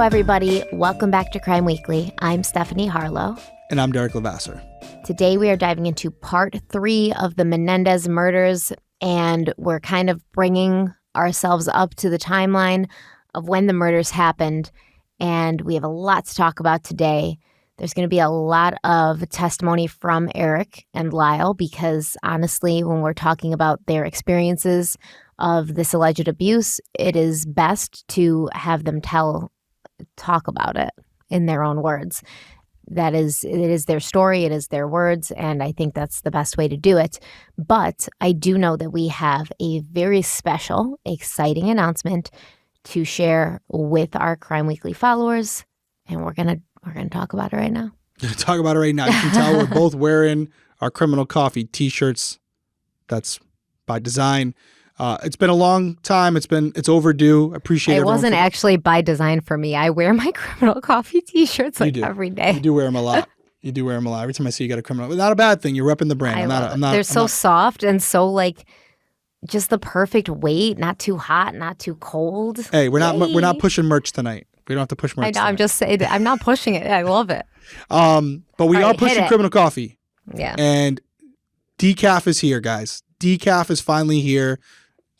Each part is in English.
everybody. Welcome back to Crime Weekly. I'm Stephanie Harlow. And I'm Derek Levasseur. Today we are diving into part 3 of the Menendez murders, and we're kind of bringing ourselves up to the timeline of when the murders happened, and we have a lot to talk about today. There's going to be a lot of testimony from Erik and Lyle because, honestly, when we're talking about their experiences of this alleged abuse, it is best to have them talk about it in their own words. It is their story, it is their words, and I think that's the best way to do it. But I do know that we have a very special, exciting announcement to share with our Crime Weekly followers, and we're gonna talk about it right now. We're gonna talk about it right now. You can tell we're both wearing our Criminal Coffee t-shirts. That's by design. It's been a long time. It's overdue. Appreciate it. It wasn't actually by design for me. I wear my Criminal Coffee t-shirts every day. You do wear them a lot. Every time I see you got a Criminal. Not a bad thing. You're repping the brand. They're so soft and so just the perfect weight. Not too hot, not too cold. Hey, we're not pushing merch tonight. We don't have to push merch. I know. Tonight. I'm just saying. I'm not pushing it. I love it. But we are pushing Criminal Coffee. Yeah. And decaf is here, guys. Decaf is finally here.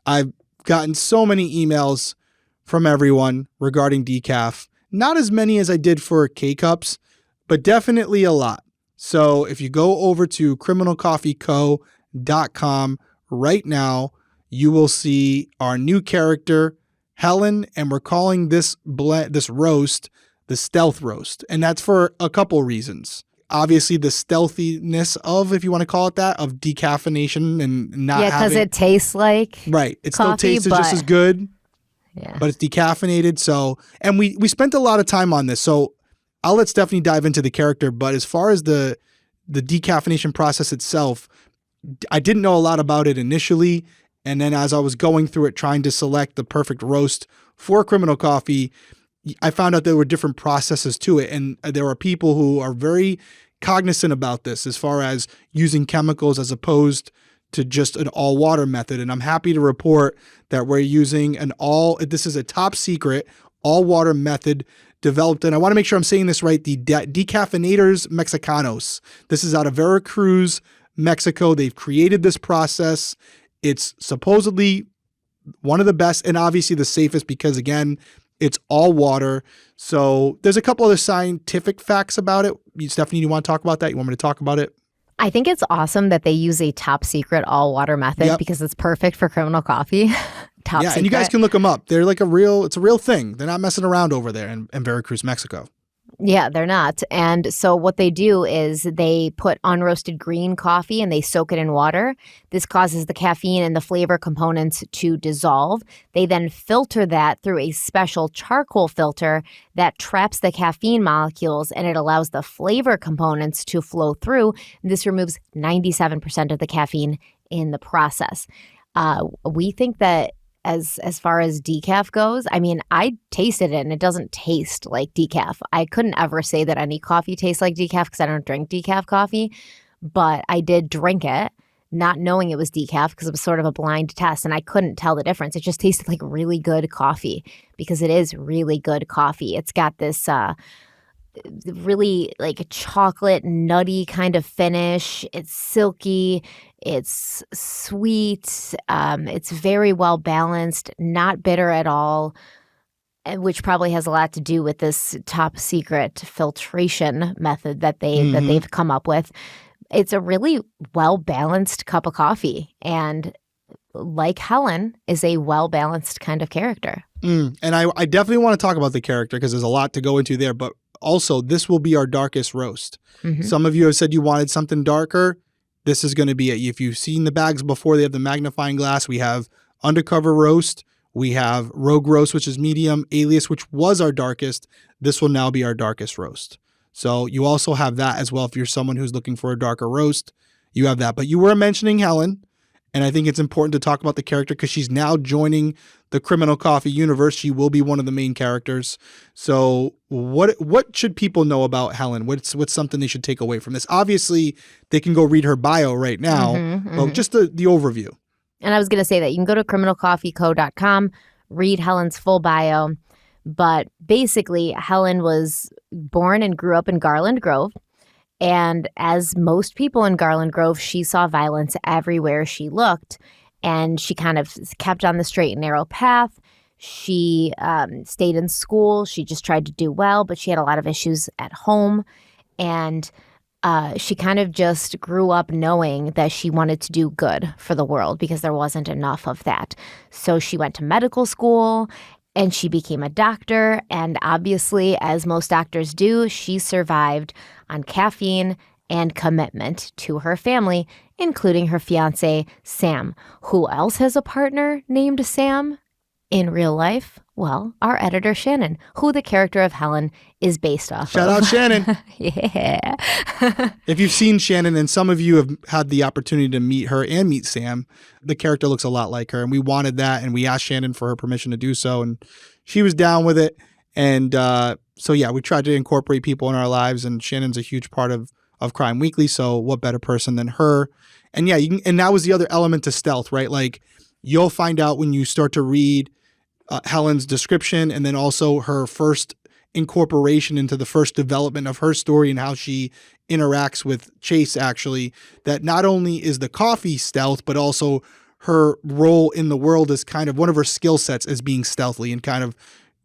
I've gotten so many emails from everyone regarding decaf. Not as many as I did for K-Cups, but definitely a lot. So if you go over to criminalcoffeeco.com right now, you will see our new character, Helen, and we're calling this roast the Stealth Roast. And that's for a couple reasons. Obviously, the stealthiness of, if you want to call it that, of decaffeination and not because it tastes like right. It coffee, still tastes just as good, but it's decaffeinated. So, and we spent a lot of time on this. So I'll let Stephanie dive into the character. But as far as the decaffeination process itself, I didn't know a lot about it initially. And then as I was going through it, trying to select the perfect roast for Criminal Coffee, I found out there were different processes to it. And there are people who are very cognizant about this as far as using chemicals as opposed to just an all water method. And I'm happy to report that we're using this is a top secret all water method developed. And I want to make sure I'm saying this right. The Decaffeinators Mexicanos. This is out of Veracruz, Mexico. They've created this process. It's supposedly one of the best and obviously the safest because, again, it's all water. So there's a couple other scientific facts about it. Stephanie, you want to talk about that? You want me to talk about it? I think it's awesome that they use a top secret all water method because it's perfect for Criminal Coffee. Top secret. And you guys can look them up. They're it's a real thing. They're not messing around over there in Veracruz, Mexico. Yeah, they're not. And so what they do is they put unroasted green coffee and they soak it in water. This causes the caffeine and the flavor components to dissolve. They then filter that through a special charcoal filter that traps the caffeine molecules and it allows the flavor components to flow through. This removes 97% of the caffeine in the process. We think that as far as decaf goes, I mean, I tasted it and it doesn't taste like decaf. I couldn't ever say that any coffee tastes like decaf because I don't drink decaf coffee, but I did drink it not knowing it was decaf because it was sort of a blind test and I couldn't tell the difference. It just tasted like really good coffee because it is really good coffee. It's got this really chocolate nutty kind of finish. It's silky. It's sweet. It's very well balanced, not bitter at all, which probably has a lot to do with this top secret filtration method that they've come up with. It's a really well balanced cup of coffee, and like Helen, is a well balanced kind of character. And I definitely want to talk about the character because there's a lot to go into there, but also, this will be our darkest roast. Mm-hmm. Some of you have said you wanted something darker. This is going to be it. If you've seen the bags before, they have the magnifying glass. We have Undercover Roast. We have Rogue Roast, which is medium. Alias, which was our darkest. This will now be our darkest roast. So you also have that as well. If you're someone who's looking for a darker roast, you have that. But you were mentioning Helen. And I think it's important to talk about the character because she's now joining the Criminal Coffee universe. She will be one of the main characters. So what should people know about Helen? What's something they should take away from this? Obviously, they can go read her bio right now, but just the overview. And I was going to say that you can go to criminalcoffeeco.com, read Helen's full bio. But basically, Helen was born and grew up in Garland Grove. And as most people in Garland Grove, she saw violence everywhere she looked. And she kind of kept on the straight and narrow path. She stayed in school. She just tried to do well, but she had a lot of issues at home. And she kind of just grew up knowing that she wanted to do good for the world because there wasn't enough of that. So she went to medical school and she became a doctor. And obviously, as most doctors do, she survived on caffeine and commitment to her family, including her fiance, Sam. Who else has a partner named Sam in real life? Well, our editor, Shannon, who the character of Helen is based off Shout of. out Shannon. Yeah. If you've seen Shannon, and some of you have had the opportunity to meet her and meet Sam, the character looks a lot like her. And we wanted that, and we asked Shannon for her permission to do so, and she was down with it. And so, yeah, we tried to incorporate people in our lives, and Shannon's a huge part of Crime Weekly, so what better person than her? And yeah, and that was the other element to stealth, right? Like, you'll find out when you start to read Helen's description, and then also her first incorporation into the first development of her story and how she interacts with Chase, actually, that not only is the coffee stealth, but also her role in the world as kind of one of her skill sets as being stealthy and kind of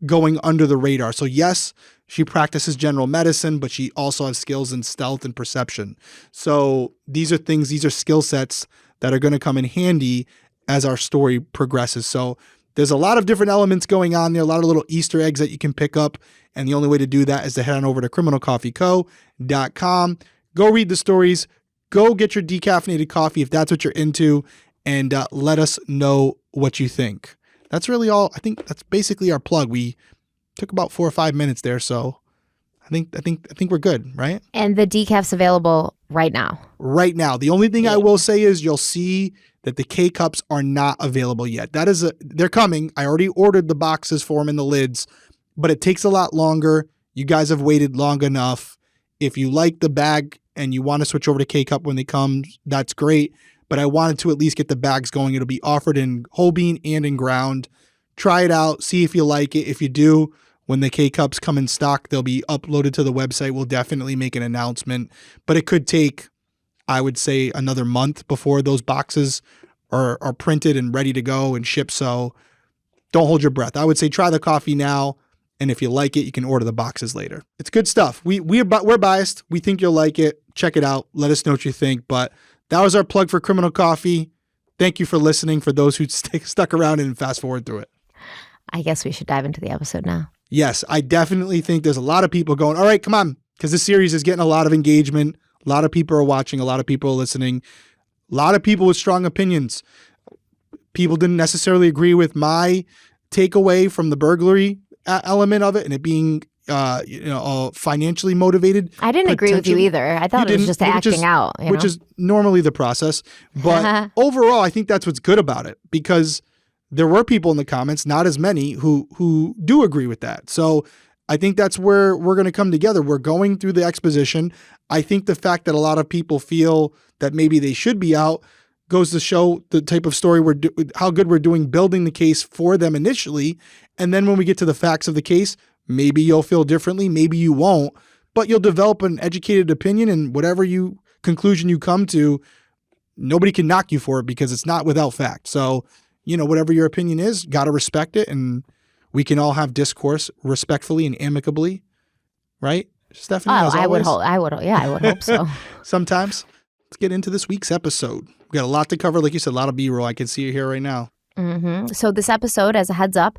going under the radar. So yes, she practices general medicine, but she also has skills in stealth and perception. So these are skill sets that are going to come in handy as our story progresses. So there's a lot of different elements going on there, a lot of little Easter eggs that you can pick up. And the only way to do that is to head on over to criminalcoffeeco.com. Go read the stories. Go get your decaffeinated coffee if that's what you're into. And let us know what you think. That's really all. I think that's basically our plug. We took about 4 or 5 minutes there. So I think we're good, right? And the decaf's available right now. Right now. The only thing I will say is you'll see that the K-Cups are not available yet. They're coming. I already ordered the boxes for them and the lids, but it takes a lot longer. You guys have waited long enough. If you like the bag and you want to switch over to K-Cup when they come, that's great. But I wanted to at least get the bags going. It'll be offered in whole bean and in ground. Try it out. See if you like it. If you do, when the K-Cups come in stock, they'll be uploaded to the website. We'll definitely make an announcement. But it could take, I would say, another month before those boxes are printed and ready to go and shipped. So don't hold your breath. I would say try the coffee now. And if you like it, you can order the boxes later. It's good stuff. We're biased. We think you'll like it. Check it out. Let us know what you think. But that was our plug for Criminal Coffee. Thank you for listening, for those who stuck around and fast forward through it. I guess we should dive into the episode now. Yes, I definitely think there's a lot of people going, all right, come on, because this series is getting a lot of engagement. A lot of people are watching. A lot of people are listening. A lot of people with strong opinions. People didn't necessarily agree with my takeaway from the burglary element of it and it being financially motivated. I didn't agree with you either. I thought it was just acting out. Which is normally the process. But overall, I think that's what's good about it, because there were people in the comments, not as many, who do agree with that. So I think that's where we're going to come together. We're going through the exposition. I think the fact that a lot of people feel that maybe they should be out goes to show the type of story how good we're doing building the case for them initially. And then when we get to the facts of the case, maybe you'll feel differently, maybe you won't, but you'll develop an educated opinion, and whatever conclusion you come to, nobody can knock you for it because it's not without fact. So, whatever your opinion is, got to respect it, and we can all have discourse respectfully and amicably, right? Stephanie, I would hope so. Sometimes. Let's get into this week's episode. We got a lot to cover. Like you said, a lot of B-roll. I can see it here right now. Mm-hmm. So this episode, as a heads up,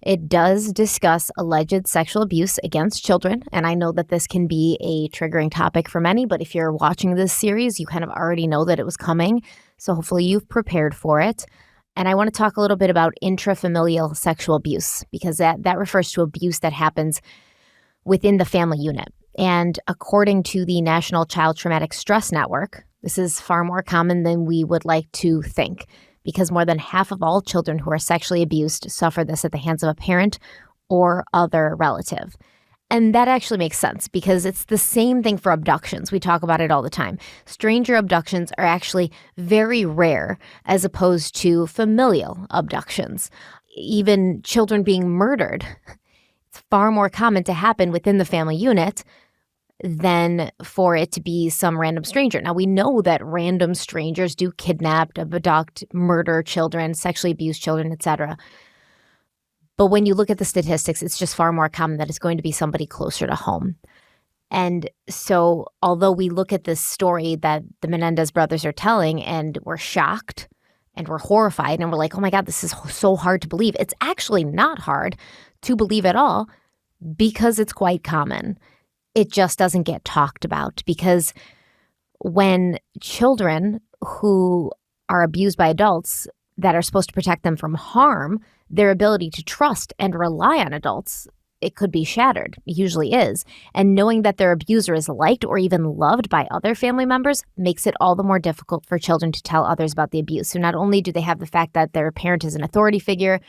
it does discuss alleged sexual abuse against children. And I know that this can be a triggering topic for many, but if you're watching this series, you kind of already know that it was coming. So hopefully you've prepared for it. And I want to talk a little bit about intrafamilial sexual abuse, because that refers to abuse that happens within the family unit. And according to the National Child Traumatic Stress Network, this is far more common than we would like to think, because more than half of all children who are sexually abused suffer this at the hands of a parent or other relative. And that actually makes sense, because it's the same thing for abductions. We talk about it all the time. Stranger abductions are actually very rare as opposed to familial abductions. Even children being murdered far more common to happen within the family unit than for it to be some random stranger. Now, we know that random strangers do kidnap, abduct, murder children, sexually abuse children, etc. But when you look at the statistics, it's just far more common that it's going to be somebody closer to home. And so although we look at this story that the Menendez brothers are telling and we're shocked and we're horrified and we're like, oh my God, this is so hard to believe. It's actually not hard to believe at all because it's quite common. It just doesn't get talked about because when children who are abused by adults that are supposed to protect them from harm, their ability to trust and rely on adults, it could be shattered. It usually is. And knowing that their abuser is liked or even loved by other family members makes it all the more difficult for children to tell others about the abuse. So not only do they have the fact that their parent is an authority figure,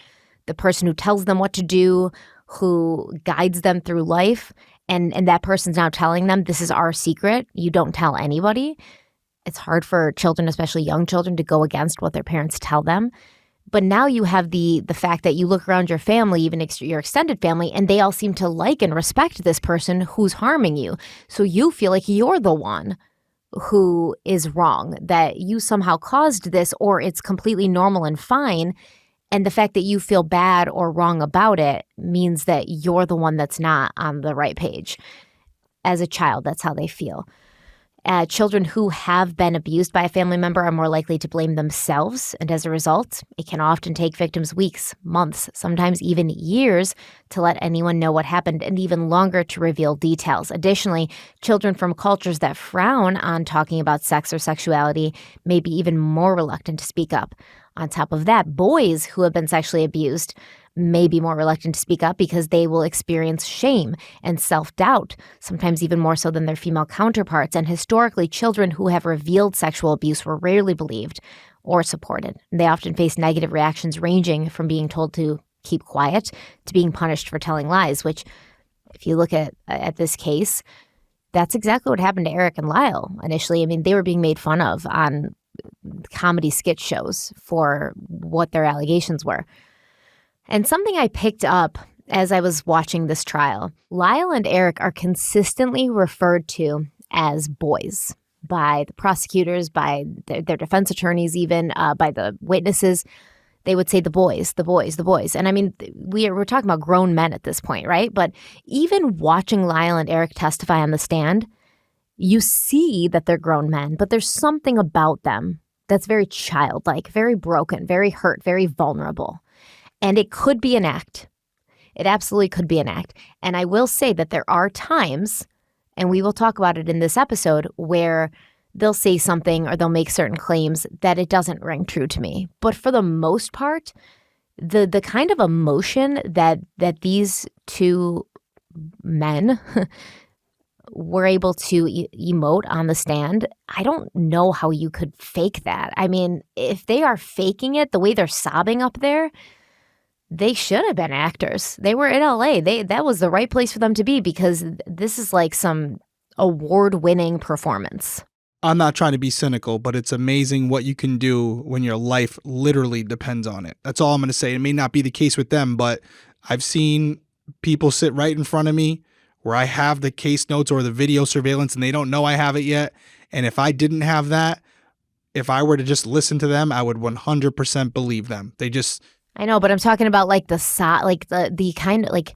the person who tells them what to do, who guides them through life, and that person's now telling them, this is our secret, you don't tell anybody. It's hard for children, especially young children, to go against what their parents tell them. But now you have the fact that you look around your family, even your extended family, and they all seem to like and respect this person who's harming you. So you feel like you're the one who is wrong, that you somehow caused this, or it's completely normal and fine. And the fact that you feel bad or wrong about it means that you're the one that's not on the right page. As a child, that's how they feel. Children who have been abused by a family member are more likely to blame themselves. And as a result, it can often take victims weeks, months, sometimes even years to let anyone know what happened, and even longer to reveal details. Additionally, children from cultures that frown on talking about sex or sexuality may be even more reluctant to speak up. On top of that, boys who have been sexually abused may be more reluctant to speak up because they will experience shame and self-doubt, sometimes even more so than their female counterparts. And historically, children who have revealed sexual abuse were rarely believed or supported. They often face negative reactions ranging from being told to keep quiet to being punished for telling lies, which, if you look at this case, that's exactly what happened to Erik and Lyle initially. I mean, they were being made fun of on comedy skit shows for what their allegations were. And something I picked up as I was watching this trial, Lyle and Erik are consistently referred to as boys by the prosecutors, by their defense attorneys, even by the witnesses. They would say the boys, the boys, the boys. And I mean, we're talking about grown men at this point, right? But even watching Lyle and Erik testify on the stand, you see that they're grown men, but there's something about them that's very childlike, very broken, very hurt, very vulnerable. And it could be an act. It absolutely could be an act. And I will say that there are times, and we will talk about it in this episode, where they'll say something or they'll make certain claims that it doesn't ring true to me. But for the most part, the kind of emotion that these two men were able to emote on the stand, I don't know how you could fake that. I mean, if they are faking it the way they're sobbing up there, they should have been actors. They were in LA. That was the right place for them to be, because this is like some award-winning performance. I'm not trying to be cynical, but it's amazing what you can do when your life literally depends on it. That's all I'm going to say. It may not be the case with them, but I've seen people sit right in front of me where I have the case notes or the video surveillance and they don't know I have it yet. And if I didn't have that, if I were to just listen to them, I would 100% believe them. I know, but I'm talking about like the kind of like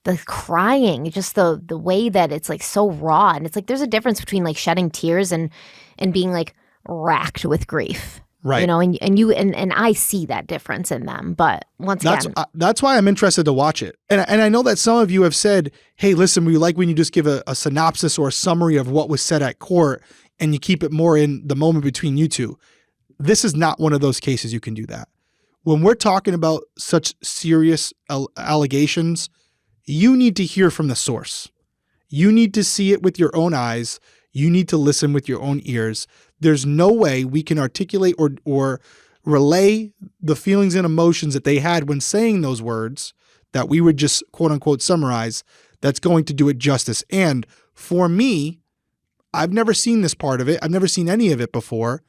the crying, just the way that it's like so raw. And it's like there's a difference between like shedding tears and being like racked with grief. Right. You know, and I see that difference in them. But once again, that's why I'm interested to watch it. And I know that some of you have said, hey, listen, we like when you just give a synopsis or a summary of what was said at court and you keep it more in the moment between you two. This is not one of those cases you can do that. When we're talking about such serious allegations, you need to hear from the source. You need to see it with your own eyes. You need to listen with your own ears. There's no way we can articulate or relay the feelings and emotions that they had when saying those words that we would just quote unquote summarize that's going to do it justice. And for me, I've never seen this part of it. I've never seen any of it before.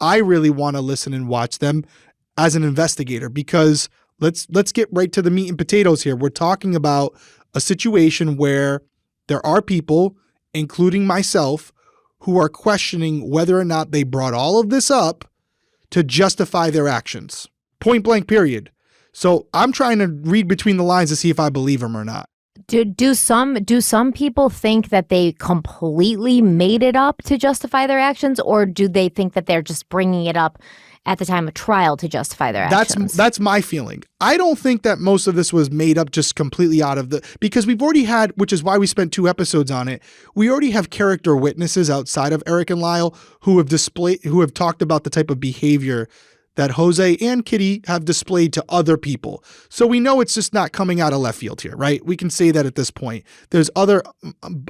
I really want to listen and watch them as an investigator, because let's get right to the meat and potatoes here. We're talking about a situation where there are people, including myself, who are questioning whether or not they brought all of this up to justify their actions. Point blank, period. So I'm trying to read between the lines to see if I believe them or not. Do some people think that they completely made it up to justify their actions, or do they think that they're just bringing it up at the time of trial to justify their actions? That's my feeling. I don't think that most of this was made up just completely out of because we've already had, which is why we spent 2 episodes on it. We already have character witnesses outside of Erik and Lyle who have talked about the type of behavior that Jose and Kitty have displayed to other people. So we know it's just not coming out of left field here, right? We can say that at this point. There's other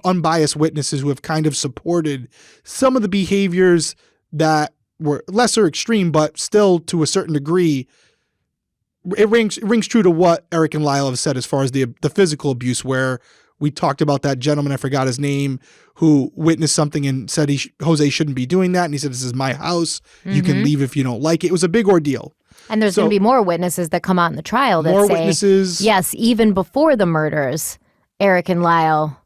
unbiased witnesses who have kind of supported some of the behaviors that were lesser extreme, but still to a certain degree, it rings true to what Erik and Lyle have said as far as the physical abuse, where we talked about that gentleman, I forgot his name, who witnessed something and said Jose shouldn't be doing that. And he said, this is my house. Mm-hmm. You can leave if you don't like it. It was a big ordeal. And there's going to be more witnesses that come out in the trial that say, witnesses. Yes, even before the murders, Erik and Lyle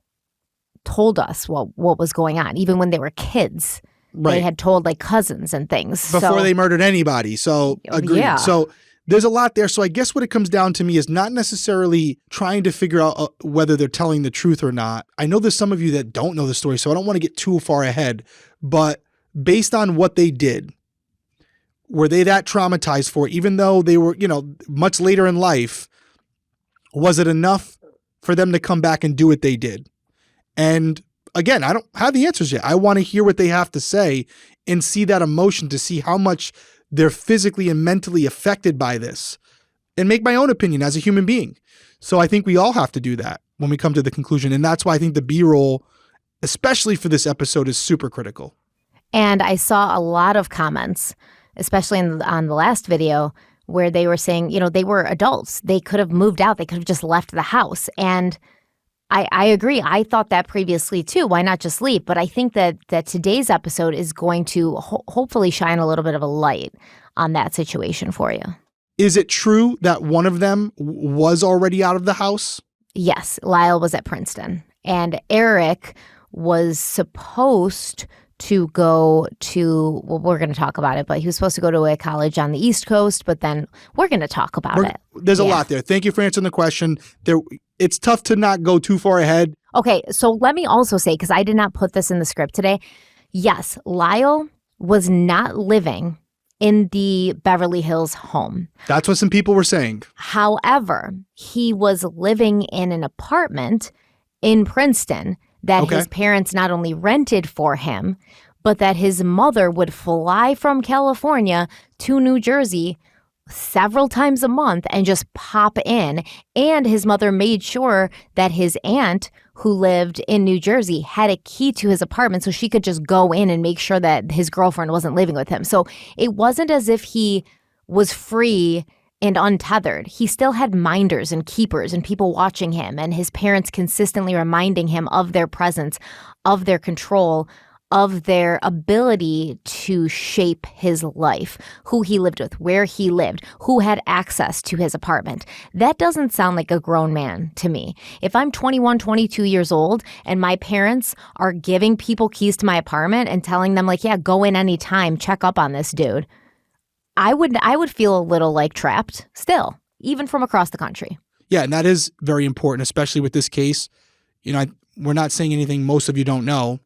told us what was going on. Even when they were kids, They had told like cousins and things. Before they murdered anybody. So agreed. Yeah. So there's a lot there. So I guess what it comes down to me is not necessarily trying to figure out whether they're telling the truth or not. I know there's some of you that don't know the story, so I don't want to get too far ahead. But based on what they did, were they that traumatized for it, even though they were, much later in life? Was it enough for them to come back and do what they did? And again, I don't have the answers yet. I want to hear what they have to say and see that emotion, to see how much they're physically and mentally affected by this, and make my own opinion as a human being. So I think we all have to do that when we come to the conclusion. And that's why I think the B-roll, especially for this episode, is super critical. And I saw a lot of comments, especially on the last video, where they were saying, they were adults. They could have moved out. They could have just left the house. And I agree. I thought that previously too. Why not just leave? But I think that today's episode is going to hopefully shine a little bit of a light on that situation for you. Is it true that one of them was already out of the house? Yes. Lyle was at Princeton. And Erik was supposed to go to, well, we're going to talk about it, but he was supposed to go to a college on the East Coast, but then we're going to talk about it. There's a lot there. Thank you for answering the question. It's tough to not go too far ahead. Okay, so let me also say, because I did not put this in the script today, yes, Lyle was not living in the Beverly Hills home. That's what some people were saying. However, he was living in an apartment in Princeton that his parents not only rented for him, but that his mother would fly from California to New Jersey several times a month and just pop in. And his mother made sure that his aunt, who lived in New Jersey, had a key to his apartment so she could just go in and make sure that his girlfriend wasn't living with him. So it wasn't as if he was free and untethered. He still had minders and keepers and people watching him, and his parents consistently reminding him of their presence, of their control, of their ability to shape his life, who he lived with, where he lived, who had access to his apartment. That doesn't sound like a grown man to me. If I'm 21, 22 years old and my parents are giving people keys to my apartment and telling them like, yeah, go in anytime, check up on this dude, I would feel a little like trapped still, even from across the country. Yeah, and that is very important, especially with this case. We're not saying anything most of you don't know.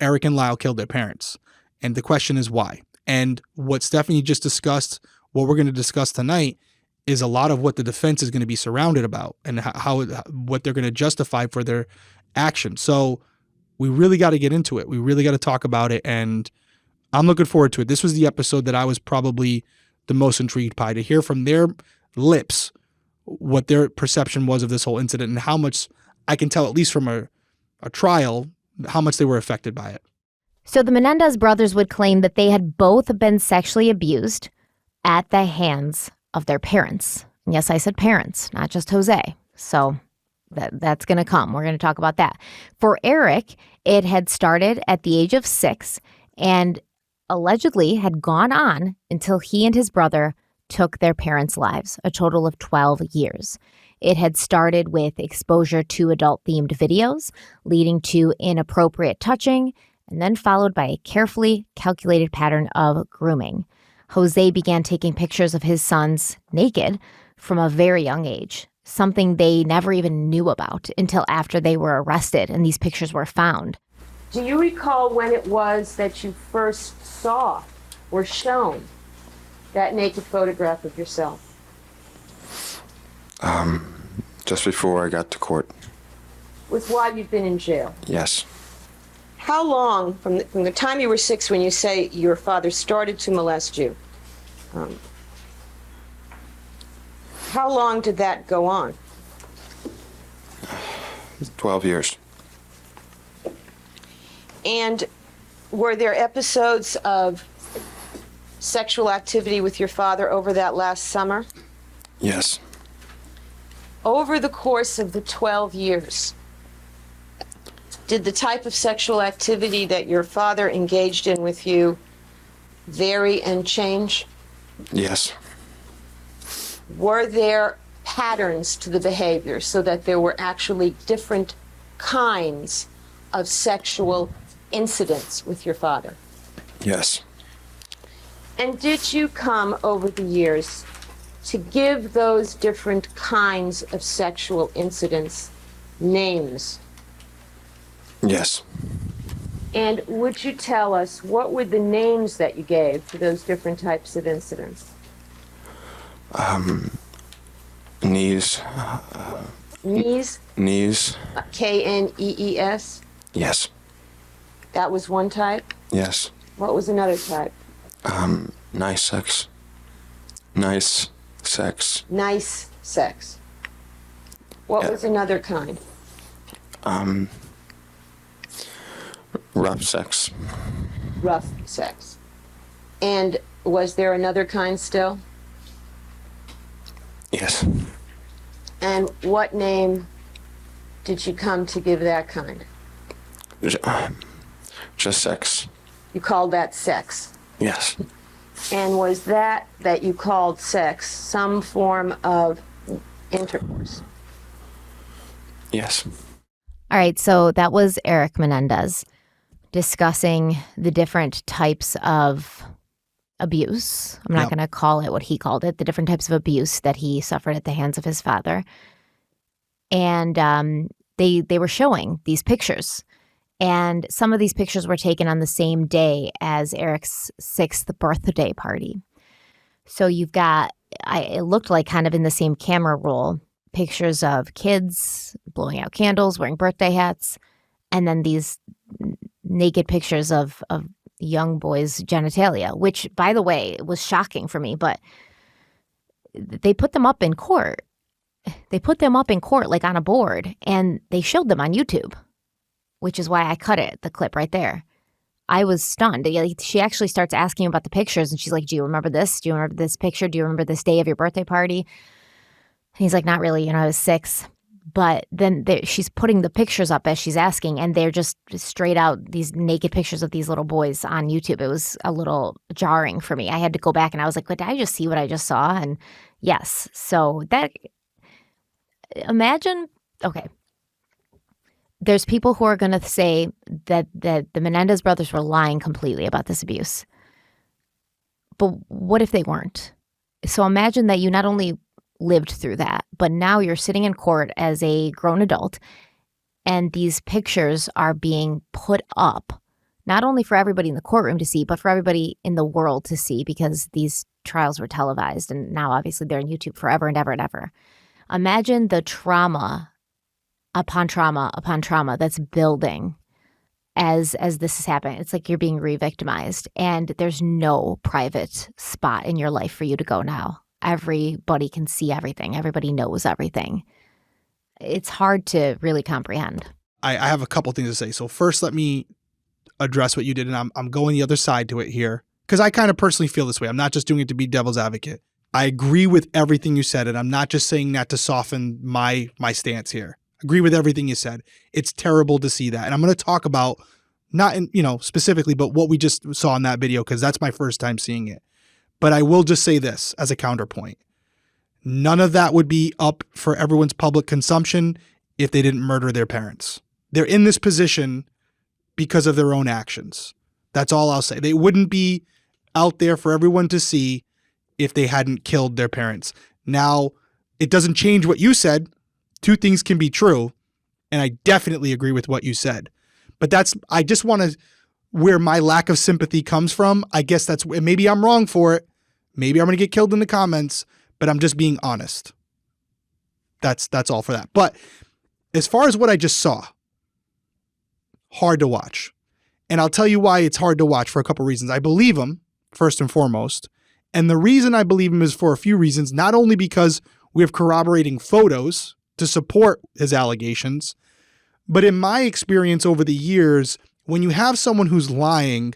Erik and Lyle killed their parents. And the question is why? And what Stephanie just discussed, what we're going to discuss tonight, is a lot of what the defense is going to be surrounded about and what they're going to justify for their action. So we really got to get into it. We really got to talk about it. And I'm looking forward to it. This was the episode that I was probably the most intrigued by, to hear from their lips what their perception was of this whole incident and how much I can tell, at least from a trial, how much they were affected by it. So the Menendez brothers would claim that they had both been sexually abused at the hands of their parents. Yes, I said parents, not just Jose. So that's going to come. We're going to talk about that. For Erik, it had started at the age of 6 and allegedly had gone on until he and his brother took their parents' lives, a total of 12 years. It had started with exposure to adult-themed videos, leading to inappropriate touching, and then followed by a carefully calculated pattern of grooming. Jose began taking pictures of his sons naked from a very young age, something they never even knew about until after they were arrested and these pictures were found. Do you recall when it was that you first saw or shown that naked photograph of yourself? Just before I got to court. Was while you'd been in jail? Yes. How long, from the time you were 6 when you say your father started to molest you, how long did that go on? 12 years. And were there episodes of sexual activity with your father over that last summer? Yes. Over the course of the 12 years, did the type of sexual activity that your father engaged in with you vary and change? Yes. Were there patterns to the behavior so that there were actually different kinds of sexual incidents with your father? Yes. And did you come over the years to give those different kinds of sexual incidents names? Yes. And would you tell us what were the names that you gave to those different types of incidents? Knees. Knees? Knees. Knees? Yes. That was one type? Yes. What was another type? Nice sex. Nice sex. Nice sex. What was another kind? Rough sex. Rough sex. And was there another kind still? Yes. And what name did you come to give that kind? Just sex. You called that sex. Yes. And was that you called sex some form of intercourse? Yes. All right, so that was Erik Menendez discussing the different types of abuse. I'm not going to call it what he called it, the different types of abuse that he suffered at the hands of his father. And they were showing these pictures. And some of these pictures were taken on the same day as Erik's 6th birthday party. So you've got, it looked like kind of in the same camera roll, pictures of kids blowing out candles, wearing birthday hats, and then these naked pictures of young boys' genitalia, which, by the way, was shocking for me, but they put them up in court. They put them up in court like on a board, and they showed them on YouTube, which is why I cut it, the clip right there. I was stunned. She actually starts asking about the pictures, and she's like, do you remember this? Do you remember this picture? Do you remember this day of your birthday party? And he's like, not really. I was 6. But then she's putting the pictures up as she's asking, and they're just straight out these naked pictures of these little boys on YouTube. It was a little jarring for me. I had to go back, and I was like, did I just see what I just saw? And yes. So that, imagine, okay. There's people who are going to say that the Menendez brothers were lying completely about this abuse. But what if they weren't? So imagine that you not only lived through that, but now you're sitting in court as a grown adult, and these pictures are being put up, not only for everybody in the courtroom to see, but for everybody in the world to see, because these trials were televised, and now obviously they're on YouTube forever and ever and ever. Imagine the trauma upon trauma upon trauma that's building as this is happening. It's like you're being re-victimized, and there's no private spot in your life for you to go now. Everybody can see everything. Everybody knows everything. It's hard to really comprehend. I have a couple things to say. So first, let me address what you did, and I'm going the other side to it here, because I kind of personally feel this way. I'm not just doing it to be devil's advocate. I agree with everything you said, and I'm not just saying that to soften my stance here. Agree with everything you said. It's terrible to see that. And I'm going to talk about, not in, specifically, but what we just saw in that video, because that's my first time seeing it. But I will just say this as a counterpoint. None of that would be up for everyone's public consumption if they didn't murder their parents. They're in this position because of their own actions. That's all I'll say. They wouldn't be out there for everyone to see if they hadn't killed their parents. Now, it doesn't change what you said. Two things can be true, and I definitely agree with what you said. But I just want to, where my lack of sympathy comes from, I guess maybe I'm wrong for it. Maybe I'm going to get killed in the comments, but I'm just being honest. That's all for that. But as far as what I just saw, hard to watch. And I'll tell you why it's hard to watch for a couple reasons. I believe him, first and foremost. And the reason I believe him is for a few reasons, not only because we have corroborating photos to support his allegations, but in my experience over the years, when you have someone who's lying,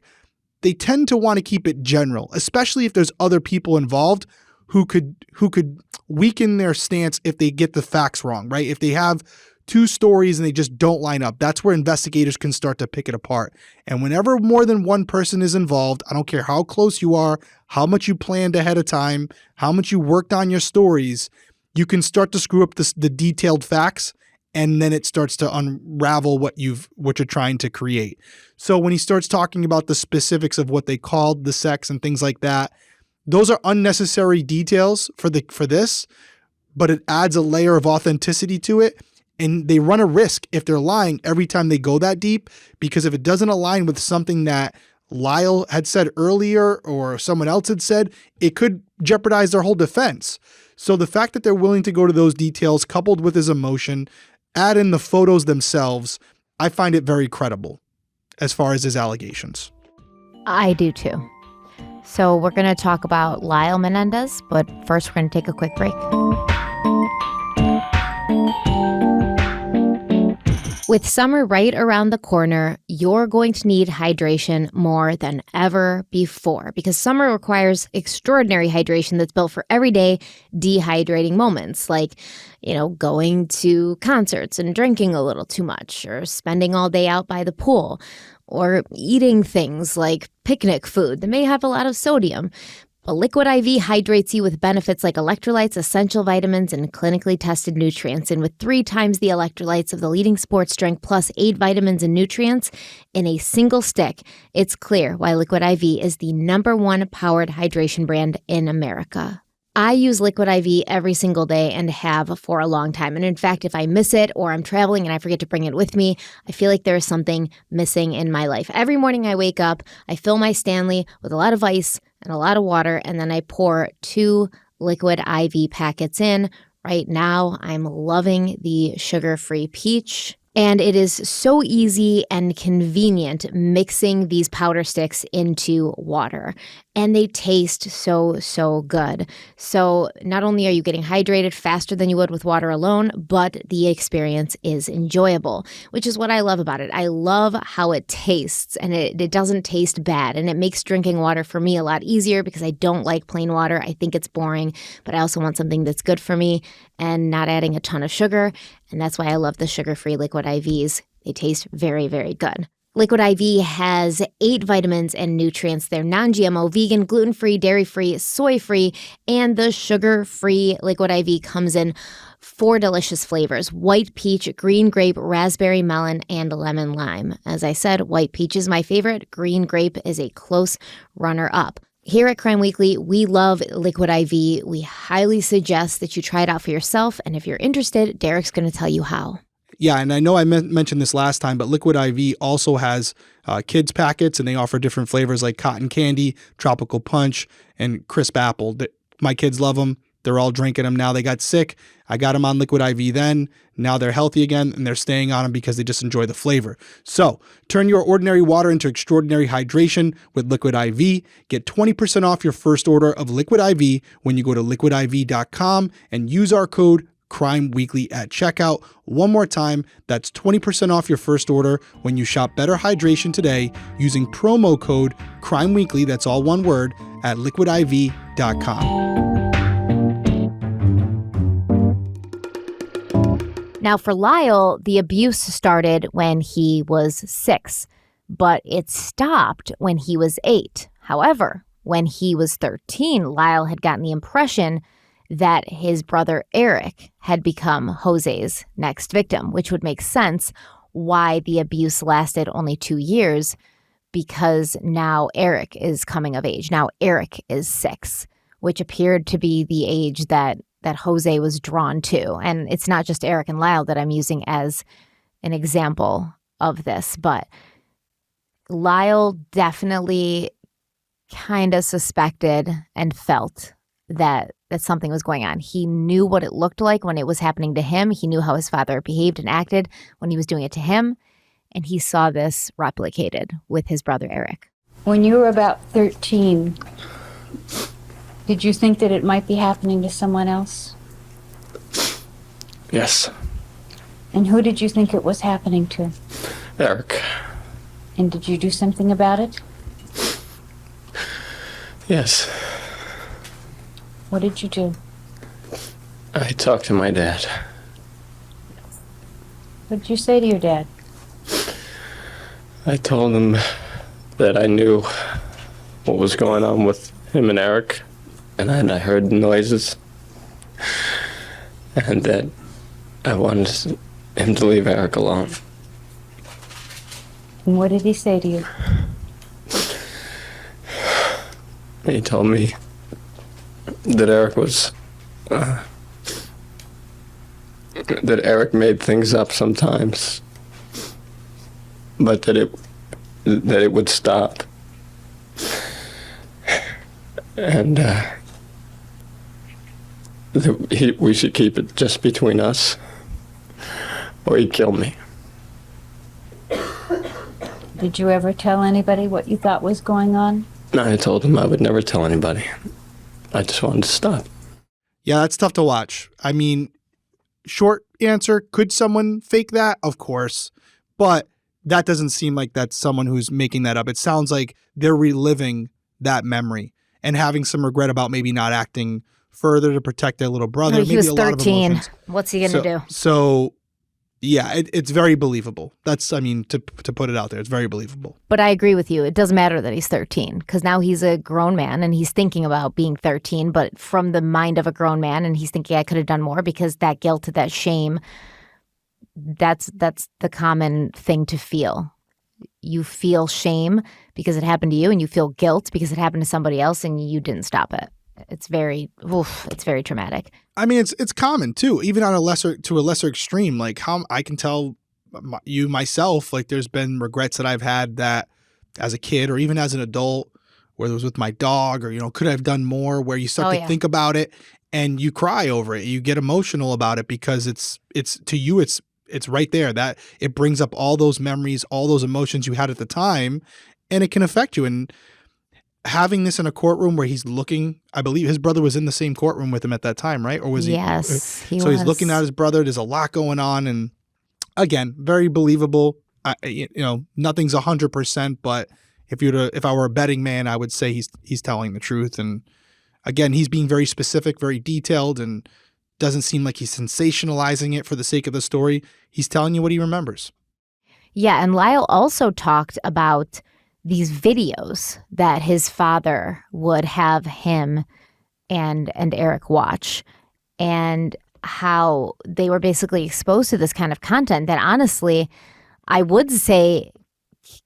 they tend to want to keep it general, especially if there's other people involved who could weaken their stance if they get the facts wrong, right? If they have two stories and they just don't line up, that's where investigators can start to pick it apart. And whenever more than one person is involved, I don't care how close you are, how much you planned ahead of time, how much you worked on your stories, you can start to screw up the detailed facts, and then it starts to unravel what you're trying to create. So when he starts talking about the specifics of what they called the sex and things like that, those are unnecessary details for this, but it adds a layer of authenticity to it. And they run a risk if they're lying every time they go that deep, because if it doesn't align with something that Lyle had said earlier or someone else had said, it could jeopardize their whole defense. So the fact that they're willing to go to those details, coupled with his emotion, add in the photos themselves, I find it very credible as far as his allegations. I do too. So we're going to talk about Lyle Menendez, but first we're going to take a quick break. With summer right around the corner, you're going to need hydration more than ever before, because summer requires extraordinary hydration that's built for everyday dehydrating moments, like, going to concerts and drinking a little too much, or spending all day out by the pool, or eating things like picnic food that may have a lot of sodium. A Liquid IV hydrates you with benefits like electrolytes, essential vitamins, and clinically tested nutrients. And with 3 times the electrolytes of the leading sports drink plus 8 vitamins and nutrients in a single stick, it's clear why Liquid IV is the #1 powered hydration brand in America. I use Liquid IV every single day and have for a long time. And in fact, if I miss it or I'm traveling and I forget to bring it with me, I feel like there is something missing in my life. Every morning I wake up, I fill my Stanley with a lot of ice and a lot of water, and then I pour 2 Liquid IV packets in. Right now, I'm loving the sugar-free peach. And it is so easy and convenient mixing these powder sticks into water. And they taste so good. So not only are you getting hydrated faster than you would with water alone, but the experience is enjoyable, which is what I love about it. I love how it tastes, and it doesn't taste bad. And it makes drinking water for me a lot easier because I don't like plain water. I think it's boring, but I also want something that's good for me and not adding a ton of sugar. And that's why I love the sugar-free Liquid IVs. They taste very, very good. Liquid IV has 8 vitamins and nutrients. They're non-GMO, vegan, gluten-free, dairy-free, soy-free, and the sugar-free Liquid IV comes in 4 delicious flavors: white peach, green grape, raspberry melon, and lemon lime. As I said, white peach is my favorite. Green grape is a close runner-up. Here at Crime Weekly, we love Liquid IV. We highly suggest that you try it out for yourself. And if you're interested, Derek's going to tell you how. Yeah, and I know I mentioned this last time, but Liquid IV also has kids packets, and they offer different flavors like cotton candy, tropical punch, and crisp apple. My kids love them. They're all drinking them now. They got sick. I got them on Liquid IV then. Now they're healthy again, and they're staying on them because they just enjoy the flavor. So turn your ordinary water into extraordinary hydration with Liquid IV. Get 20% off your first order of Liquid IV when you go to liquidiv.com and use our code Crime Weekly at checkout. One more time, that's 20% off your first order when you shop Better Hydration today using promo code Crime Weekly, that's all one word, at liquidiv.com. Now, for Lyle, the abuse started when he was 6, but it stopped when he was 8. However, when he was 13, Lyle had gotten the impression that his brother Erik had become Jose's next victim, which would make sense why the abuse lasted only 2 years, because now Erik is coming of age. Now Erik is 6, which appeared to be the age that Jose was drawn to. And it's not just Erik and Lyle that I'm using as an example of this, but Lyle definitely kind of suspected and felt that something was going on. He knew what it looked like when it was happening to him. He knew how his father behaved and acted when he was doing it to him. And he saw this replicated with his brother Erik. When you were about 13, did you think that it might be happening to someone else? Yes. And who did you think it was happening to? Erik. And did you do something about it? Yes. What did you do? I talked to my dad. What did you say to your dad? I told him that I knew what was going on with him and Erik, and I heard noises, and that I wanted him to leave Erik alone. And what did he say to you? He told me that Erik was that Erik made things up sometimes, but that it would stop, and we should keep it just between us, or he'd kill me. Did you ever tell anybody what you thought was going on? No, I told him I would never tell anybody. I just wanted to stop. Yeah, that's tough to watch. I mean, short answer, could someone fake that? Of course. But that doesn't seem like that's someone who's making that up. It sounds like they're reliving that memory and having some regret about maybe not acting further to protect their little brother. He was 13. What's he going to do? So, yeah, it's very believable. That's, I mean, to put it out there, it's very believable. But I agree with you. It doesn't matter that he's 13, because now he's a grown man and he's thinking about being 13, but from the mind of a grown man, and he's thinking I could have done more, because that guilt, that shame, that's the common thing to feel. You feel shame because it happened to you, and you feel guilt because it happened to somebody else and you didn't stop it. It's very traumatic. I mean, it's common too, even on a lesser extreme. Like, how I can tell you myself, like, there's been regrets that I've had that as a kid or even as an adult, whether it was with my dog or, could I have done more, where you start to think about it and you cry over it. You get emotional about it because it's to you, it's right there, that it brings up all those memories, all those emotions you had at the time, and it can affect you. And having this in a courtroom where he's looking, I believe his brother was in the same courtroom with him at that time, right? Or was he? Yes, he so was. He's looking at his brother. There's a lot going on. And again, very believable. Nothing's 100%, but if I were a betting man, I would say he's telling the truth. And again, he's being very specific, very detailed, and doesn't seem like he's sensationalizing it for the sake of the story. He's telling you what he remembers. Yeah, and Lyle also talked about these videos that his father would have him and Erik watch, and how they were basically exposed to this kind of content that, honestly, I would say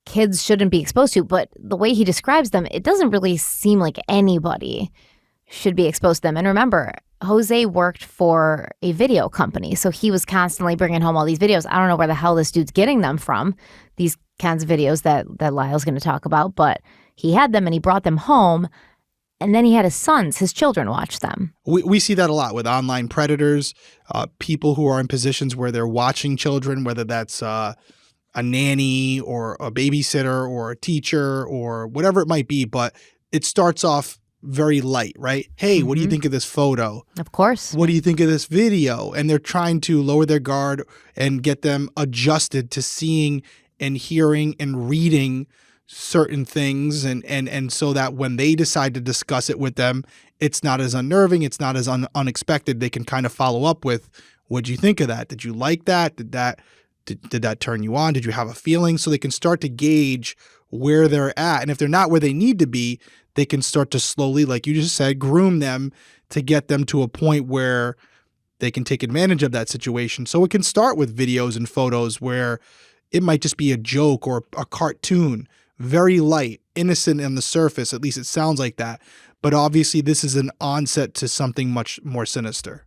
kids shouldn't be exposed to. But the way he describes them, it doesn't really seem like anybody should be exposed to them. And remember, Jose worked for a video company, so he was constantly bringing home all these videos. I don't know where the hell this dude's getting them from, these kinds of videos that Lyle's going to talk about, but he had them and he brought them home, and then he had his children watch them. We see that a lot with online predators, people who are in positions where they're watching children, whether that's a nanny or a babysitter or a teacher or whatever it might be, but it starts off very light, right? Hey, what do you think of this photo? Of course. What do you think of this video? And they're trying to lower their guard and get them adjusted to seeing and hearing and reading certain things, and so that when they decide to discuss it with them, it's not as unnerving, it's not as unexpected. They can kind of follow up with, what'd you think of that? Did you like that? Did that turn you on? Did you have a feeling? So they can start to gauge where they're at. And if they're not where they need to be, they can start to slowly, like you just said, groom them to get them to a point where they can take advantage of that situation. So it can start with videos and photos where it might just be a joke or a cartoon, very light, innocent on the surface. At least it sounds like that. But obviously this is an onset to something much more sinister.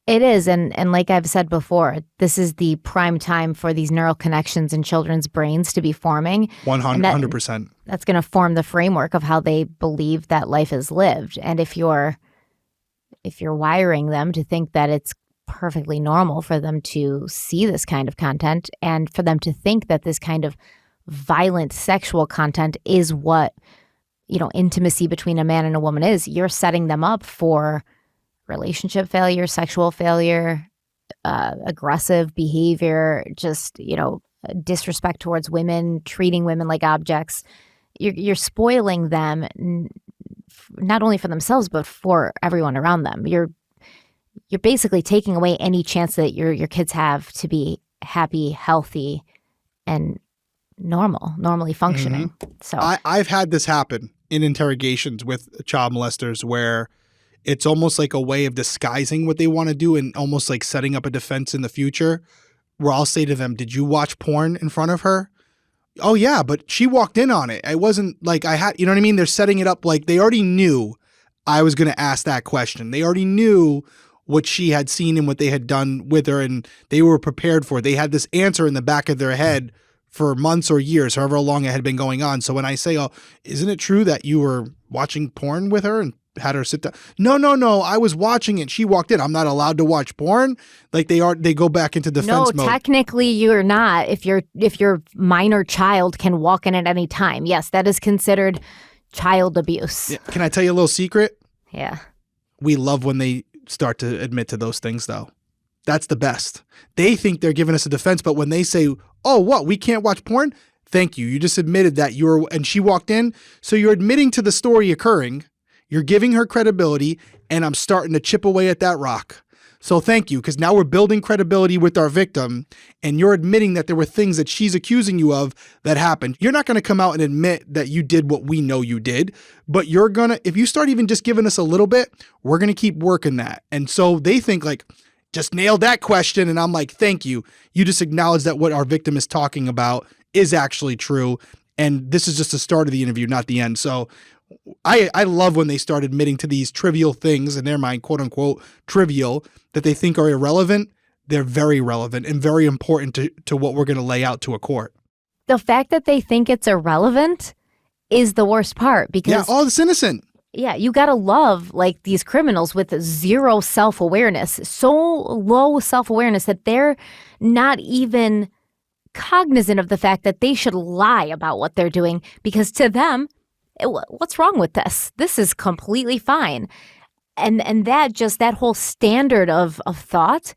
It is. And like I've said before, this is the prime time for these neural connections in children's brains to be forming. 100%. That's going to form the framework of how they believe that life is lived. And if you're wiring them to think that it's perfectly normal for them to see this kind of content and for them to think that this kind of violent sexual content is what, intimacy between a man and a woman is, you're setting them up for relationship failure, sexual failure, aggressive behavior, just, disrespect towards women, treating women like objects. You're spoiling them not only for themselves, but for everyone around them. You're basically taking away any chance that your kids have to be happy, healthy, and normally functioning. Mm-hmm. So I've had this happen in interrogations with child molesters where it's almost like a way of disguising what they want to do and almost like setting up a defense in the future, where I'll say to them, did you watch porn in front of her? Oh yeah, but she walked in on it. It wasn't like I had, you know what I mean? They're setting it up like they already knew I was going to ask that question. They already knew what she had seen and what they had done with her, and they were prepared for it. They had this answer in the back of their head for months or years, however long it had been going on. So when I say, oh, isn't it true that you were watching porn with her and had her sit down? No, I was watching it. She walked in. I'm not allowed to watch porn. Like they go back into defense mode. No, technically you're not. If your minor child can walk in at any time, yes, that is considered child abuse. Yeah. Can I tell you a little secret? Yeah. We love when they start to admit to those things, though. That's the best. They think they're giving us a defense, but when they say, oh, what, we can't watch porn? Thank you. You just admitted that and she walked in. So you're admitting to the story occurring. You're giving her credibility, and I'm starting to chip away at that rock. So thank you, because now we're building credibility with our victim, and you're admitting that there were things that she's accusing you of that happened. You're not going to come out and admit that you did what we know you did, but you're going to, if you start even just giving us a little bit, we're going to keep working that. And so they think like, just nailed that question. And I'm like, thank you. You just acknowledge that what our victim is talking about is actually true. And this is just the start of the interview, not the end. So I love when they start admitting to these trivial things in their mind, quote unquote, trivial, that they think are irrelevant. They're very relevant and very important to what we're going to lay out to a court. The fact that they think it's irrelevant is the worst part because... Yeah, oh, it's innocent. Yeah, you got to love like these criminals with zero self-awareness, so low self-awareness that they're not even cognizant of the fact that they should lie about what they're doing because to them, what's wrong with this? This is completely fine. And that whole standard of thought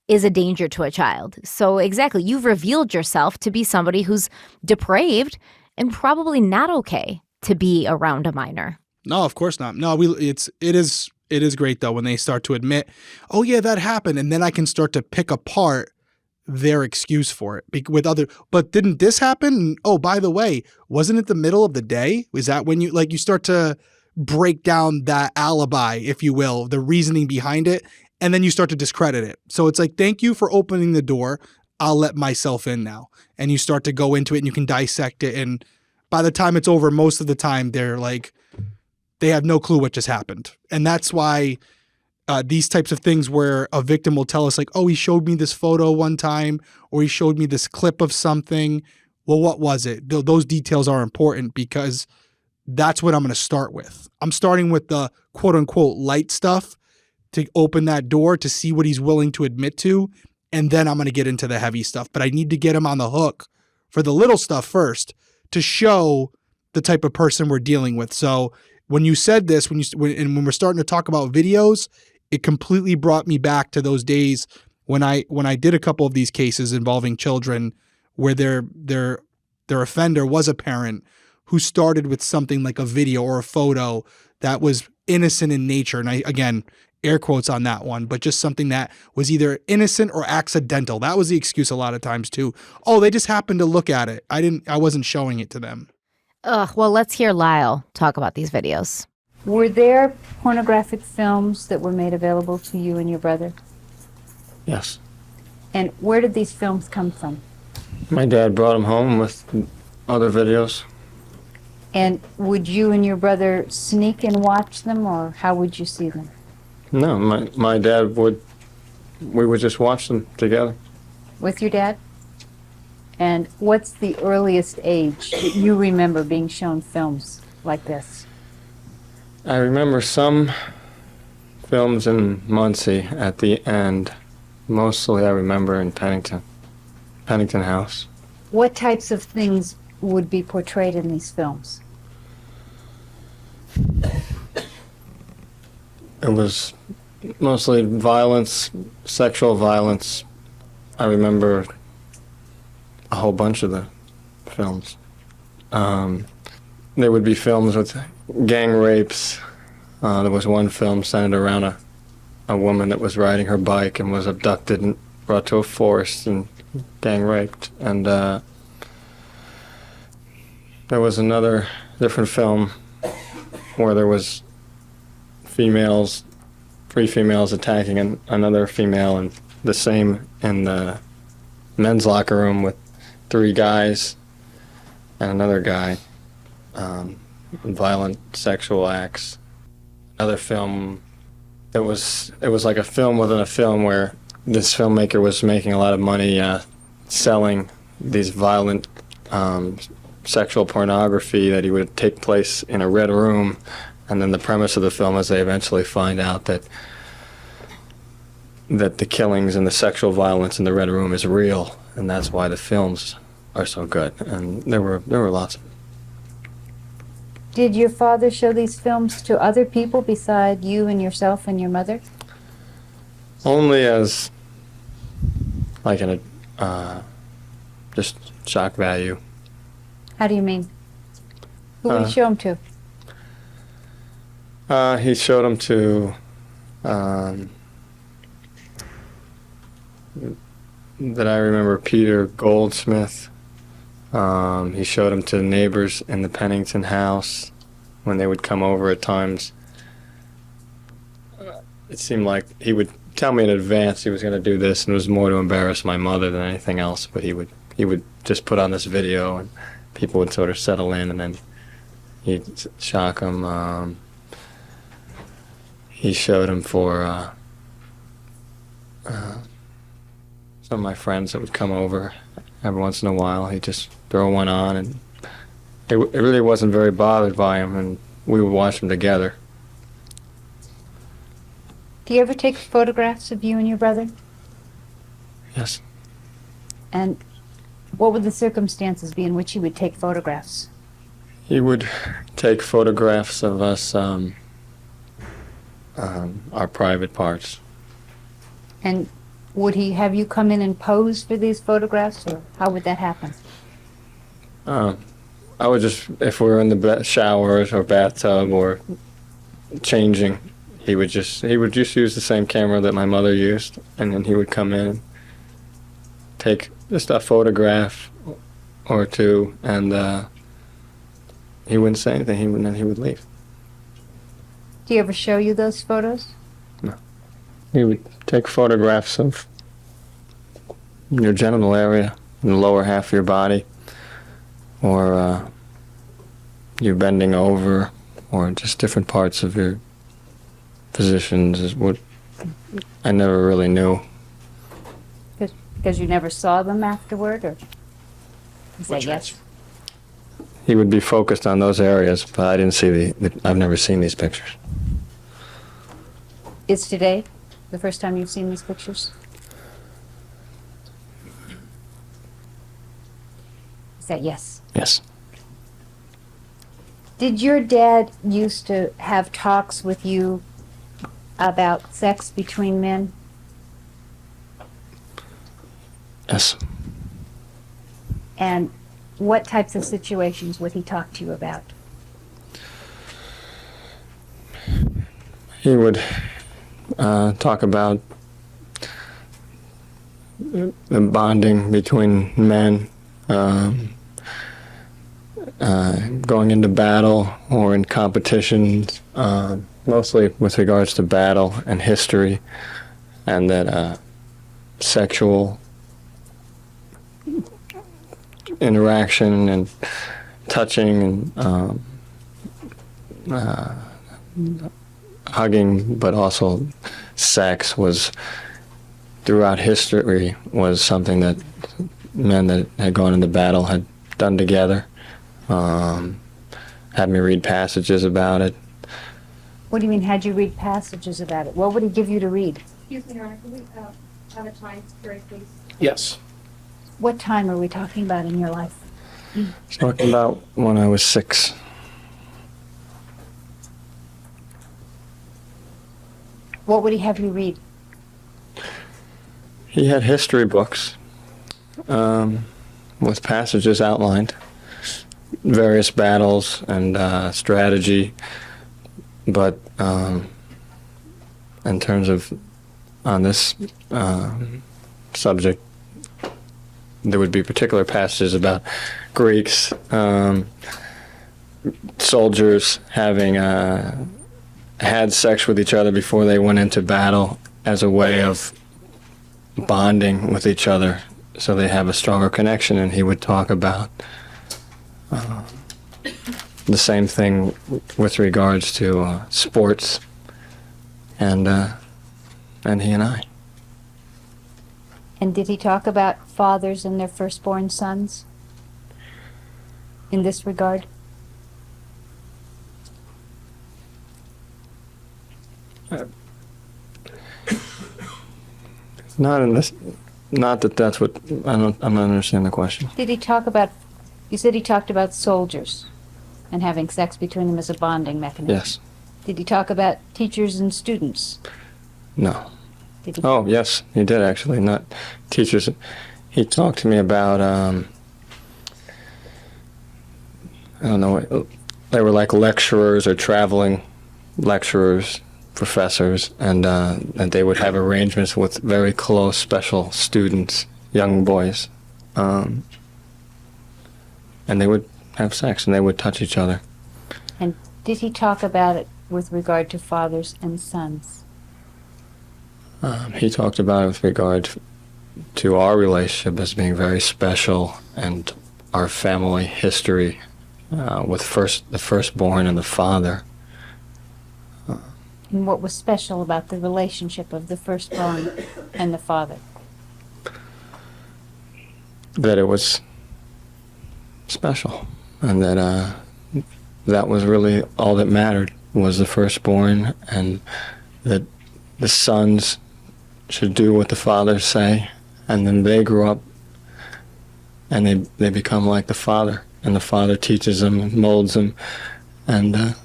is a danger to a child. So exactly, you've revealed yourself to be somebody who's depraved and probably not okay to be around a minor. No, of course not. No, it is great though when they start to admit, oh yeah, that happened, and then I can start to pick apart their excuse for it with other. But didn't this happen? Oh, by the way, wasn't it the middle of the day? Was that when you start to break down that alibi, if you will, the reasoning behind it, and then you start to discredit it. So it's like, thank you for opening the door. I'll let myself in now, and you start to go into it, and you can dissect it, and by the time it's over, most of the time they're like, they have no clue what just happened. And that's why these types of things where a victim will tell us like, oh, he showed me this photo one time, or he showed me this clip of something. Well, what was it? Those details are important because that's what I'm going to start with. I'm starting with the quote unquote light stuff to open that door to see what he's willing to admit to. And then I'm going to get into the heavy stuff, but I need to get him on the hook for the little stuff first to show the type of person we're dealing with. So when you said this, when we're starting to talk about videos, it completely brought me back to those days when I did a couple of these cases involving children where their offender was a parent who started with something like a video or a photo that was innocent in nature. And I, again, air quotes on that one, but just something that was either innocent or accidental. That was the excuse a lot of times too. Oh, they just happened to look at it. I wasn't showing it to them. Ugh, well, let's hear Lyle talk about these videos. Were there pornographic films that were made available to you and your brother? Yes. And where did these films come from? My dad brought them home with other videos. And would you and your brother sneak and watch them, or how would you see them? No, my dad would, we would just watch them together. With your dad? And what's the earliest age that you remember being shown films like this? I remember some films in Muncie at the end. Mostly I remember in Pennington House. What types of things would be portrayed in these films? It was mostly violence, sexual violence. I remember a whole bunch of the films. There would be films with gang rapes. There was one film centered around a woman that was riding her bike and was abducted and brought to a forest and gang raped. And there was another different film where there was three females attacking another female, and the same in the men's locker room with 3 guys and another guy. Violent sexual acts. Another film, it was like a film within a film where this filmmaker was making a lot of money selling these violent sexual pornography that he would take place in a red room. And then the premise of the film is they eventually find out that the killings and the sexual violence in the red room is real, and that's why the films are so good. And there were lots of them. Did your father show these films to other people beside you and yourself and your mother? Only as like just shock value. How do you mean? Who would he show them to? He showed them to that I remember Peter Goldsmith. He showed them to the neighbors in the Pennington house when they would come over at times. It seemed like he would tell me in advance he was going to do this, and it was more to embarrass my mother than anything else. But he would just put on this video, and people would sort of settle in, and then he'd shock them. He showed them for some of my friends that would come over every once in a while. He'd just throw one on, and it really wasn't very bothered by him, and we would watch them together. Do you ever take photographs of you and your brother? Yes. And what would the circumstances be in which he would take photographs? He would take photographs of us, our private parts. And would he have you come in and pose for these photographs, or how would that happen? I would just, if we were in the showers or bathtub or changing, he would just use the same camera that my mother used, and then he would come in and take just a photograph or two, and he wouldn't say anything, and then he would leave. Do he ever show you those photos? No. He would take photographs of your genital area, in the lower half of your body, or you bending over, or just different parts of your positions is what I never really knew. Because you never saw them afterward, or? Is that yes? He would be focused on those areas, but I didn't see I've never seen these pictures. Is today the first time you've seen these pictures? Is that yes? Yes. Did your dad used to have talks with you about sex between men? Yes. And what types of situations would he talk to you about? He would talk about the bonding between men, going into battle or in competitions, mostly with regards to battle and history, and that sexual interaction and touching and hugging, but also sex was throughout history was something that men that had gone into battle had done together. Had me read passages about it. What do you mean, had you read passages about it? What would he give you to read? Excuse me, Your Honor, can we have a time period, please? Yes. What time are we talking about in your life? Talking about when I was 6. What would he have you read? He had history books with passages outlined, various battles and strategy, but in terms of on this subject, there would be particular passages about Greeks, soldiers having had sex with each other before they went into battle as a way of bonding with each other so they have a stronger connection. And he would talk about the same thing with regards to sports and he and I. And did he talk about fathers and their firstborn sons in this regard? Not in this. Not that that's what I'm not understanding the question. Did he talk about? You said he talked about soldiers and having sex between them as a bonding mechanism. Yes. Did he talk about teachers and students? No. Did he? Oh, yes, he did actually. Not teachers. He talked to me about I don't know. They were like lecturers or traveling lecturers, professors, and they would have arrangements with very close special students, young boys, and they would have sex and they would touch each other. And did he talk about it with regard to fathers and sons? He talked about it with regard to our relationship as being very special and our family history with the firstborn and the father. And what was special about the relationship of the firstborn and the father? That it was special, and that that was really all that mattered, was the firstborn, and that the sons should do what the fathers say, and then they grow up and they become like the father, and the father teaches them and molds them, and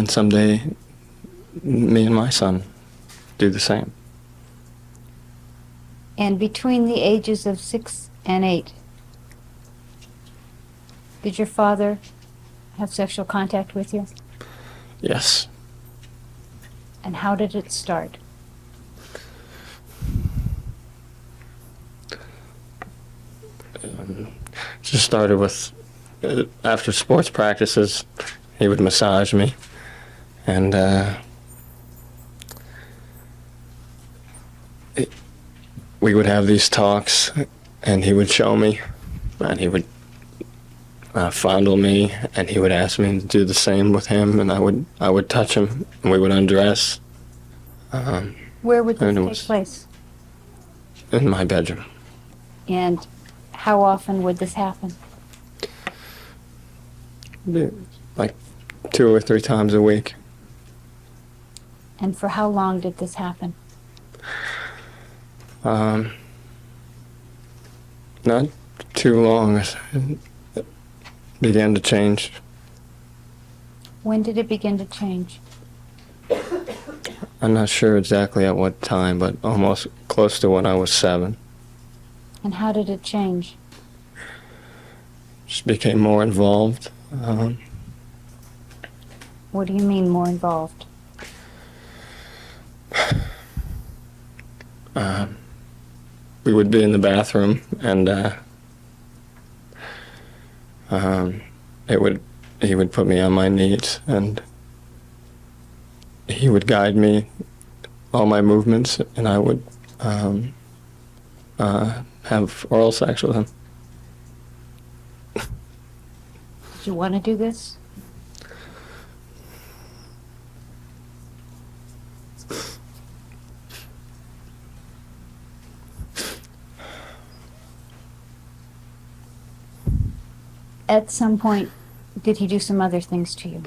someday me and my son do the same. And between the ages of 6 and 8, did your father have sexual contact with you? Yes. And how did it start? Just started with, after sports practices, he would massage me, and we would have these talks, and he would show me, and he would fondle me, and he would ask me to do the same with him, and I would touch him, and we would undress. Where would this and it take was place? in my bedroom. And how often would this happen? Like 2 or 3 times a week. And for how long did this happen? Not too long. It began to change. When did it begin to change? I'm not sure exactly at what time, but almost close to when I was 7. And how did it change? Just became more involved. What do you mean more involved? We would be in the bathroom, and He would put me on my knees, and he would guide me, all my movements, and I would have oral sex with him. Did you want to do this? At some point, did he do some other things to you?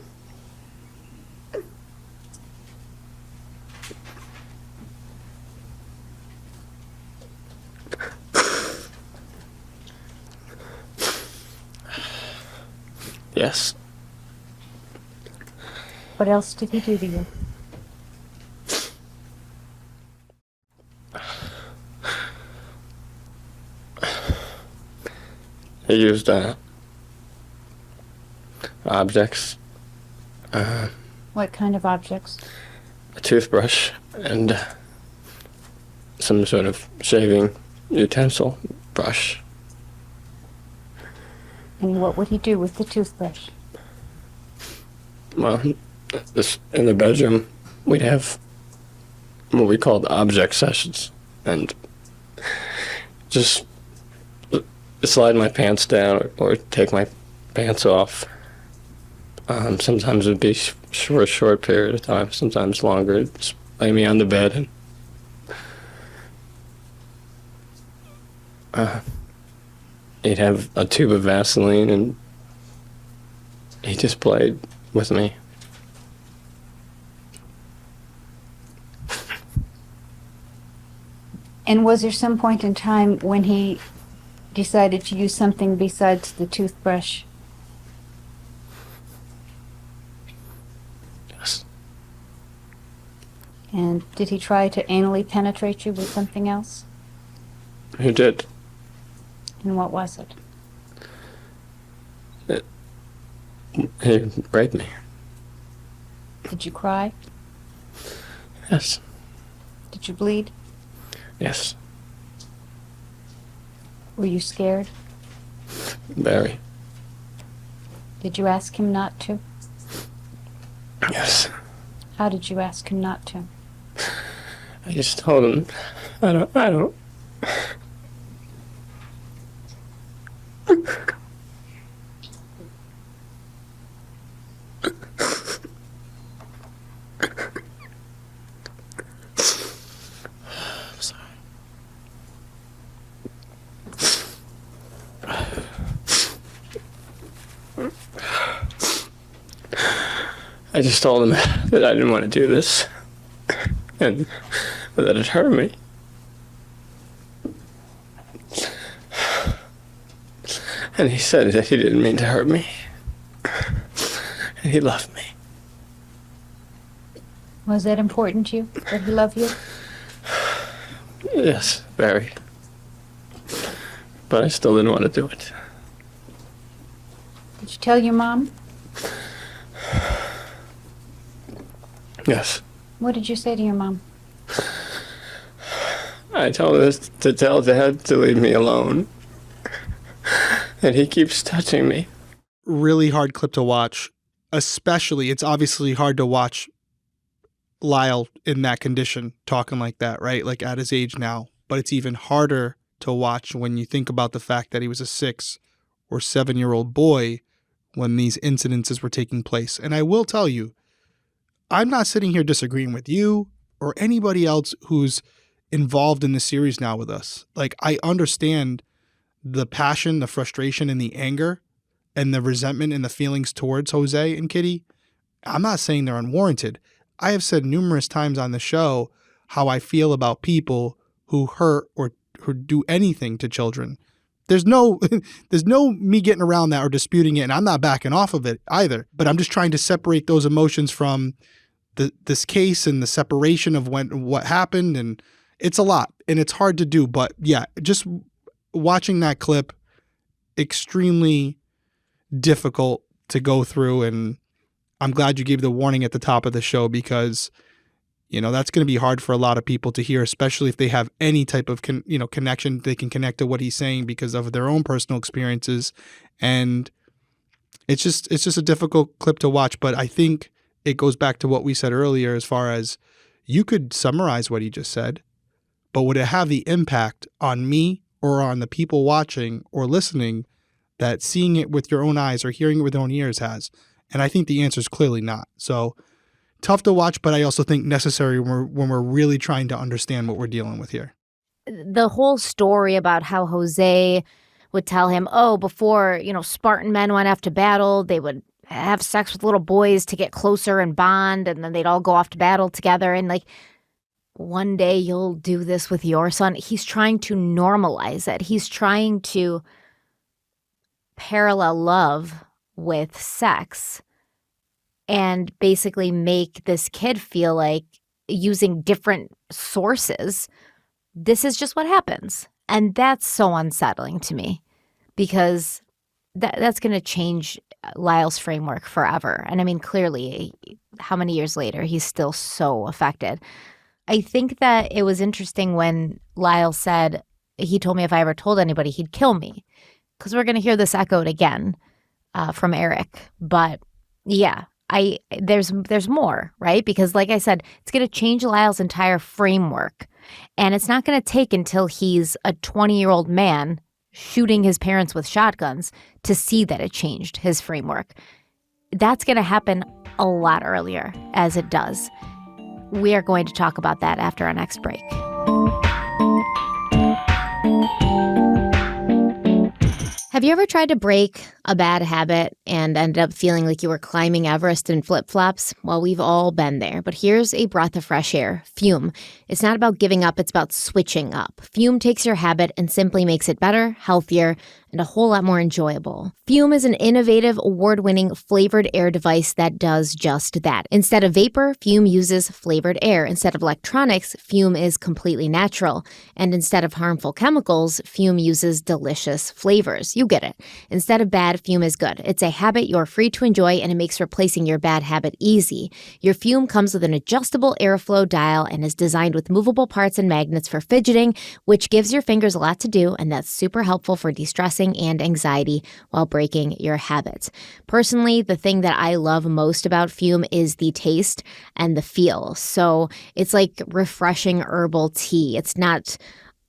Yes. What else did he do to you? He used objects, What kind of objects? a toothbrush, and some sort of shaving utensil brush. And what would he do with the toothbrush? Well, in the bedroom, we'd have what we called object sessions, and just slide my pants down or take my pants off. Sometimes it would be for a short period of time, sometimes longer. Just lay me on the bed and he'd have a tube of Vaseline, and he just played with me. And was there some point in time when he decided to use something besides the toothbrush? Yes. And did he try to anally penetrate you with something else? He did. And what was it? He raped me. Did you cry? Yes. Did you bleed? Yes. Were you scared? Very. Did you ask him not to? Yes. How did you ask him not to? I just told him, I don't. I just told him that I didn't want to do this, and that it hurt me. And he said that he didn't mean to hurt me, and he loved me. Was that important to you, that he loved you? Yes, very. But I still didn't want to do it. Did you tell your mom? Yes. What did you say to your mom? I told her to tell Dad to leave me alone. And he keeps touching me. Really hard clip to watch. Especially, it's obviously hard to watch Lyle in that condition, talking like that, right? Like at his age now. But it's even harder to watch when you think about the fact that he was a 6 or 7-year-old boy when these incidences were taking place. And I will tell you, I'm not sitting here disagreeing with you or anybody else who's involved in the series now with us. Like, I understand the passion, the frustration, and the anger and the resentment and the feelings towards Jose and Kitty. I'm not saying they're unwarranted. I have said numerous times on the show how I feel about people who hurt or who do anything to children. There's no me getting around that or disputing it, and I'm not backing off of it either. But I'm just trying to separate those emotions from this case and the separation of what happened, and it's a lot, and it's hard to do. But yeah, just watching that clip, extremely difficult to go through, and I'm glad you gave the warning at the top of the show because, you know, that's going to be hard for a lot of people to hear, especially if they have any type of connection. They can connect to what he's saying because of their own personal experiences. And It's just a difficult clip to watch, but I think it goes back to what we said earlier as far as you could summarize what he just said, but would it have the impact on me or on the people watching or listening that seeing it with your own eyes or hearing it with your own ears has? And I think the answer is clearly not. So tough to watch, but I also think necessary when we're really trying to understand what we're dealing with here. The whole story about how Jose would tell him, oh, before, Spartan men went off to battle, they would have sex with little boys to get closer and bond, and then they'd all go off to battle together. And like, one day you'll do this with your son. He's trying to normalize it. He's trying to parallel love with sex and basically make this kid feel like using different sources, this is just what happens. And that's so unsettling to me because that's going to change Lyle's framework forever. And I mean, clearly, how many years later, he's still so affected. I think that it was interesting when Lyle said, he told me if I ever told anybody, he'd kill me. Because we're going to hear this echoed again from Erik. But yeah, there's more, right? Because like I said, it's going to change Lyle's entire framework. And it's not going to take until he's a 20-year-old man shooting his parents with shotguns to see that it changed his framework. That's going to happen a lot earlier, as it does. We are going to talk about that after our next break. Have you ever tried to break a bad habit and ended up feeling like you were climbing Everest in flip-flops? Well, we've all been there, but here's a breath of fresh air. Fume. It's not about giving up, it's about switching up. Fume takes your habit and simply makes it better, healthier, and a whole lot more enjoyable. Fume is an innovative, award-winning flavored air device that does just that. Instead of vapor, Fume uses flavored air. Instead of electronics, Fume is completely natural. And instead of harmful chemicals, Fume uses delicious flavors. You get it. Instead of bad, Fume is good. It's a habit you're free to enjoy, and it makes replacing your bad habit easy. Your Fume comes with an adjustable airflow dial and is designed with movable parts and magnets for fidgeting, which gives your fingers a lot to do, and that's super helpful for de-stressing and anxiety while breaking your habits. Personally, the thing that I love most about Fume is the taste and the feel. So it's like refreshing herbal tea. It's not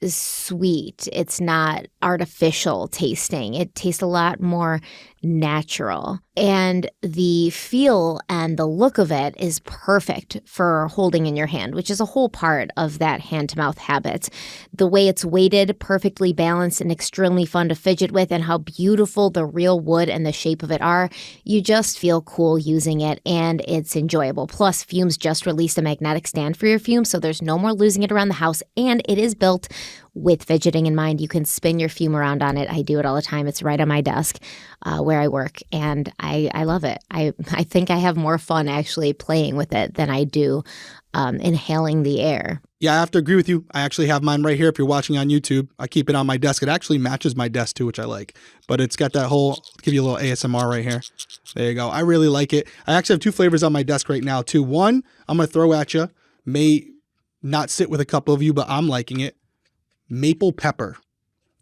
sweet. It's not artificial tasting. It tastes a lot more natural. And the feel and the look of it is perfect for holding in your hand, which is a whole part of that hand-to-mouth habit. The way it's weighted, perfectly balanced, and extremely fun to fidget with, and how beautiful the real wood and the shape of it are, you just feel cool using it, and it's enjoyable. Plus, Fume's just released a magnetic stand for your Fume, so there's no more losing it around the house, and it is built with fidgeting in mind. You can spin your Fume around on it. I do it all the time. It's right on my desk where I work, and I love it. I think I have more fun actually playing with it than I do inhaling the air. Yeah, I have to agree with you. I actually have mine right here. If you're watching on YouTube, I keep it on my desk. It actually matches my desk too, which I like. But it's got that whole, give you a little ASMR right here. There you go. I really like it. I actually have two flavors on my desk right now too. One, I'm going to throw at you. May not sit with a couple of you, but I'm liking it. Maple pepper.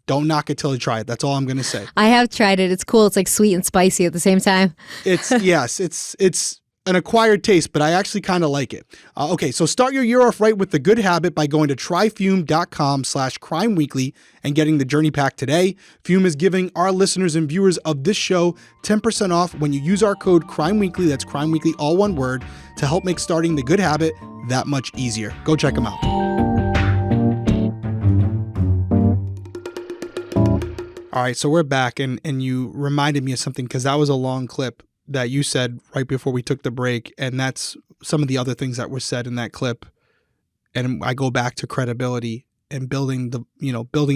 Don't knock it till you try it. That's all I'm going to say. I have tried it. It's cool. It's like sweet and spicy at the same time. Yes, it's an acquired taste, but I actually kind of like it. Okay, so start your year off right with the good habit by going to tryfume.com/crimeweekly and getting the journey pack today. Fume is giving our listeners and viewers of this show 10% off when you use our code CrimeWeekly, that's CrimeWeekly, all one word, to help make starting the good habit that much easier. Go check them out. All right, so we're back, and you reminded me of something because that was a long clip that you said right before we took the break, and that's some of the other things that were said in that clip. And I go back to credibility and building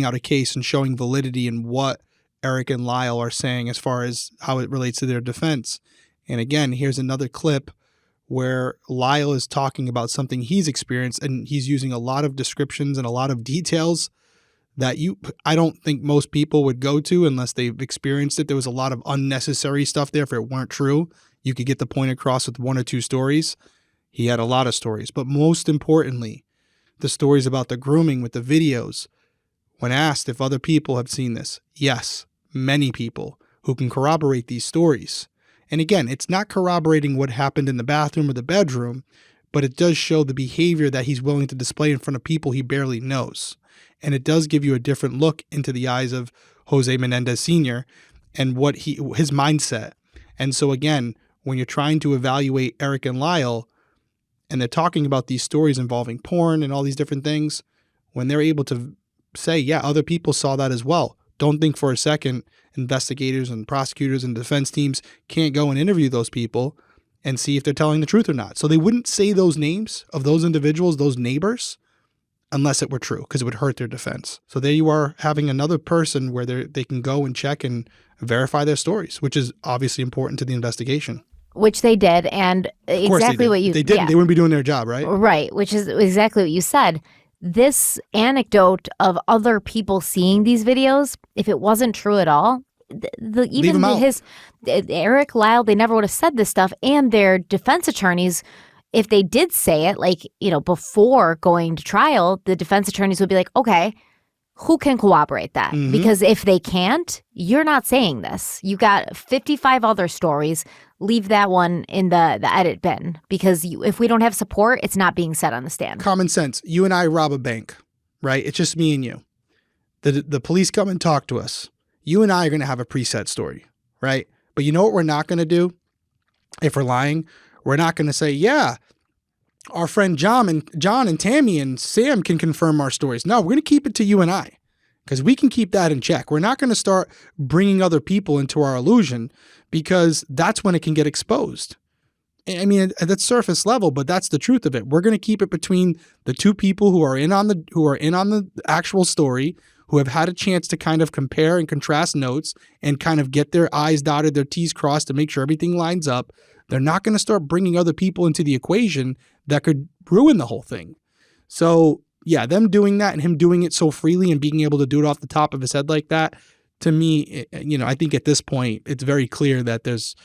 out a case and showing validity in what Erik and Lyle are saying as far as how it relates to their defense. And again, here's another clip where Lyle is talking about something he's experienced, and he's using a lot of descriptions and a lot of details that I don't think most people would go to unless they've experienced it. There was a lot of unnecessary stuff there. If it weren't true, you could get the point across with one or two stories. He had a lot of stories, but most importantly, the stories about the grooming with the videos. When asked if other people have seen this, yes, many people who can corroborate these stories. And again, it's not corroborating what happened in the bathroom or the bedroom, but it does show the behavior that he's willing to display in front of people he barely knows. And it does give you a different look into the eyes of Jose Menendez Sr. and what his mindset. And so again, when you're trying to evaluate Erik and Lyle, and they're talking about these stories involving porn and all these different things, when they're able to say, yeah, other people saw that as well, don't think for a second investigators and prosecutors and defense teams can't go and interview those people and see if they're telling the truth or not. So they wouldn't say those names of those individuals, those neighbors, unless it were true, because it would hurt their defense. So there you are, having another person where they can go and check and verify their stories, which is obviously important to the investigation. Which they did, and exactly what you... They didn't. Yeah. They wouldn't be doing their job, right? Right, which is exactly what you said. This anecdote of other people seeing these videos, if it wasn't true at all, Erik, Lyle, they never would have said this stuff, and their defense attorneys, if they did say it, like, before going to trial, the defense attorneys would be like, okay, who can corroborate that? Mm-hmm. Because if they can't, you're not saying this. You got 55 other stories. Leave that one in the edit bin, because if we don't have support, it's not being said on the stand. Common sense. You and I rob a bank, right? It's just me and you. The police come and talk to us. You and I are going to have a preset story, right? But you know what we're not going to do if we're lying? We're not going to say, yeah, our friend John and Tammy and Sam can confirm our stories. No, we're going to keep it to you and I, because we can keep that in check. We're not going to start bringing other people into our illusion, because that's when it can get exposed. I mean, that's surface level, but that's the truth of it. We're going to keep it between the two people who are in on the actual story, who have had a chance to kind of compare and contrast notes and kind of get their I's dotted, their T's crossed to make sure everything lines up. They're not going to start bringing other people into the equation that could ruin the whole thing. So yeah, them doing that and him doing it so freely and being able to do it off the top of his head like that, to me, I think at this point, it's very clear that there's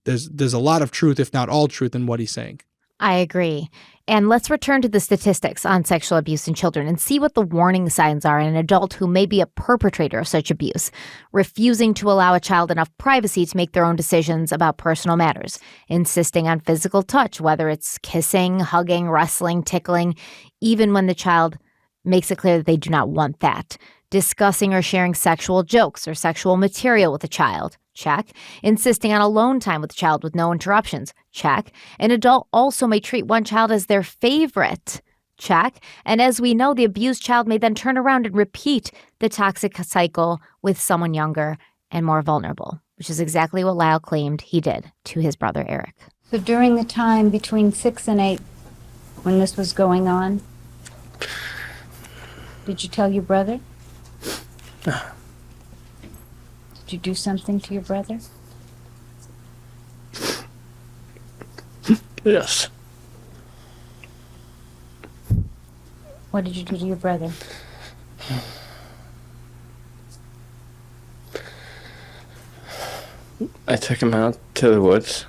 a lot of truth, if not all truth, in what he's saying. I agree. And let's return to the statistics on sexual abuse in children and see what the warning signs are in an adult who may be a perpetrator of such abuse: refusing to allow a child enough privacy to make their own decisions about personal matters, insisting on physical touch, whether it's kissing, hugging, wrestling, tickling, even when the child makes it clear that they do not want that, discussing or sharing sexual jokes or sexual material with a child. Check. Insisting on alone time with the child with no interruptions. Check. An adult also may treat one child as their favorite. Check. And as we know, the abused child may then turn around and repeat the toxic cycle with someone younger and more vulnerable, which is exactly what Lyle claimed he did to his brother Erik. So during the time between 6 and 8, when this was going on, did you tell your brother? Did you do something to your brother? Yes. What did you do to your brother? I took him out to the woods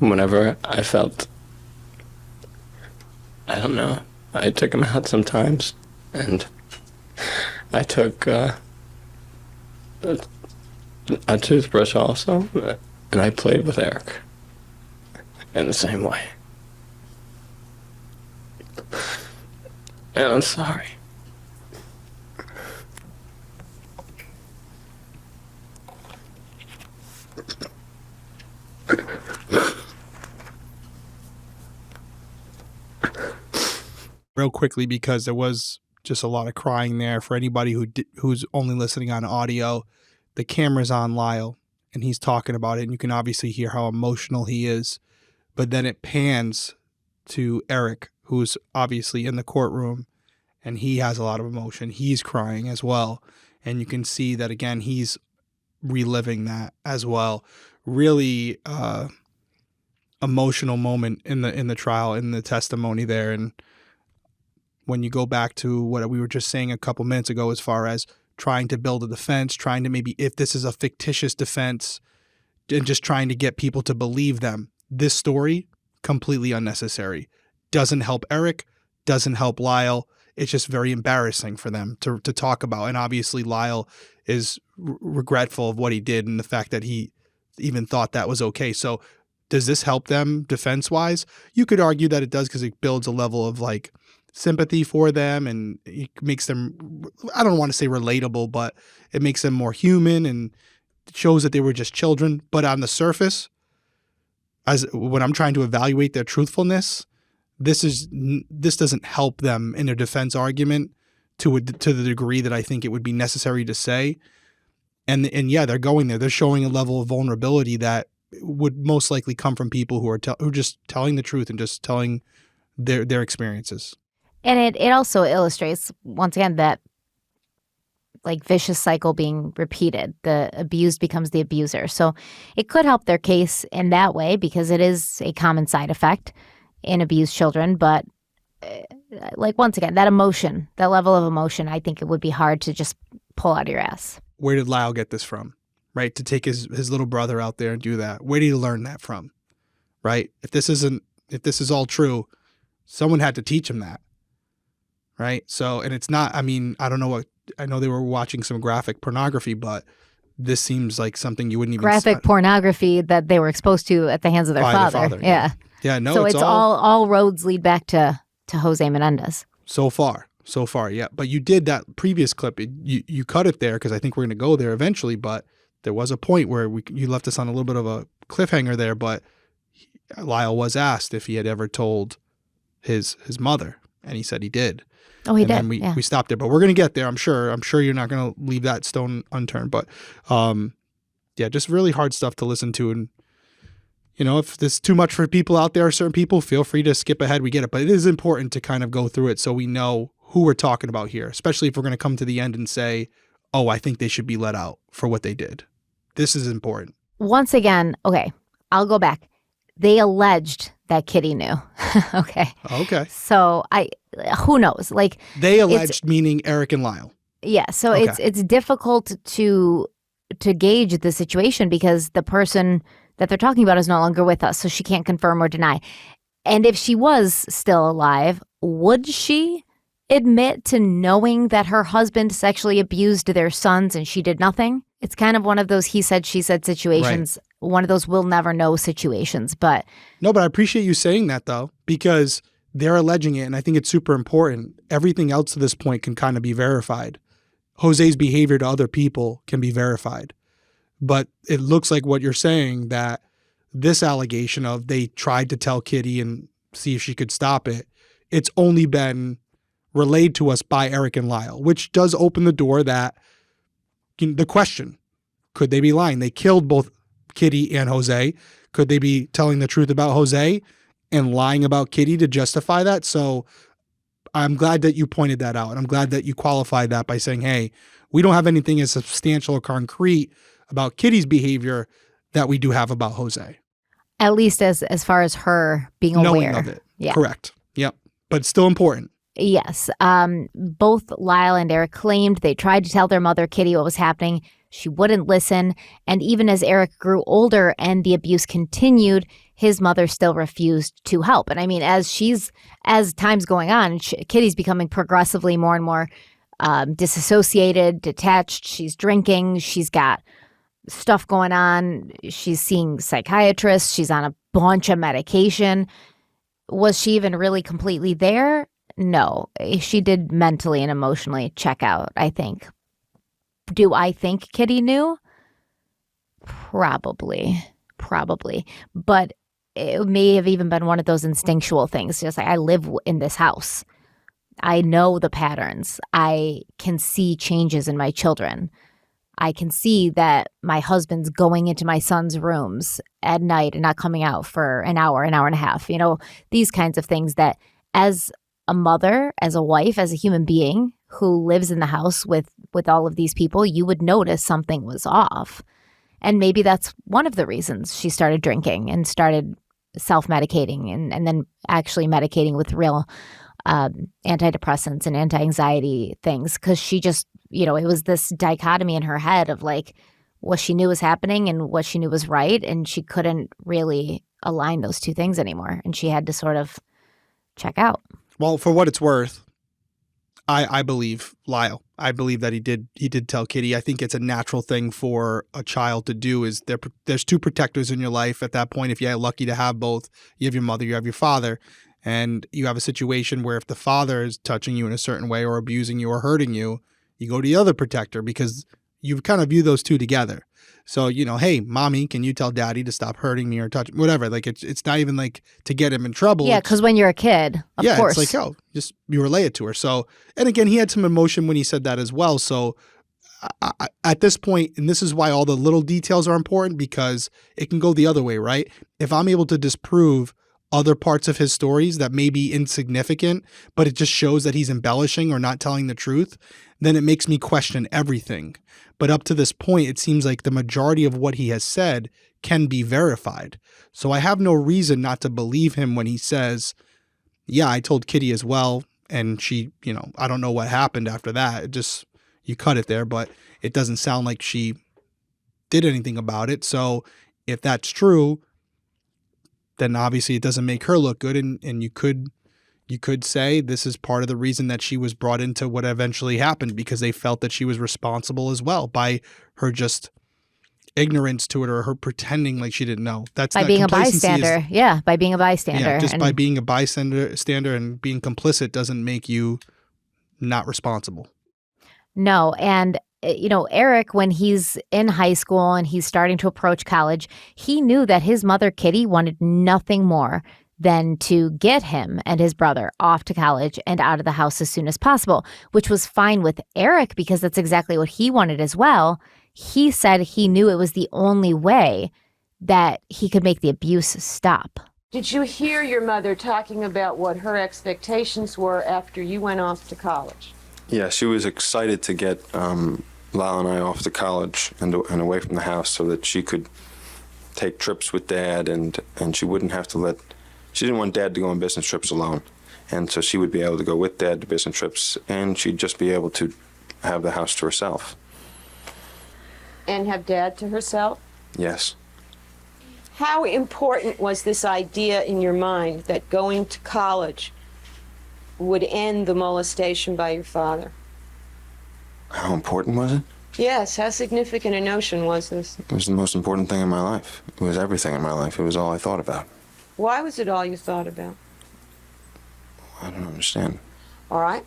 whenever I felt, I don't know, I took him out sometimes, and I took a toothbrush also, and I played with Erik in the same way. And I'm sorry. Real quickly, because there was just a lot of crying there. For anybody who's only listening on audio, the camera's on Lyle and he's talking about it, and you can obviously hear how emotional he is. But then it pans to Erik, who's obviously in the courtroom, and he has a lot of emotion. He's crying as well, and you can see that again. He's reliving that as well. Really emotional moment in the trial, in the testimony there. And when you go back to what we were just saying a couple minutes ago, as far as trying to build a defense, trying to maybe, if this is a fictitious defense, and just trying to get people to believe them, this story, completely unnecessary. Doesn't help Erik, doesn't help Lyle. it's just very embarrassing for them to talk about. And obviously Lyle is regretful of what he did and the fact that he even thought that was okay. So does this help them defense-wise? You could argue that it does because it builds a level of like sympathy for them and it makes them, I don't want to say relatable, but it makes them more human and shows that they were just children. But on the surface, as when I'm trying to evaluate their truthfulness, this doesn't help them in their defense argument to the degree that I think it would be necessary to say. And yeah, they're going there. They're showing a level of vulnerability that would most likely come from people who are just telling the truth and just telling their experiences. And it also illustrates, once again, that like vicious cycle being repeated. The abused becomes the abuser. So it could help their case in that way because it is a common side effect in abused children. But like, once again, that emotion, that level of emotion, I think it would be hard to just pull out of your ass. Where did Lyle get this from, right? To take his little brother out there and do that. Where did he learn that from, right? If this is all true, someone had to teach him that. Right. So, and it's not, I mean, I don't know I know they were watching some graphic pornography, but this seems like something you wouldn't even. Graphic pornography that they were exposed to at the hands of their father. Yeah. Yeah. No, so it's all roads lead back to Jose Menendez. So far. Yeah. But you did that previous clip. You cut it there because I think we're going to go there eventually. But there was a point where you left us on a little bit of a cliffhanger there. But Lyle was asked if he had ever told his mother. And he said he did. Oh, he and did. Then we stopped there, but we're going to get there. I'm sure you're not going to leave that stone unturned, but yeah, just really hard stuff to listen to. And, you know, if this is too much for people out there, certain people, feel free to skip ahead. We get it, but it is important to kind of go through it so we know who we're talking about here, especially if we're going to come to the end and say, oh, I think they should be let out for what they did. This is important. Once again, okay, I'll go back. They alleged that Kitty knew. Okay. So who knows? Like they alleged, meaning Erik and Lyle. Yeah. So it's difficult to gauge the situation because the person that they're talking about is no longer with us, so she can't confirm or deny. And if she was still alive, would she admit to knowing that her husband sexually abused their sons and she did nothing? It's kind of one of those he said, she said situations. Right. One of those we'll never know situations. But no, but I appreciate you saying that, though, because they're alleging it. And I think it's super important. Everything else to this point can kind of be verified. Jose's behavior to other people can be verified. But it looks like what you're saying, that this allegation of they tried to tell Kitty and see if she could stop it, it's only been relayed to us by Erik and Lyle, which does open the door that the question, could they be lying? They killed both Kitty and Jose. Could they be telling the truth about Jose and lying about Kitty to justify that? So I'm glad that you pointed that out. And I'm glad that you qualified that by saying, hey, we don't have anything as substantial or concrete about Kitty's behavior that we do have about Jose. At least as far as her being knowing aware of it. Yeah. Correct. Yep. But it's still important. Yes. Both Lyle and Erik claimed they tried to tell their mother, Kitty, what was happening. She wouldn't listen. And even as Erik grew older and the abuse continued, his mother still refused to help. And I mean, as time's going on, Kitty's becoming progressively more and more disassociated, detached. She's drinking. She's got stuff going on. She's seeing psychiatrists. She's on a bunch of medication. Was she even really completely there? No. She did mentally and emotionally check out, I think. Do I think Kitty knew? Probably. But it may have even been one of those instinctual things. Just like, I live in this house. I know the patterns. I can see changes in my children. I can see that my husband's going into my son's rooms at night and not coming out for an hour and a half. You know, these kinds of things that as a mother, as a wife, as a human being who lives in the house with all of these people, you would notice something was off. And maybe that's one of the reasons she started drinking and started self-medicating and then actually medicating with real antidepressants and anti-anxiety things. Because she just, you know, it was this dichotomy in her head of like what she knew was happening and what she knew was right. And she couldn't really align those two things anymore. And she had to sort of check out. Well, for what it's worth, I believe Lyle. I believe that he did tell Kitty. I think it's a natural thing for a child to do. Is there's two protectors in your life at that point. If you're lucky to have both, you have your mother, you have your father, and you have a situation where if the father is touching you in a certain way or abusing you or hurting you, you go to the other protector because you kind of view those two together. So, hey, mommy, can you tell daddy to stop hurting me or touch whatever? Like it's not even like to get him in trouble. Yeah, because when you're a kid, of course. It's like, just you relay it to her. So, and again, he had some emotion when he said that as well. So at this point, and this is why all the little details are important, because it can go the other way, right? If I'm able to disprove other parts of his stories that may be insignificant, but it just shows that he's embellishing or not telling the truth, then it makes me question everything. But up to this point, it seems like the majority of what he has said can be verified. So I have no reason not to believe him when he says, yeah, I told Kitty as well. And she, I don't know what happened after that. It just, you cut it there, but it doesn't sound like she did anything about it. So if that's true, then obviously it doesn't make her look good. And you could say this is part of the reason that she was brought into what eventually happened, because they felt that she was responsible as well by her just ignorance to it or her pretending like she didn't know. That's by being a bystander. By being a bystander. Yeah, just by being a bystander and being complicit doesn't make you not responsible. No, and Erik, when he's in high school and he's starting to approach college, he knew that his mother, Kitty, wanted nothing more than to get him and his brother off to college and out of the house as soon as possible, which was fine with Erik because that's exactly what he wanted as well. He said he knew it was the only way that he could make the abuse stop. Did you hear your mother talking about what her expectations were after you went off to college? Yeah, she was excited to get Lyle and I off to college and away from the house so that she could take trips with Dad and she wouldn't have to she didn't want Dad to go on business trips alone. And so she would be able to go with Dad to business trips and she'd just be able to have the house to herself. And have Dad to herself? Yes. How important was this idea in your mind that going to college would end the molestation by your father? How important was it? Yes, how significant a notion was this? It was the most important thing in my life. It was everything in my life. It was all I thought about. Why was it all you thought about? I don't understand. All right.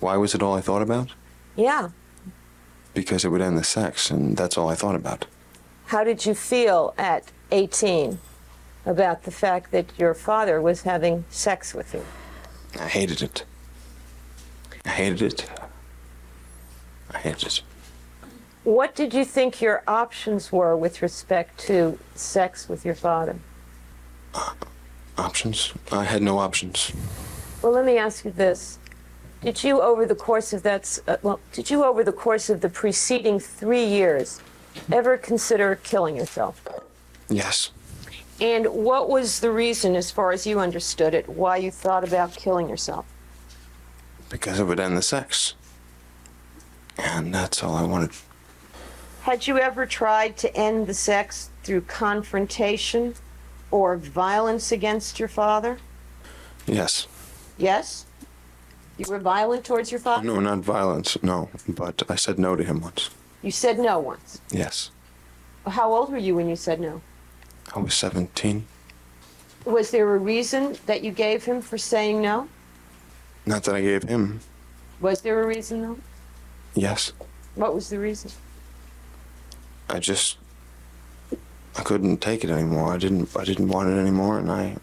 Why was it all I thought about? Yeah. Because it would end the sex, and that's all I thought about. How did you feel at 18 about the fact that your father was having sex with you? I hated it. I hated it. I hated it. What did you think your options were with respect to sex with your father? Options? I had no options. Well, let me ask you this. Did you, over the course of the preceding 3 years, ever consider killing yourself? Yes. And what was the reason, as far as you understood it, why you thought about killing yourself? Because it would end the sex. And that's all I wanted. Had you ever tried to end the sex through confrontation or violence against your father? Yes. Yes? You were violent towards your father? No, not violence, no. But I said no to him once. You said no once? Yes. How old were you when you said no? I was 17. Was there a reason that you gave him for saying no? Not that I gave him. Was there a reason, though? Yes. What was the reason? I couldn't take it anymore. I didn't want it anymore, and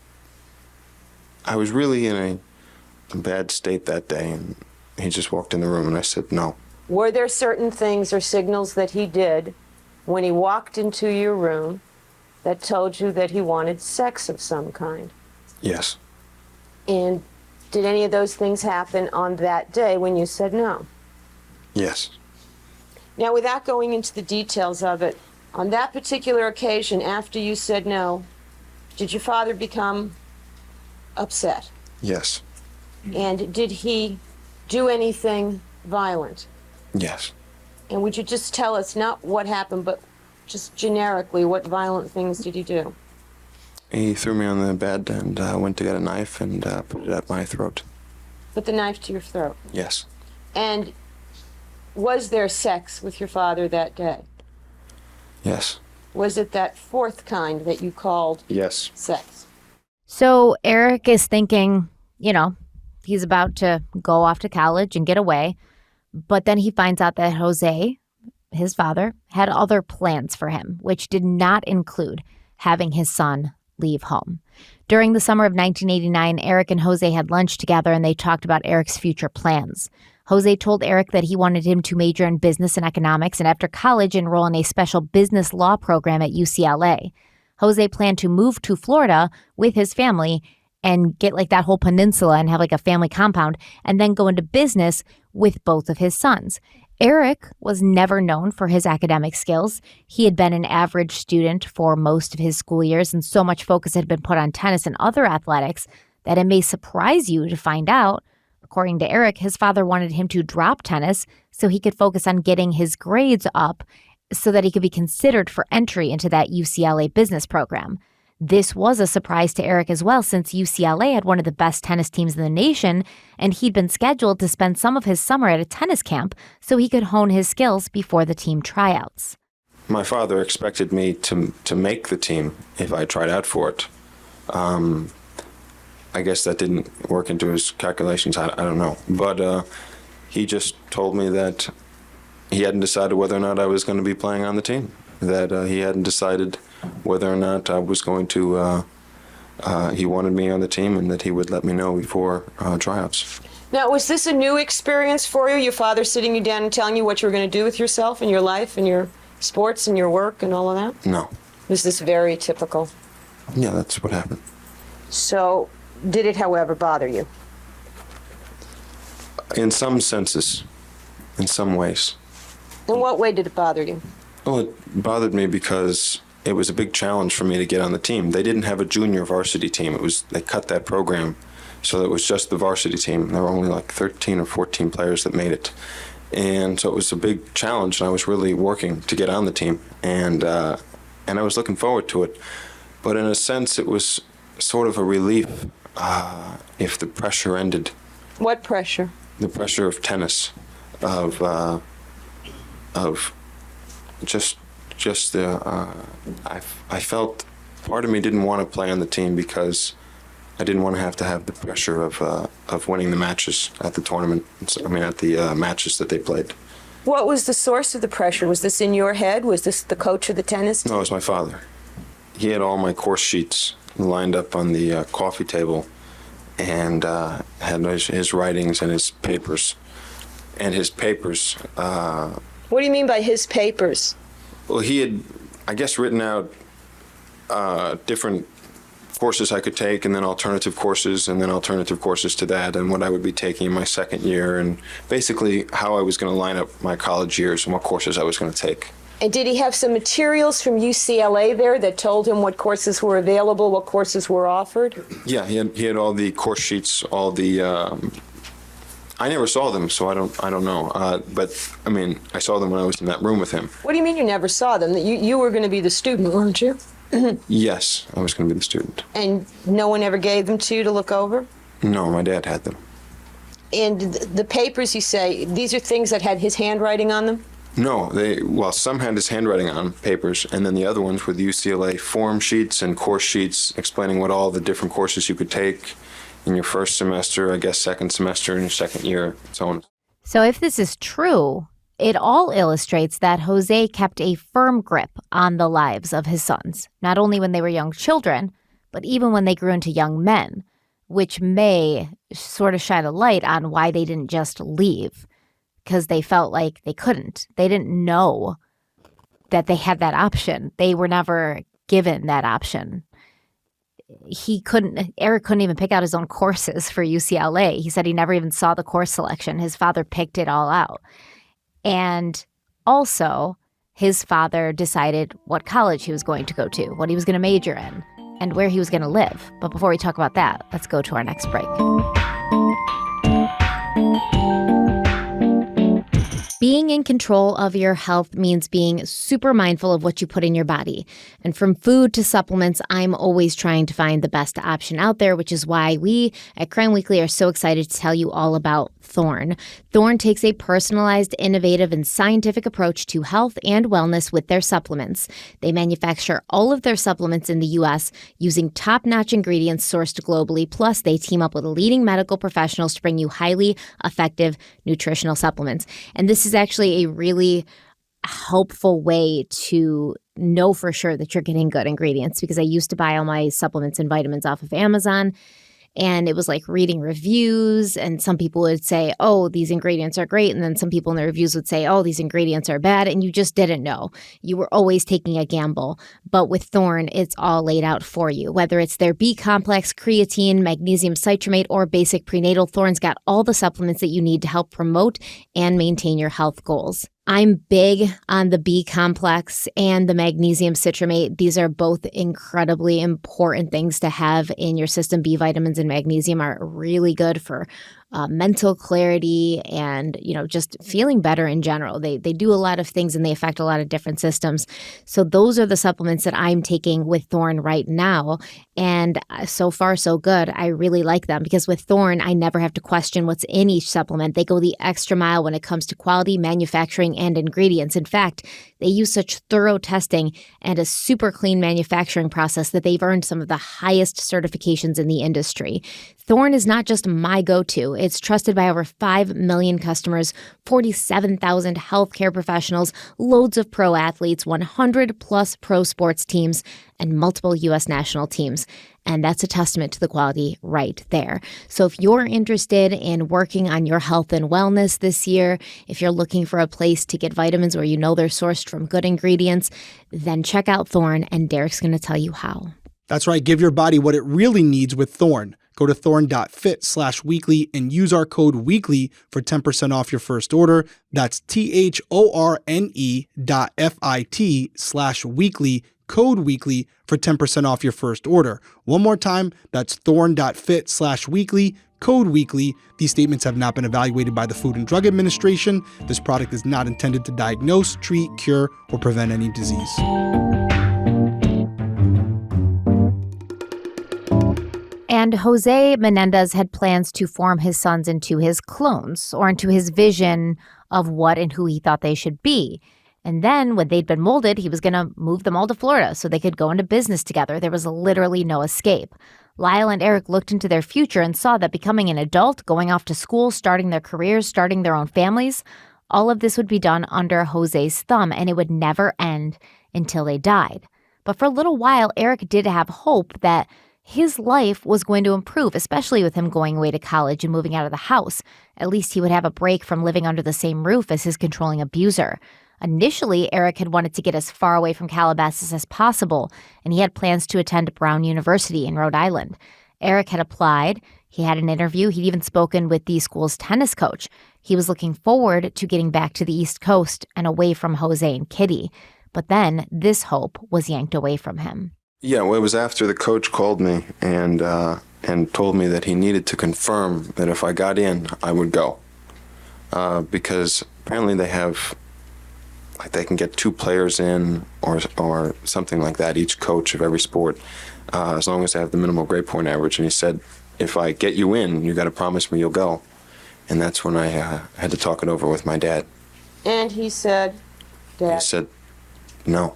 I was really in a bad state that day, and he just walked in the room, and I said no. Were there certain things or signals that he did when he walked into your room that told you that he wanted sex of some kind? Yes. And did any of those things happen on that day when you said no? Yes. Now, without going into the details of it, on that particular occasion, after you said no, did your father become upset? Yes. And did he do anything violent? Yes. And would you just tell us, not what happened, but just generically, what violent things did he do? He threw me on the bed and went to get a knife and put it at my throat. Put the knife to your throat. Yes. And was there sex with your father that day? Yes. Was it that fourth kind that you called Yes. sex? So Erik is thinking, he's about to go off to college and get away. But then he finds out that Jose, his father, had other plans for him, which did not include having his son leave home. During the summer of 1989, Erik and Jose had lunch together and they talked about Erik's future plans. Jose told Erik that he wanted him to major in business and economics and after college enroll in a special business law program at UCLA. Jose planned to move to Florida with his family and get like that whole peninsula and have like a family compound and then go into business with both of his sons. Erik was never known for his academic skills. He had been an average student for most of his school years, and so much focus had been put on tennis and other athletics that it may surprise you to find out, according to Erik, his father wanted him to drop tennis so he could focus on getting his grades up so that he could be considered for entry into that UCLA business program. This was a surprise to Erik as well, since UCLA had one of the best tennis teams in the nation, and he'd been scheduled to spend some of his summer at a tennis camp so he could hone his skills before the team tryouts. My father expected me to make the team if I tried out for it. I guess that didn't work into his calculations. I don't know. But he just told me that he hadn't decided whether or not I was going to be playing on the team, that he hadn't decided whether or not I was going to, he wanted me on the team and that he would let me know before tryouts. Now, was this a new experience for you, your father sitting you down and telling you what you were going to do with yourself and your life and your sports and your work and all of that? No. Was this very typical? Yeah, that's what happened. So, did it, however, bother you? In some senses, in some ways. In what way did it bother you? Well, it bothered me because it was a big challenge for me to get on the team. They didn't have a junior varsity team. They cut that program, so it was just the varsity team. There were only like 13 or 14 players that made it. And so it was a big challenge, and I was really working to get on the team. And I was looking forward to it. But in a sense, it was sort of a relief if the pressure ended. What pressure? The pressure of tennis, of just the, I felt part of me didn't want to play on the team because I didn't want to have the pressure of winning the matches at the tournament, at the matches that they played. What was the source of the pressure? Was this in your head? Was this the coach of the tennis team? No, it was my father. He had all my course sheets lined up on the coffee table and had his writings and his papers. And his papers... What do you mean by his papers? Well, he had, I guess, written out different courses I could take, and then alternative courses to that, and what I would be taking in my second year, and basically how I was going to line up my college years and what courses I was going to take. And did he have some materials from UCLA there that told him what courses were available, what courses were offered? Yeah, he had all the course sheets, all the... I never saw them, so I don't know. But I saw them when I was in that room with him. What do you mean you never saw them? You were going to be the student, weren't you? Yes, I was going to be the student. And no one ever gave them to you to look over? No, my dad had them. And the papers, you say, these are things that had his handwriting on them? No, some had his handwriting on papers, and then the other ones were the UCLA form sheets and course sheets explaining what all the different courses you could take in your first semester, I guess second semester, in your second year, so on. So if this is true, it all illustrates that Jose kept a firm grip on the lives of his sons, not only when they were young children, but even when they grew into young men, which may sort of shine a light on why they didn't just leave, because they felt like they couldn't. They didn't know that they had that option. They were never given that option. Erik couldn't even pick out his own courses for UCLA. He said he never even saw the course selection. His father picked it all out. And also, his father decided what college he was going to go to, what he was going to major in, and where he was going to live. But before we talk about that, let's go to our next break. Being in control of your health means being super mindful of what you put in your body. And from food to supplements, I'm always trying to find the best option out there, which is why we at Crime Weekly are so excited to tell you all about Thorne. Thorne takes a personalized, innovative, and scientific approach to health and wellness with their supplements. They manufacture all of their supplements in the U.S. using top-notch ingredients sourced globally, plus they team up with leading medical professionals to bring you highly effective nutritional supplements. And this is actually a really helpful way to know for sure that you're getting good ingredients, because I used to buy all my supplements and vitamins off of Amazon. And it was like reading reviews, and some people would say, oh, these ingredients are great. And then some people in the reviews would say, oh, these ingredients are bad. And you just didn't know. You were always taking a gamble. But with Thorne, it's all laid out for you. Whether it's their B complex, creatine, magnesium citrate, or basic prenatal, Thorne's got all the supplements that you need to help promote and maintain your health goals. I'm big on the B complex and the magnesium citrate. These are both incredibly important things to have in your system. B vitamins and magnesium are really good for mental clarity and, just feeling better in general. They do a lot of things and they affect a lot of different systems. So those are the supplements that I'm taking with Thorne right now. And so far, so good. I really like them because with Thorne, I never have to question what's in each supplement. They go the extra mile when it comes to quality, manufacturing, and ingredients. In fact, they use such thorough testing and a super clean manufacturing process that they've earned some of the highest certifications in the industry. Thorne is not just my go-to. It's trusted by over 5 million customers, 47,000 healthcare professionals, loads of pro athletes, 100 plus pro sports teams, and multiple U.S. national teams. And that's a testament to the quality right there. So if you're interested in working on your health and wellness this year, if you're looking for a place to get vitamins where you know they're sourced from good ingredients, then check out Thorne, and Derek's going to tell you how. That's right. Give your body what it really needs with Thorne. Go to thorne.fit/weekly and use our code weekly for 10% off your first order. That's THORNE.FIT/weekly, code weekly for 10% off your first order. One more time, that's thorne.fit/weekly, code weekly. These statements have not been evaluated by the Food and Drug Administration. This product is not intended to diagnose, treat, cure, or prevent any disease. And Jose Menendez had plans to form his sons into his clones, or into his vision of what and who he thought they should be. And then when they'd been molded, he was going to move them all to Florida so they could go into business together. There was literally no escape. Lyle and Erik looked into their future and saw that becoming an adult, going off to school, starting their careers, starting their own families, all of this would be done under Jose's thumb, and it would never end until they died. But for a little while, Erik did have hope that his life was going to improve, especially with him going away to college and moving out of the house. At least he would have a break from living under the same roof as his controlling abuser. Initially, Erik had wanted to get as far away from Calabasas as possible, and he had plans to attend Brown University in Rhode Island. Erik had applied. He had an interview. He'd even spoken with the school's tennis coach. He was looking forward to getting back to the East Coast and away from Jose and Kitty. But then this hope was yanked away from him. Yeah, well, it was after the coach called me and told me that he needed to confirm that if I got in, I would go. Because apparently they have, like, they can get 2 players in or something like that, each coach of every sport, as long as they have the minimal grade point average. And he said, if I get you in, you got to promise me you'll go. And that's when I had to talk it over with my dad. And he said, Dad? He said, no.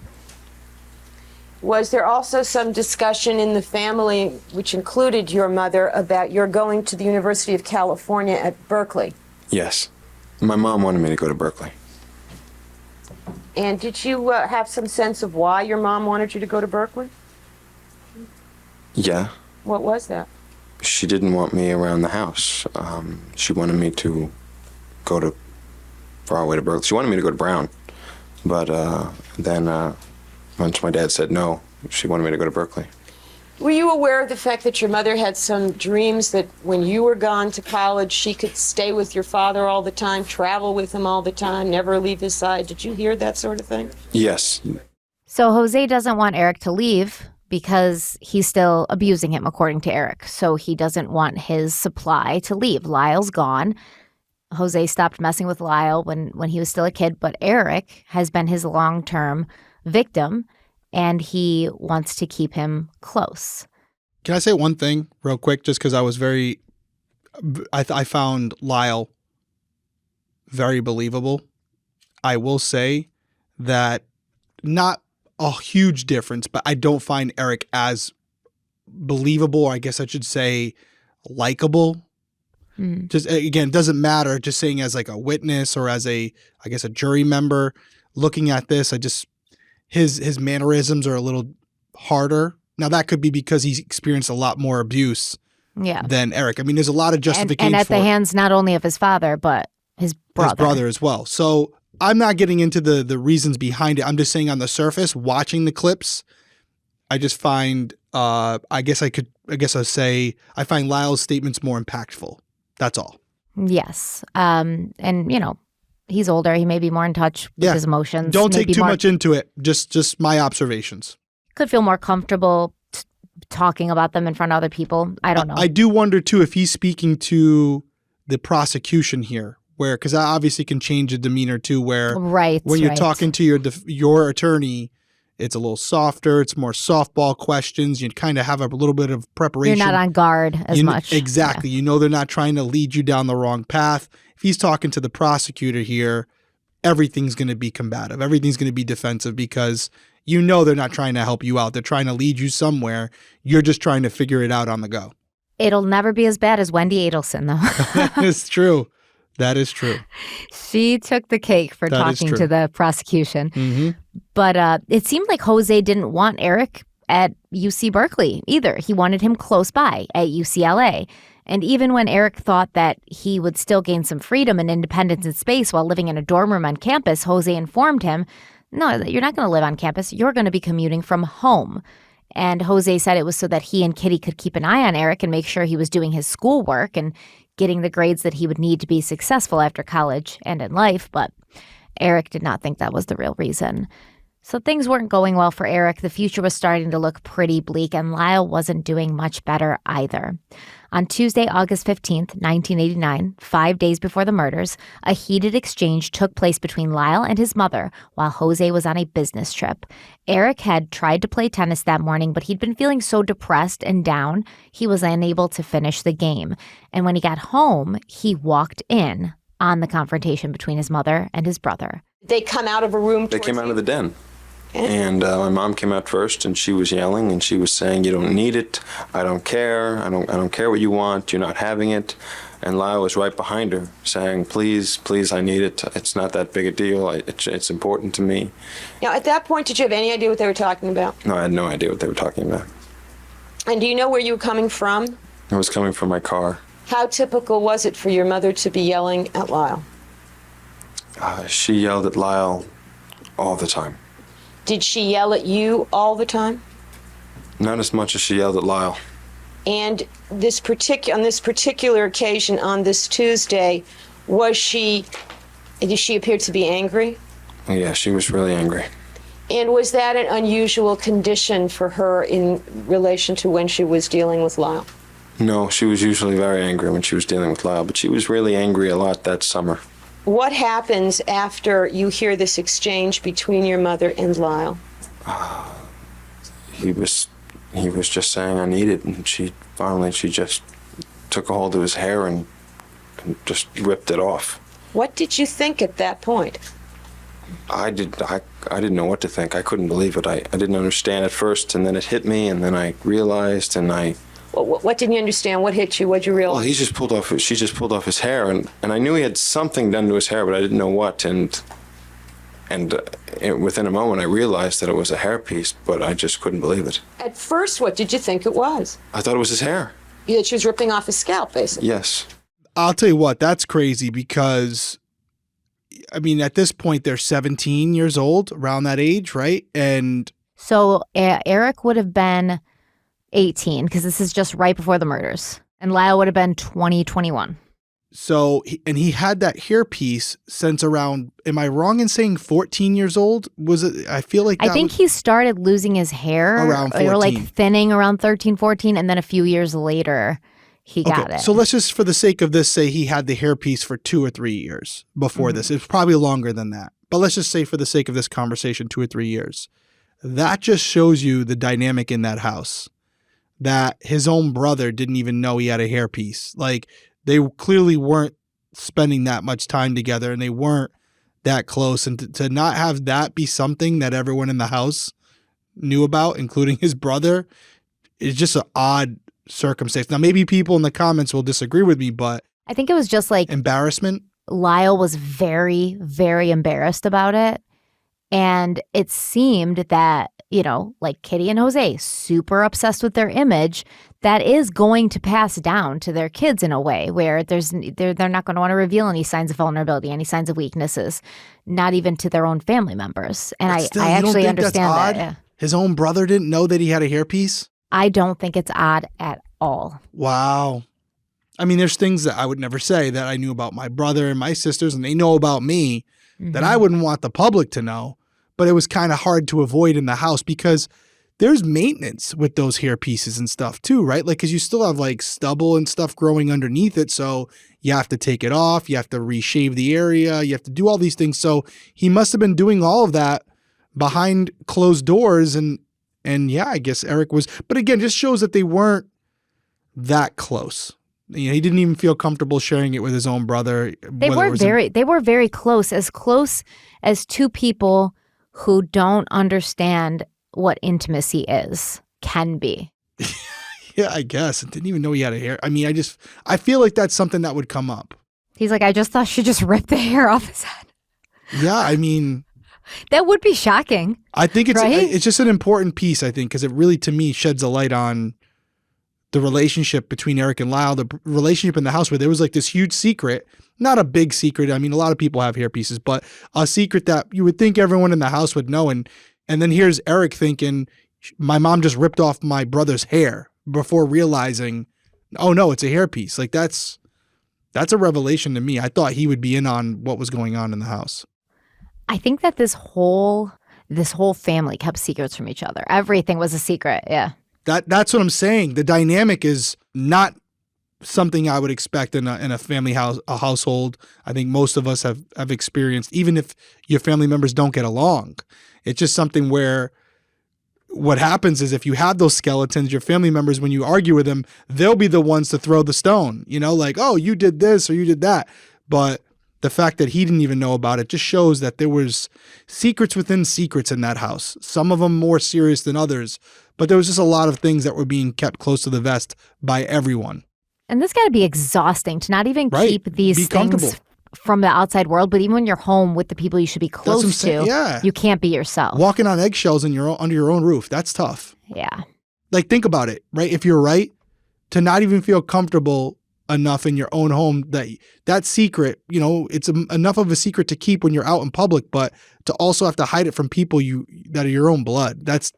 Was there also some discussion in the family, which included your mother, about your going to the University of California at Berkeley? Yes. My mom wanted me to go to Berkeley. And did you have some sense of why your mom wanted you to go to Berkeley? Yeah. What was that? She didn't want me around the house. She wanted me to go to far away to Berkeley. She wanted me to go to Brown. But then once my dad said no, she wanted me to go to Berkeley. Were you aware of the fact that your mother had some dreams that when you were gone to college, she could stay with your father all the time, travel with him all the time, never leave his side? Did you hear that sort of thing? Yes. So Jose doesn't want Erik to leave because he's still abusing him, according to Erik. So he doesn't want his supply to leave. Lyle's gone. Jose stopped messing with Lyle when he was still a kid, but Erik has been his long-term victim, and he wants to keep him close. Can I say one thing real quick, just because I was I found Lyle very believable. I will say that not a huge difference, but I don't find Erik as believable, or I guess I should say likable. Just again, it doesn't matter. Just saying as like a witness or as a jury member looking at this, his mannerisms are a little harder. Now that could be because he's experienced a lot more abuse than Erik. I mean, there's a lot of justification and at the hands not only of his father but his brother. His brother as well. So I'm not getting into the reasons behind it. I'm just saying on the surface, watching the clips, I just find I find Lyle's statements more impactful. That's all. Yes. And, he's older. He may be more in touch with his emotions. Don't take too much into it. Just my observations. Could feel more comfortable talking about them in front of other people. I don't know. I do wonder, too, if he's speaking to the prosecution here, because that obviously can change the demeanor, too, where when you're talking to your attorney, it's a little softer. It's more softball questions. You kind of have a little bit of preparation. You're not on guard as much. Exactly. Yeah. They're not trying to lead you down the wrong path. If he's talking to the prosecutor here, everything's going to be combative. Everything's going to be defensive because they're not trying to help you out. They're trying to lead you somewhere. You're just trying to figure it out on the go. It'll never be as bad as Wendy Adelson, though. That is true. That is true. She took the cake for talking to the prosecution. Mm-hmm. But it seemed like Jose didn't want Erik at UC Berkeley either. He wanted him close by at UCLA. And even when Erik thought that he would still gain some freedom and independence in space while living in a dorm room on campus, Jose informed him, no, you're not going to live on campus. You're going to be commuting from home. And Jose said it was so that he and Kitty could keep an eye on Erik and make sure he was doing his schoolwork and getting the grades that he would need to be successful after college and in life. But Erik did not think that was the real reason. So things weren't going well for Erik. The future was starting to look pretty bleak, and Lyle wasn't doing much better either. On Tuesday, August 15th, 1989, 5 days before the murders, a heated exchange took place between Lyle and his mother while Jose was on a business trip. Erik had tried to play tennis that morning, but he'd been feeling so depressed and down, he was unable to finish the game. And when he got home, he walked in on the confrontation between his mother and his brother. They come out of a room. They came out of the den. And my mom came out first, and she was yelling, and she was saying, "You don't need it. I don't care. I don't care what you want. You're not having it." And Lyle was right behind her, saying, "Please, please, I need it. It's not that big a deal. It's important to me." Now, at that point, did you have any idea what they were talking about? No, I had no idea what they were talking about. And do you know where you were coming from? I was coming from my car. How typical was it for your mother to be yelling at Lyle? She yelled at Lyle all the time. Did she yell at you all the time? Not as much as she yelled at Lyle. And on this particular occasion, on this Tuesday, did she appear to be angry? Yeah, she was really angry. And was that an unusual condition for her in relation to when she was dealing with Lyle? No, she was usually very angry when she was dealing with Lyle, but she was really angry a lot that summer. What happens after you hear this exchange between your mother and Lyle? He was just saying, "I need it," and she just took a hold of his hair and just ripped it off. What did you think at that point? I didn't know what to think. I couldn't believe it. I didn't understand at first, and then it hit me, and then I realized, and I... What didn't you understand? What hit you? What'd you realize? Well, she just pulled off his hair, and I knew he had something done to his hair, but I didn't know what, and within a moment I realized that it was a hairpiece, but I just couldn't believe it. At first, what did you think it was? I thought it was his hair. That she was ripping off his scalp, basically. Yes. I'll tell you what, that's crazy because, I mean, at this point, they're 17 years old, around that age, right? And so Erik would have been 18 because this is just right before the murders. And Lyle would have been 20, 21. So, he had that hairpiece since around, am I wrong in saying 14 years old? Was it, I feel like I think he started losing his hair around 14. Or like thinning around 13, 14. And then a few years later, he got it. So let's just, for the sake of this, say he had the hairpiece for 2 or 3 years before this. It's probably longer than that. But let's just say for the sake of this conversation, 2 or 3 years. That just shows you the dynamic in that house. That his own brother didn't even know he had a hairpiece. Like, they clearly weren't spending that much time together and they weren't that close. And to not have that be something that everyone in the house knew about, including his brother, is just an odd circumstance. Now, maybe people in the comments will disagree with me, but I think it was just like embarrassment. Lyle was very, very embarrassed about it. And it seemed that, you know, like Kitty and Jose, super obsessed with their image, that is going to pass down to their kids in a way where they're not going to want to reveal any signs of vulnerability, any signs of weaknesses, not even to their own family members. And I actually understand that. Yeah. His own brother didn't know that he had a hairpiece? I don't think it's odd at all. Wow. I mean, there's things that I would never say that I knew about my brother and my sisters, and they know about me that I wouldn't want the public to know. But it was kind of hard to avoid in the house because there's maintenance with those hair pieces and stuff too, right? Like, because you still have like stubble and stuff growing underneath it. So you have to take it off. You have to reshave the area. You have to do all these things. So he must have been doing all of that behind closed doors. And yeah, I guess Erik was. But again, just shows that they weren't that close. You know, he didn't even feel comfortable sharing it with his own brother. They were very close as two people who don't understand what intimacy can be. Yeah, I guess. I didn't even know he had a hair. I mean, I feel like that's something that would come up. He's like, I just thought she just ripped the hair off his head. Yeah, I mean. That would be shocking. I think it's right? It's just an important piece, I think, because it really, to me, sheds a light on the relationship between Erik and Lyle, the relationship in the house where there was like this huge secret. Not a big secret. I mean, a lot of people have hairpieces, but a secret that you would think everyone in the house would know. And then here's Erik thinking, my mom just ripped off my brother's hair before realizing, oh no, it's a hairpiece. Like that's a revelation to me. I thought he would be in on what was going on in the house. I think that this whole family kept secrets from each other. Everything was a secret. Yeah. That's what I'm saying. The dynamic is not something I would expect in a family household. I think most of us have experienced, even if your family members don't get along. It's just something where what happens is if you have those skeletons, your family members, when you argue with them, they'll be the ones to throw the stone, you know, like, oh, you did this or you did that. But the fact that he didn't even know about it just shows that there was secrets within secrets in that house. Some of them more serious than others, but there was just a lot of things that were being kept close to the vest by everyone. And this got to be exhausting to not even keep these things from the outside world, but even when you're home with the people you should be close to, you can't be yourself. Walking on eggshells under your own roof, that's tough. Yeah. Like, think about it, right? If you're right, to not even feel comfortable enough in your own home, that secret, you know, it's enough of a secret to keep when you're out in public, but to also have to hide it from people that are your own blood, that's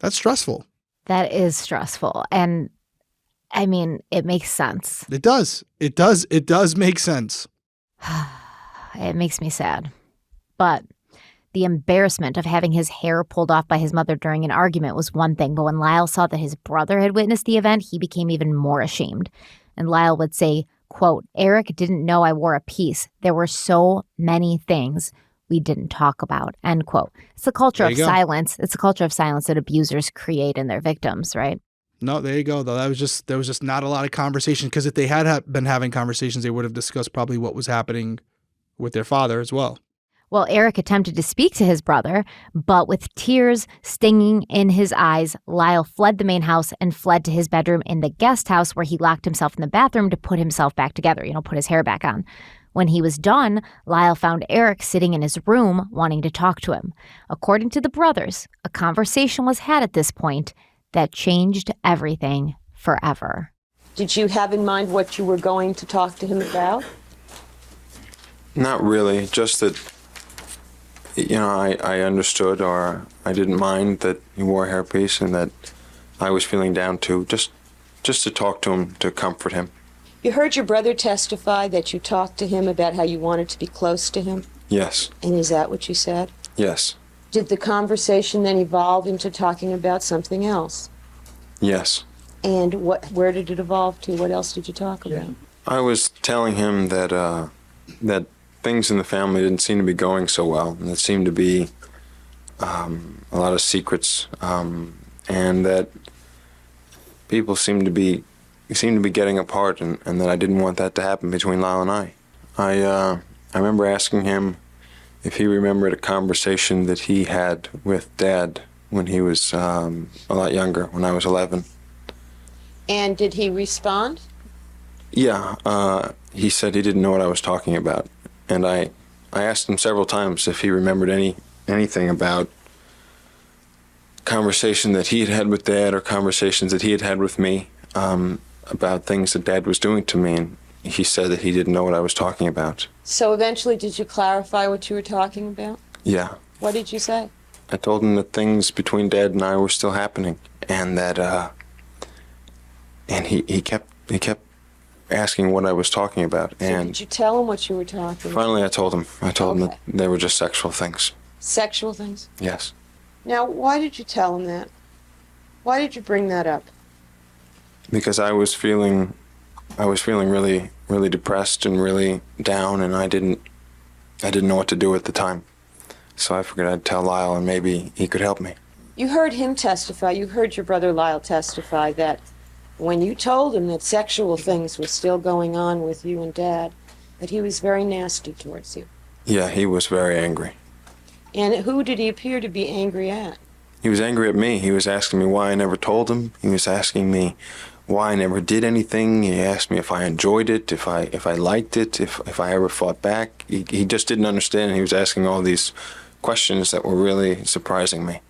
stressful. That is stressful. And I mean, it makes sense. It does. It does make sense. It makes me sad. But the embarrassment of having his hair pulled off by his mother during an argument was one thing. But when Lyle saw that his brother had witnessed the event, he became even more ashamed. And Lyle would say, quote, Erik didn't know I wore a piece. There were so many things we didn't talk about, end quote. It's a culture of silence. It's a culture of silence that abusers create in their victims, right? No, there you go, though. There was just not a lot of conversation, because if they had been having conversations, they would have discussed probably what was happening with their father as well. Well, Erik attempted to speak to his brother, but with tears stinging in his eyes, Lyle fled the main house and fled to his bedroom in the guest house, where he locked himself in the bathroom to put himself back together, put his hair back on. When he was done, Lyle found Erik sitting in his room wanting to talk to him. According to the brothers, a conversation was had at this point that changed everything forever. Did you have in mind what you were going to talk to him about? Not really, just that, I understood, or I didn't mind that he wore a hairpiece and that I was feeling down too, just to talk to him, to comfort him. You heard your brother testify that you talked to him about how you wanted to be close to him? Yes. And is that what you said? Yes. Did the conversation then evolve into talking about something else? Yes. And where did it evolve to? What else did you talk about? I was telling him that that things in the family didn't seem to be going so well, and there seemed to be a lot of secrets, and that people seemed to be getting apart, and that I didn't want that to happen between Lyle and I. I remember asking him if he remembered a conversation that he had with Dad when he was a lot younger, when I was 11. And did he respond? Yeah, he said he didn't know what I was talking about, and I asked him several times if he remembered anything about conversation that he had had with Dad or conversations that he had had with me about things that Dad was doing to me, and he said that he didn't know what I was talking about. So eventually, did you clarify what you were talking about? Yeah. What did you say? I told him that things between Dad and I were still happening, and that and he kept asking what I was talking about. So And did you tell him what you were talking about? finally I told him Okay. that they were just sexual things. Sexual things? Yes. Now, why did you tell him that? Why did you bring that up? Because I was feeling really, really depressed and really down, and I didn't know what to do at the time. So I figured I'd tell Lyle, and maybe he could help me. You heard him testify, you heard your brother Lyle testify that when you told him that sexual things were still going on with you and Dad, that he was very nasty towards you. Yeah, he was very angry. And who did he appear to be angry at? He was angry at me. He was asking me why I never told him. He was asking me why I never did anything. He asked me if I enjoyed it, if I liked it, if I ever fought back. He just didn't understand. He was asking all these questions that were really surprising me.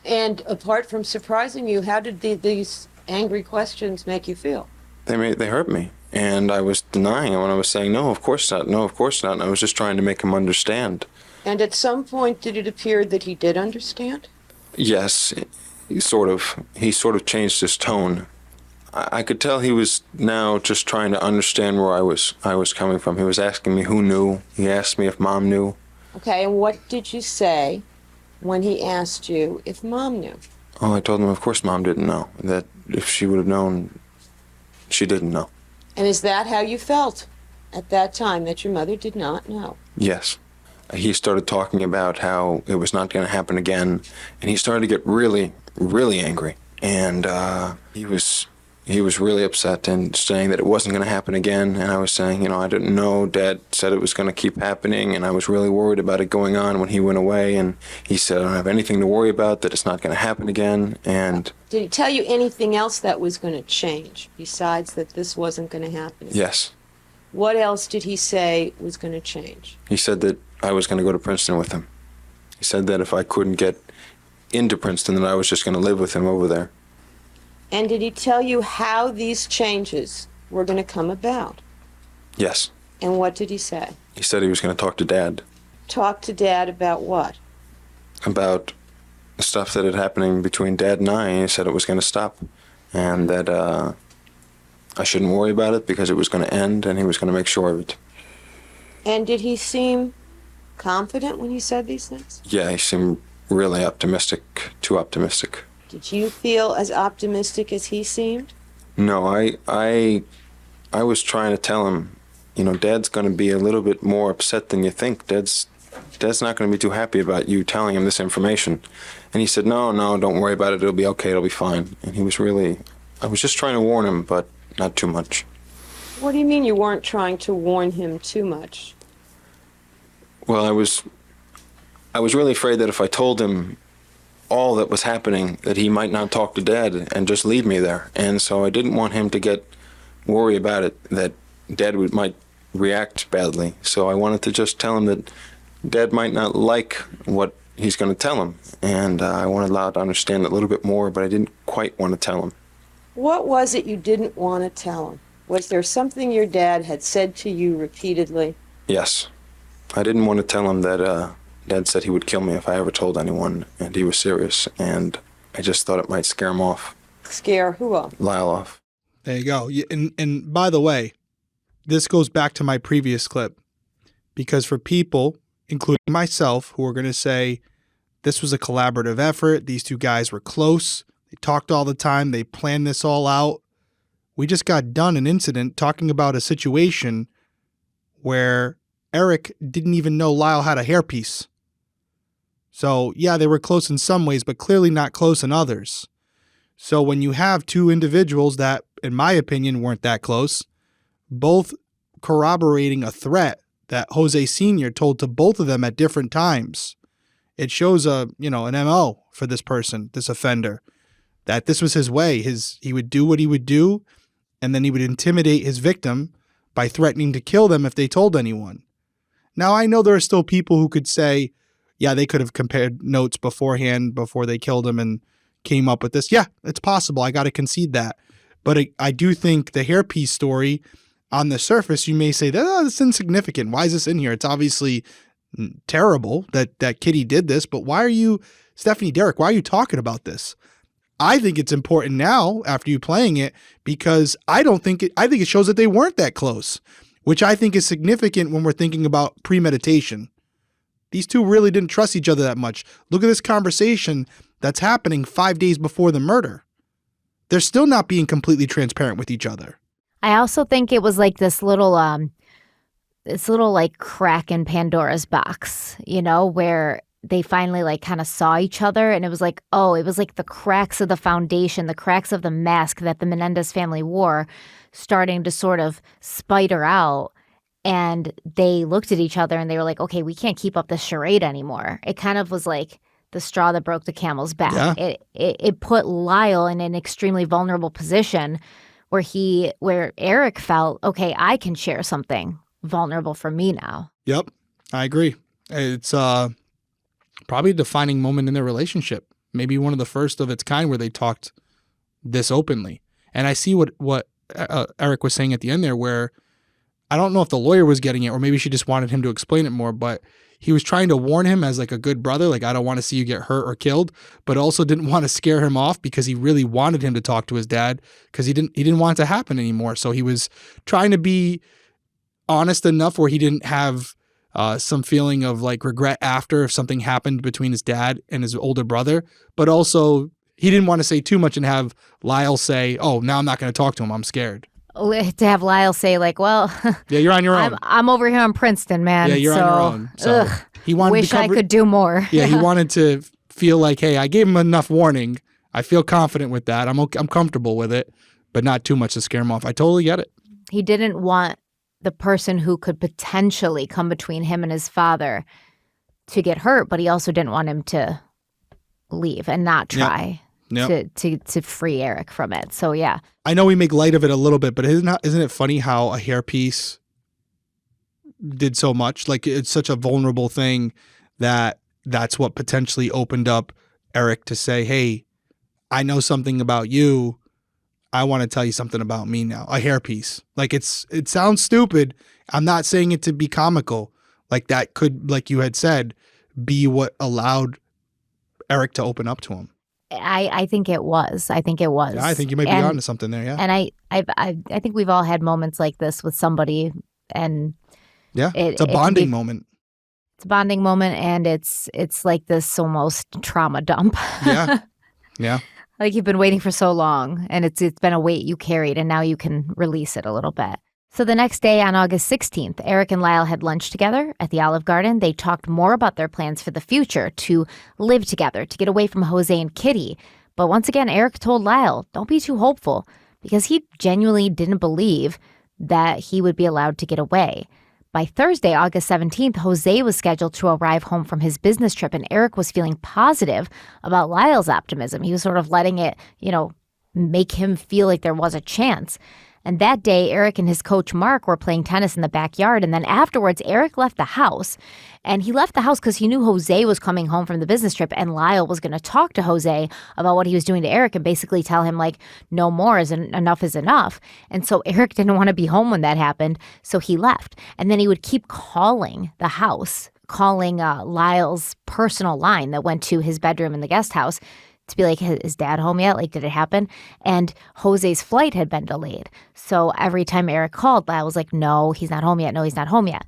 And apart from surprising you, how did these angry questions make you feel? They hurt me, and I was denying it when I was saying, no, of course not, no, of course not. And I was just trying to make him understand. And at some point, did it appear that he did understand? Yes, he sort of changed his tone. I could tell he was now just trying to understand where I was coming from. He was asking me who knew. He asked me if Mom knew. Okay, and what did you say when he asked you if Mom knew? Oh, I told him, of course Mom didn't know. That if she would have known, she didn't know. And is that how you felt at that time, that your mother did not know? Yes. He started talking about how it was not going to happen again, and he started to get really, really angry. And he was really upset and saying that it wasn't going to happen again. And I was saying, I didn't know. Dad said it was going to keep happening, and I was really worried about it going on when he went away. And he said, I don't have anything to worry about, that it's not going to happen again. And did he tell you anything else that was going to change besides that this wasn't going to happen? Yes. What else did he say was going to change? He said that I was going to go to Princeton with him. He said that if I couldn't get into Princeton, that I was just going to live with him over there. And did he tell you how these changes were going to come about? Yes. And what did he say? He said he was going to talk to Dad. Talk to Dad about what? About the stuff that had happening between Dad and I. He said it was going to stop, and that I shouldn't worry about it because it was going to end, and he was going to make sure of it. And did he seem confident when he said these things? Yeah, he seemed really optimistic, too optimistic. Did you feel as optimistic as he seemed? No, I was trying to tell him, Dad's going to be a little bit more upset than you think. Dad's not going to be too happy about you telling him this information. And he said, no, don't worry about it. It'll be okay. It'll be fine. And I was just trying to warn him, but not too much. What do you mean you weren't trying to warn him too much? Well, I was really afraid that if I told him all that was happening, that he might not talk to Dad and just leave me there. And so I didn't want him to get worried about it, that Dad might react badly. So I wanted to just tell him that Dad might not like what he's going to tell him. And I wanted Lyle to understand a little bit more, but I didn't quite want to tell him. What was it you didn't want to tell him? Was there something your dad had said to you repeatedly? Yes. I didn't want to tell him that Dad said he would kill me if I ever told anyone, and he was serious, and I just thought it might scare him off. Scare who off? Lyle off. There you go. And by the way, this goes back to my previous clip, because for people, including myself, who are going to say this was a collaborative effort, these two guys were close, They talked all the time. They planned this all out. We just got done an incident talking about a situation where Erik didn't even know Lyle had a hairpiece. So, yeah, they were close in some ways, but clearly not close in others. So when you have two individuals that, in my opinion, weren't that close, both corroborating a threat that Jose Sr. told to both of them at different times, it shows an MO for this person, this offender, that this was his way. He would do what he would do, and then he would intimidate his victim by threatening to kill them if they told anyone. Now, I know there are still people who could say, yeah, they could have compared notes beforehand before they killed him and came up with this. Yeah, it's possible. I got to concede that. But I do think the hairpiece story, on the surface, you may say, that's insignificant. Why is this in here? It's obviously terrible that Kitty did this, but why are you, Stephanie, Derek, why are you talking about this? I think it's important now after you playing it because I think it shows that they weren't that close, which I think is significant when we're thinking about premeditation. These two really didn't trust each other that much. Look at this conversation that's happening 5 days before the murder. They're still not being completely transparent with each other. I also think it was like this little like crack in Pandora's box, where they finally like kind of saw each other, and it was like, oh, it was like the cracks of the foundation, the cracks of the mask that the Menendez family wore starting to sort of spider out. And they looked at each other and they were like, okay, we can't keep up this charade anymore. It kind of was like the straw that broke the camel's back. Yeah. It put Lyle in an extremely vulnerable position where Erik felt, okay, I can share something vulnerable for me now. Yep, I agree. It's probably a defining moment in their relationship. Maybe one of the first of its kind where they talked this openly. And I see what Erik was saying at the end there, where I don't know if the lawyer was getting it or maybe she just wanted him to explain it more, but he was trying to warn him as like a good brother, like, I don't want to see you get hurt or killed, but also didn't want to scare him off because he really wanted him to talk to his dad because he didn't want it to happen anymore. So he was trying to be honest enough where he didn't have some feeling of like regret after if something happened between his dad and his older brother, but also he didn't want to say too much and have Lyle say, oh, now I'm not going to talk to him, I'm scared. To have Lyle say like, well, yeah, you're on your own. I'm over here in Princeton, man. Yeah, you're on your own. So he wanted wish I could do more. Yeah, he wanted to feel like, hey, I gave him enough warning. I feel confident with that. I'm comfortable with it, but not too much to scare him off. I totally get it. He didn't want the person who could potentially come between him and his father to get hurt, but he also didn't want him to leave and not try. Yep. To free Erik from it. So yeah. I know we make light of it a little bit, but isn't it funny how a hairpiece did so much? Like, it's such a vulnerable thing that's what potentially opened up Erik to say, hey, I know something about you. I want to tell you something about me now. A hairpiece. Like, it sounds stupid. I'm not saying it to be comical. Like, that could, like you had said, be what allowed Erik to open up to him. I think it was. I think it was. Yeah, I think you might be onto something there. Yeah. And I think we've all had moments like this with somebody, and yeah, it's a bonding moment. It's a bonding moment, and it's like this almost trauma dump. Yeah. Yeah. Like you've been waiting for so long, and it's been a weight you carried, and now you can release it a little bit. So the next day, on August 16th, Erik and Lyle had lunch together at the Olive Garden. They talked more about their plans for the future, to live together, to get away from Jose and Kitty. But once again, Erik told Lyle, don't be too hopeful, because he genuinely didn't believe that he would be allowed to get away. By Thursday, August 17th, Jose was scheduled to arrive home from his business trip, and Erik was feeling positive about Lyle's optimism. He was sort of letting it, make him feel like there was a chance. And that day, Erik and his coach, Mark, were playing tennis in the backyard. And then afterwards, Erik left the house. And he left the house because he knew Jose was coming home from the business trip, and Lyle was going to talk to Jose about what he was doing to Erik and basically tell him, like, no more, enough is enough. And so Erik didn't want to be home when that happened, so he left. And then he would keep calling the house, calling Lyle's personal line that went to his bedroom in the guest house, to be like, is dad home yet? Like, did it happen? And Jose's flight had been delayed. So every time Erik called, Lyle was like, no, he's not home yet. No, he's not home yet.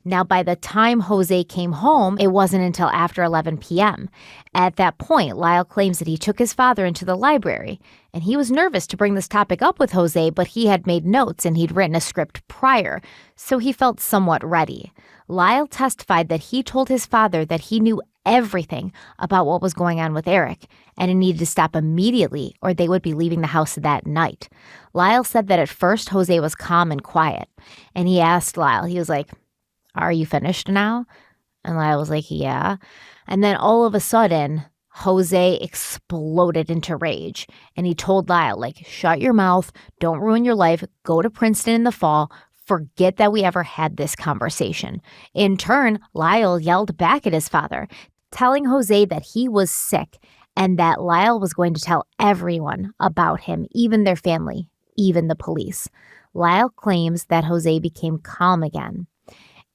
Now, by the time Jose came home, it wasn't until after 11 p.m. At that point, Lyle claims that he took his father into the library, and he was nervous to bring this topic up with Jose, but he had made notes and he'd written a script prior, so he felt somewhat ready. Lyle testified that he told his father that he knew everything about what was going on with Erik, and it needed to stop immediately or they would be leaving the house that night. Lyle said that at first Jose was calm and quiet, and he asked Lyle, he was like, "Are you finished now?" And Lyle was like, "Yeah." And then all of a sudden, Jose exploded into rage, and he told Lyle, like, "Shut your mouth, don't ruin your life, go to Princeton in the fall, forget that we ever had this conversation." In turn, Lyle yelled back at his father, telling Jose that he was sick and that Lyle was going to tell everyone about him, even their family, even the police. Lyle claims that Jose became calm again.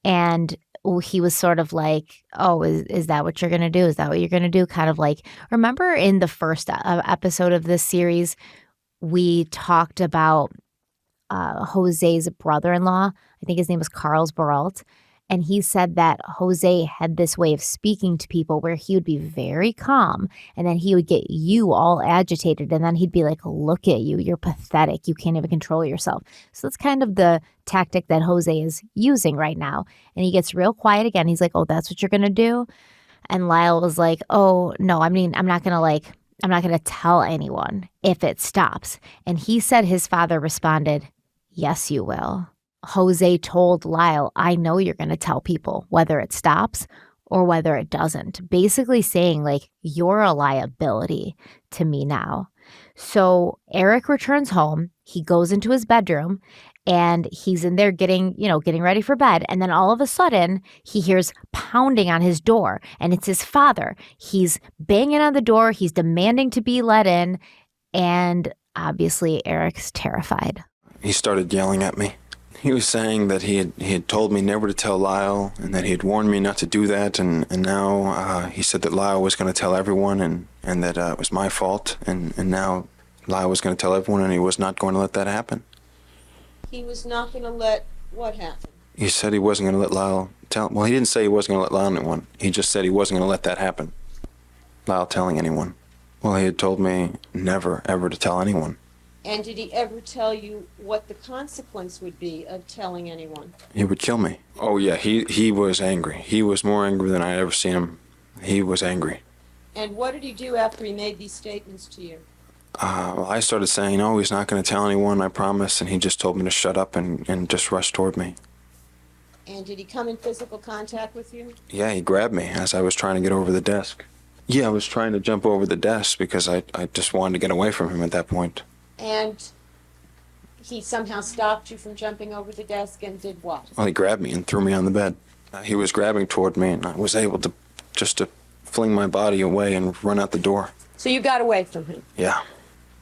And he was sort of like, "Oh, is that what you're going to do? Is that what you're going to do?" Kind of like, remember in the first episode of this series, we talked about Jose's brother-in-law. I think his name was Carl's Baralt. And he said that Jose had this way of speaking to people where he would be very calm and then he would get you all agitated and then he'd be like, "Look at you, you're pathetic. You can't even control yourself." So that's kind of the tactic that Jose is using right now. And he gets real quiet again. He's like, "Oh, that's what you're going to do?" And Lyle was like, "Oh, no, I mean, I'm not going to tell anyone if it stops." And he said his father responded, "Yes, you will." Jose told Lyle, "I know you're going to tell people whether it stops or whether it doesn't." Basically saying, like, "You're a liability to me now." So Erik returns home. He goes into his bedroom and he's in there getting ready for bed. And then all of a sudden he hears pounding on his door and it's his father. He's banging on the door. He's demanding to be let in. And obviously Erik's terrified. He started yelling at me. He was saying that he had told me never to tell Lyle and that he had warned me not to do that, and now he said that Lyle was going to tell everyone and that it was my fault, and now Lyle was going to tell everyone and he was not going to let that happen. He was not going to let what happen? He said he wasn't going to let Lyle tell. Well, he didn't say he wasn't going to let Lyle anyone. He just said he wasn't going to let that happen. Lyle telling anyone. Well, he had told me never, ever to tell anyone. And did he ever tell you what the consequence would be of telling anyone? He would kill me. Oh, yeah, he was angry. He was more angry than I had ever seen him. He was angry. And what did he do after he made these statements to you? Well, I started saying, "No, he's not going to tell anyone, I promise," and he just told me to shut up and just rushed toward me. And did he come in physical contact with you? Yeah, he grabbed me as I was trying to get over the desk. Yeah, I was trying to jump over the desk because I just wanted to get away from him at that point. And he somehow stopped you from jumping over the desk and did what? Well, he grabbed me and threw me on the bed. He was grabbing toward me, and I was able to just fling my body away and run out the door. So you got away from him? Yeah.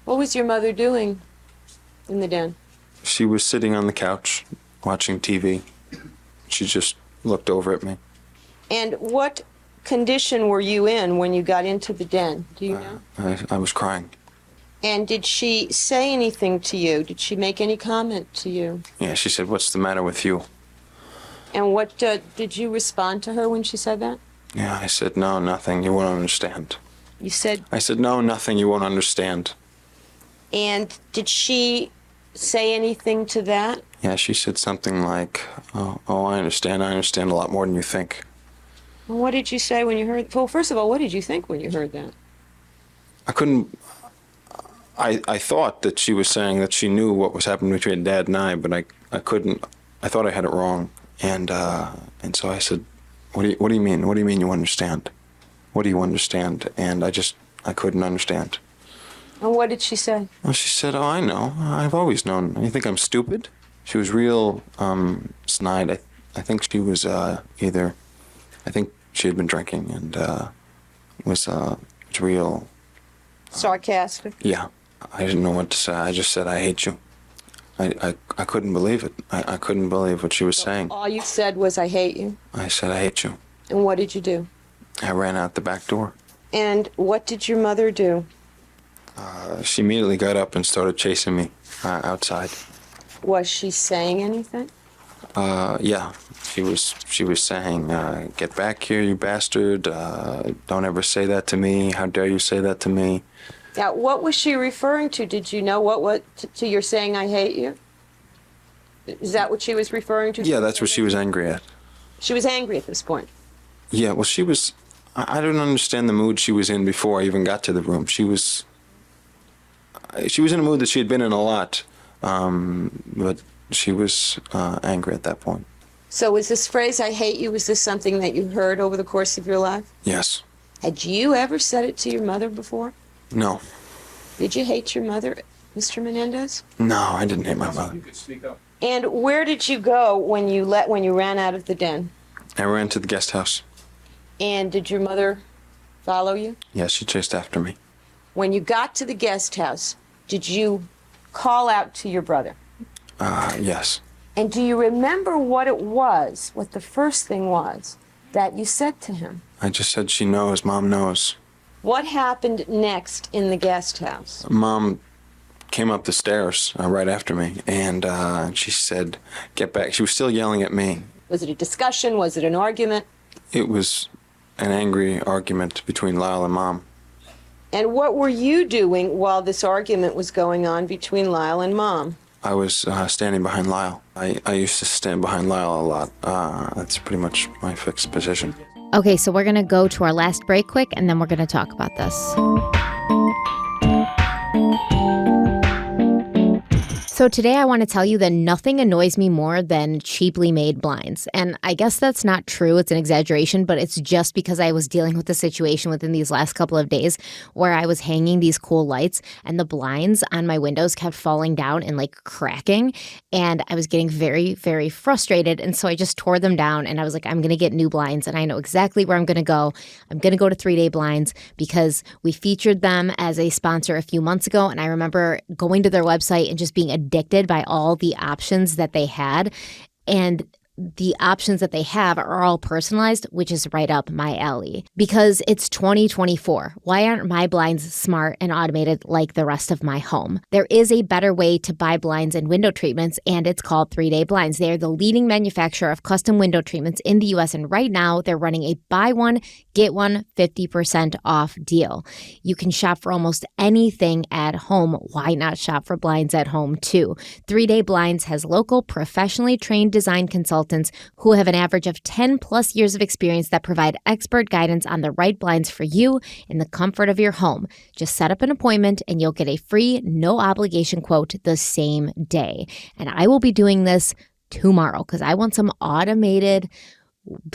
What was your mother doing in the den? She was sitting on the couch watching TV. She just looked over at me. And what condition were you in when you got into the den? Do you know? I was crying. And did she say anything to you? Did she make any comment to you? Yeah, she said, "What's the matter with you?" And what did you respond to her when she said that? Yeah, I said, "No, nothing. You won't understand." You said? I said, "No, nothing. You won't understand." And did she say anything to that? Yeah, she said something like, oh, I understand. I understand a lot more than you think. Well, what did you say when you heard? Well, first of all, what did you think when you heard that? I thought that she was saying that she knew what was happening between Dad and I, but I couldn't. I thought I had it wrong, and so I said, "What do you mean? What do you mean you understand? What do you understand?" And I couldn't understand. And what did she say? Well, she said, "Oh, I know. I've always known. You think I'm stupid?" She was real snide. I think she was I think she had been drinking and was real. Sarcastic? Yeah. I didn't know what to say. I just said, "I hate you." I couldn't believe it. I couldn't believe what she was saying. All you said was, "I hate you." I said, "I hate you." And what did you do? I ran out the back door. And what did your mother do? She immediately got up and started chasing me outside. Was she saying anything? Yeah, she was saying, "Get back here, you bastard! Don't ever say that to me. How dare you say that to me?" Now, what was she referring to? Did you know what to your saying, "I hate you"? Is that what she was referring to? Yeah, that's what she was angry at. She was angry at this point. Yeah, well, she was. I don't understand the mood she was in before I even got to the room. She was in a mood that she had been in a lot, but she was angry at that point. So was this phrase, "I hate you," was this something that you heard over the course of your life? Yes. Had you ever said it to your mother before? No. Did you hate your mother, Mr. Menendez? No, I didn't hate my mother. And where did you go when you ran out of the den? I ran to the guest house. And did your mother follow you? Yes, she chased after me. When you got to the guest house, did you call out to your brother? Yes. And do you remember what the first thing was that you said to him? I just said, "She knows, Mom knows." What happened next in the guest house? Mom came up the stairs right after me, and she said, "Get back." She was still yelling at me. Was it a discussion? Was it an argument? It was an angry argument between Lyle and Mom. And what were you doing while this argument was going on between Lyle and Mom? I was standing behind Lyle. I used to stand behind Lyle a lot. That's pretty much my fixed position. Okay, so we're going to go to our last break quick, and then we're going to talk about this. So today I want to tell you that nothing annoys me more than cheaply made blinds. And I guess that's not true. It's an exaggeration, but it's just because I was dealing with a situation within these last couple of days where I was hanging these cool lights and the blinds on my windows kept falling down and like cracking. And I was getting very, very frustrated. And so I just tore them down and I was like, I'm going to get new blinds and I know exactly where I'm going to go. I'm going to go to 3-Day Blinds because we featured them as a sponsor a few months ago. And I remember going to their website and just being addicted by all the options that they had. And the options that they have are all personalized, which is right up my alley. Because it's 2024. Why aren't my blinds smart and automated like the rest of my home? There is a better way to buy blinds and window treatments, and it's called 3-Day Blinds. They are the leading manufacturer of custom window treatments in the U.S., and right now they're running a buy one, get one 50% off deal. You can shop for almost anything at home. Why not shop for blinds at home too? 3-Day Blinds has local, professionally trained design consultants who have an average of 10 plus years of experience that provide expert guidance on the right blinds for you in the comfort of your home. Just set up an appointment and you'll get a free, no obligation quote the same day. And I will be doing this tomorrow because I want some automated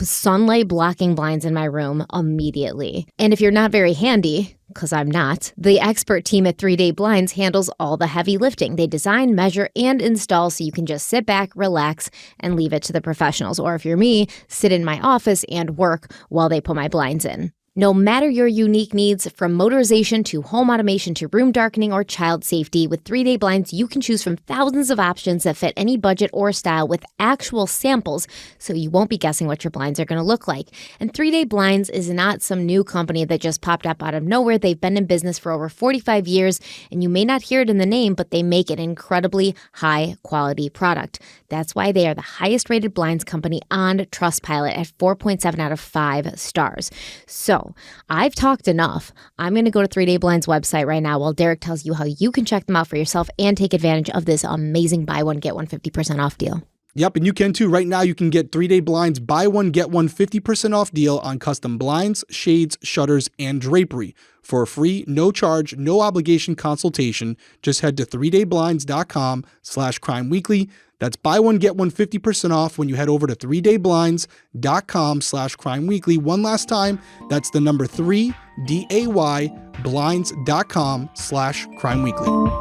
sunlight blocking blinds in my room immediately. And if you're not very handy, because I'm not, the expert team at 3-Day Blinds handles all the heavy lifting. They design, measure, and install so you can just sit back, relax, and leave it to the professionals. Or if you're me, sit in my office and work while they put my blinds in. No matter your unique needs, from motorization to home automation to room darkening or child safety, with 3-Day Blinds, you can choose from thousands of options that fit any budget or style with actual samples, so you won't be guessing what your blinds are going to look like. And 3-Day Blinds is not some new company that just popped up out of nowhere. They've been in business for over 45 years, and you may not hear it in the name, but they make an incredibly high-quality product. That's why they are the highest-rated blinds company on Trustpilot at 4.7 out of 5 stars. So, I've talked enough. I'm going to go to 3-Day Blinds website right now while Derek tells you how you can check them out for yourself and take advantage of this amazing buy one, get one 50% off deal. Yep, and you can too. Right now, you can get 3-Day Blinds buy one, get one 50% off deal on custom blinds, shades, shutters, and drapery. For a free, no charge, no obligation consultation, just head to 3dayblinds.com/Crime Weekly. That's buy one, get one 50% off when you head over to 3dayblinds.com/Crime Weekly. One last time, that's the number 3DAY blinds.com/Crime Weekly.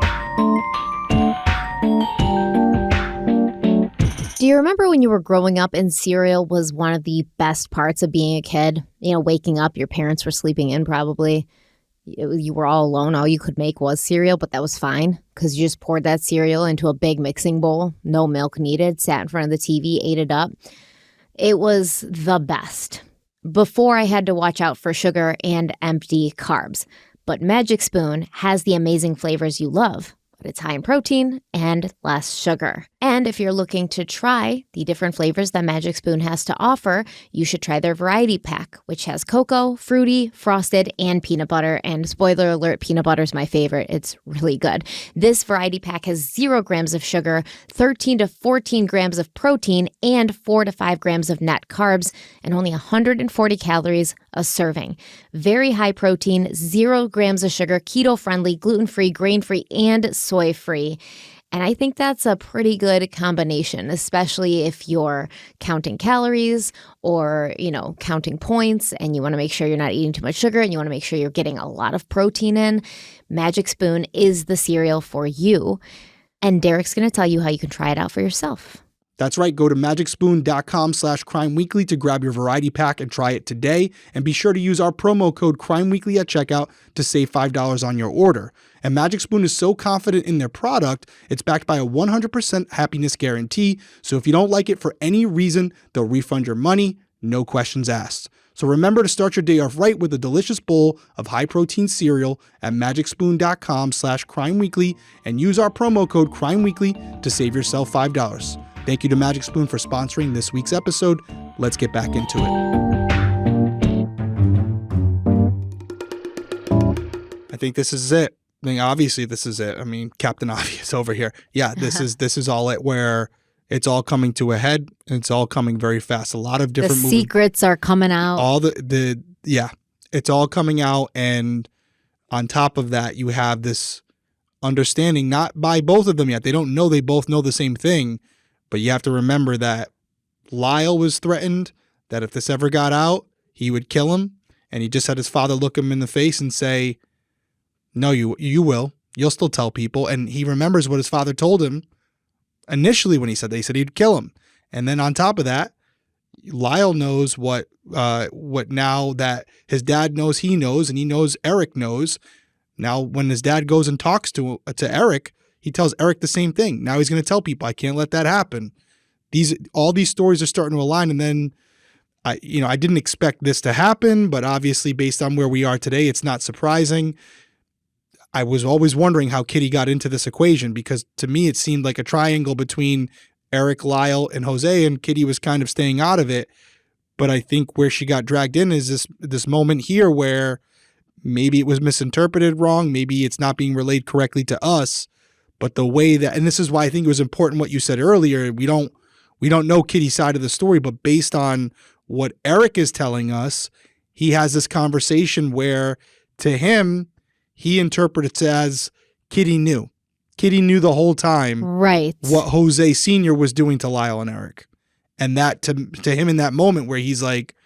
Do you remember when you were growing up and cereal was one of the best parts of being a kid? You know, waking up, your parents were sleeping in probably. You were all alone. All you could make was cereal, but that was fine because you just poured that cereal into a big mixing bowl. No milk needed. Sat in front of the TV, ate it up. It was the best. Before I had to watch out for sugar and empty carbs. But Magic Spoon has the amazing flavors you love, but it's high in protein and less sugar. And if you're looking to try the different flavors that Magic Spoon has to offer, you should try their variety pack, which has cocoa, fruity, frosted, and peanut butter. And spoiler alert, peanut butter is my favorite. It's really good. This variety pack has 0 grams of sugar, 13 to 14 grams of protein, and 4 to 5 grams of net carbs, and only 140 calories a serving. Very high protein, 0 grams of sugar, keto-friendly, gluten-free, grain-free, and soy-free. And I think that's a pretty good combination, especially if you're counting calories or, counting points and you want to make sure you're not eating too much sugar and you want to make sure you're getting a lot of protein in. Magic Spoon is the cereal for you. And Derek's going to tell you how you can try it out for yourself. That's right. Go to magicspoon.com/crimeweekly to grab your variety pack and try it today. And be sure to use our promo code crimeweekly at checkout to save $5 on your order. And Magic Spoon is so confident in their product, it's backed by a 100% happiness guarantee. So if you don't like it for any reason, they'll refund your money, no questions asked. So remember to start your day off right with a delicious bowl of high-protein cereal at magicspoon.com/crimeweekly and use our promo code crimeweekly to save yourself $5. Thank you to Magic Spoon for sponsoring this week's episode. Let's get back into it. I think this is it. Obviously, this is it. Captain Obvious over here. Yeah, this is all it, where it's all coming to a head. And it's all coming very fast. A lot of different secrets are coming out. All it's all coming out. And on top of that, you have this understanding, not by both of them yet. They don't know they both know the same thing. But you have to remember that Lyle was threatened that if this ever got out, he would kill him. And he just had his father look him in the face and say, no, you will. You'll still tell people. And he remembers what his father told him initially when he said he'd kill him. And then on top of that, Lyle knows what now that his dad knows he knows, and he knows Erik knows. Now, when his dad goes and talks to Erik, he tells Erik the same thing. Now he's going to tell people, I can't let that happen. All these stories are starting to align. And then, I didn't expect this to happen, but obviously based on where we are today, it's not surprising. I was always wondering how Kitty got into this equation, because to me, it seemed like a triangle between Erik, Lyle, and Jose, and Kitty was kind of staying out of it. But I think where she got dragged in is this moment here where maybe it was misinterpreted wrong. Maybe it's not being relayed correctly to us. But the way that, and this is why I think it was important what you said earlier, we don't know Kitty's side of the story, but based on what Erik is telling us, he has this conversation where to him, he interprets it as Kitty knew. Kitty knew the whole time right what Jose Sr. was doing to Lyle and Erik. And that to him in that moment where he's like,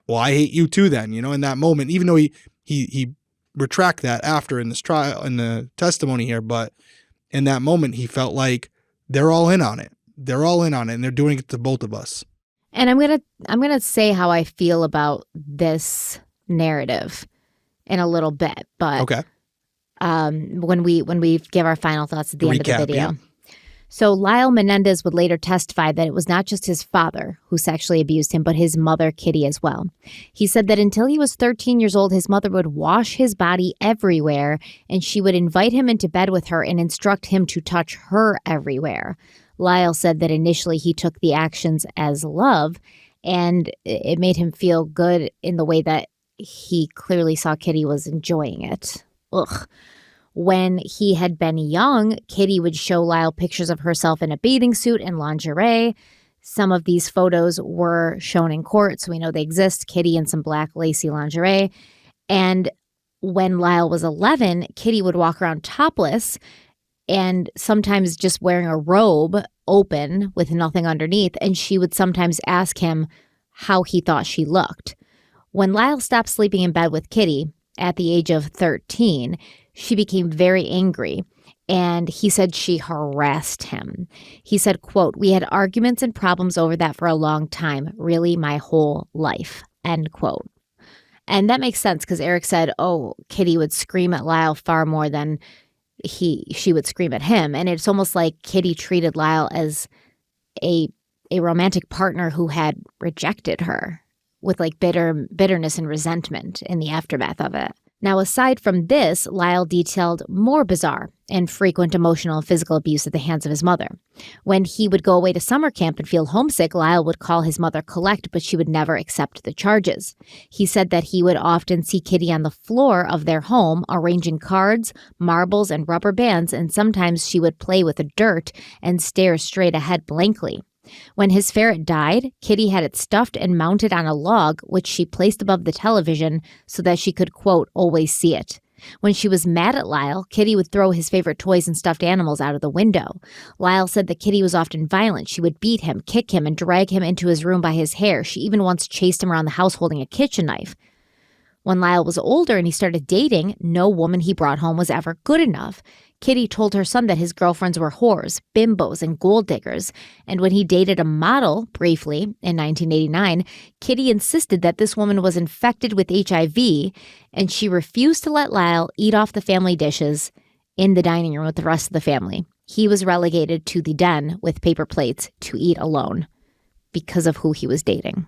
well, I hate you too then, in that moment, even though he retract that after in this trial, in the testimony here, but in that moment he felt like they're all in on it. They're all in on it, and they're doing it to both of us. And I'm gonna say how I feel about this narrative in a little bit, but okay. When we give our final thoughts at the end of the video. Yeah. So Lyle Menendez would later testify that it was not just his father who sexually abused him, but his mother, Kitty, as well. He said that until he was 13 years old, his mother would wash his body everywhere, and she would invite him into bed with her and instruct him to touch her everywhere. Lyle said that initially he took the actions as love, and it made him feel good in the way that he clearly saw Kitty was enjoying it. Ugh. When he had been young, Kitty would show Lyle pictures of herself in a bathing suit and lingerie. Some of these photos were shown in court, so we know they exist. Kitty in some black lacy lingerie. And when Lyle was 11, Kitty would walk around topless and sometimes just wearing a robe open with nothing underneath. And she would sometimes ask him how he thought she looked. When Lyle stopped sleeping in bed with Kitty at the age of 13, she became very angry, and he said she harassed him. He said, quote, "We had arguments and problems over that for a long time, really my whole life," end quote. And that makes sense because Erik said, Kitty would scream at Lyle far more than she would scream at him. And it's almost like Kitty treated Lyle as a romantic partner who had rejected her with like bitterness and resentment in the aftermath of it. Now, aside from this, Lyle detailed more bizarre and frequent emotional and physical abuse at the hands of his mother. When he would go away to summer camp and feel homesick, Lyle would call his mother collect, but she would never accept the charges. He said that he would often see Kitty on the floor of their home, arranging cards, marbles, and rubber bands, and sometimes she would play with the dirt and stare straight ahead blankly. When his ferret died, Kitty had it stuffed and mounted on a log, which she placed above the television so that she could, quote, always see it. When she was mad at Lyle, Kitty would throw his favorite toys and stuffed animals out of the window. Lyle said that Kitty was often violent. She would beat him, kick him, and drag him into his room by his hair. She even once chased him around the house holding a kitchen knife. When Lyle was older and he started dating, no woman he brought home was ever good enough. Kitty told her son that his girlfriends were whores, bimbos, and gold diggers. And when he dated a model briefly in 1989, Kitty insisted that this woman was infected with HIV, and she refused to let Lyle eat off the family dishes in the dining room with the rest of the family. He was relegated to the den with paper plates to eat alone because of who he was dating,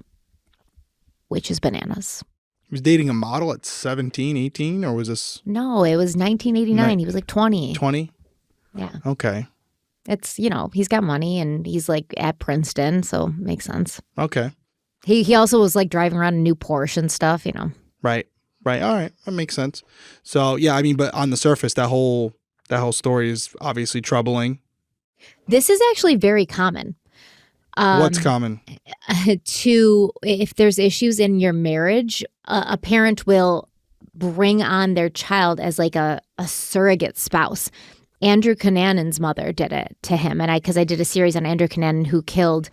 which is bananas. He was dating a model at 17, 18, or was this? No, it was 1989. He was like 20. 20? Yeah. Okay. It's, he's got money and he's like at Princeton, so makes sense. Okay. He also was like driving around a new Porsche and stuff, Right. Right. All right. That makes sense. So, yeah, I mean, but on the surface, that whole story is obviously troubling. This is actually very common. What's common? If there's issues in your marriage, a parent will bring on their child as like a surrogate spouse. Andrew Cunanan's mother did it to him. And because I did a series on Andrew Cunanan who killed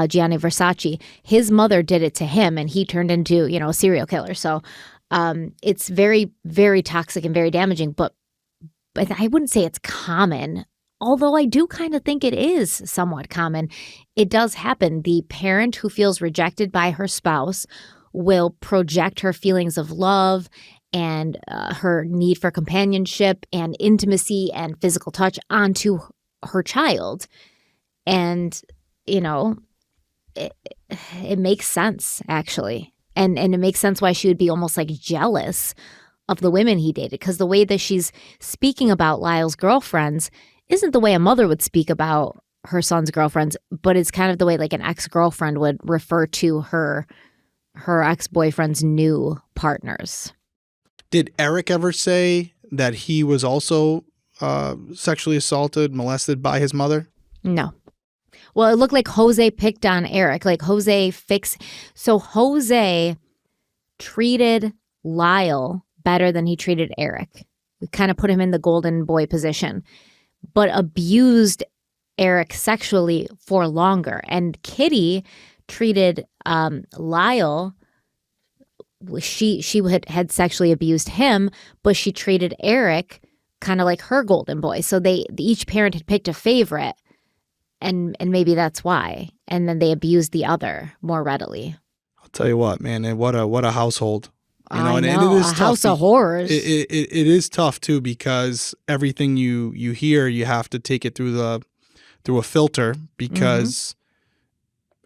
Gianni Versace. His mother did it to him and he turned into, a serial killer. So it's very, very toxic and very damaging. But I wouldn't say it's common. Although I do kind of think it is somewhat common. It does happen. The parent who feels rejected by her spouse will project her feelings of love and her need for companionship and intimacy and physical touch onto her child. And, it makes sense, actually. And it makes sense why she would be almost like jealous of the women he dated, because the way that she's speaking about Lyle's girlfriends isn't the way a mother would speak about her son's girlfriends, but it's kind of the way like an ex-girlfriend would refer to her ex-boyfriend's new partners. Did Erik ever say that he was also sexually assaulted, molested by his mother? No. Well, it looked like Jose picked on Erik. Like Jose treated Lyle better than he treated Erik. We kind of put him in the golden boy position, but abused Erik sexually for longer. And Kitty treated Lyle. She had sexually abused him, but she treated Erik kind of like her golden boy. So each parent had picked a favorite, and maybe that's why. And then they abused the other more readily. I'll tell you what, man, and what a household. I know, and it is a tough. house of horrors. It is tough too, because everything you hear, you have to take it through a filter, because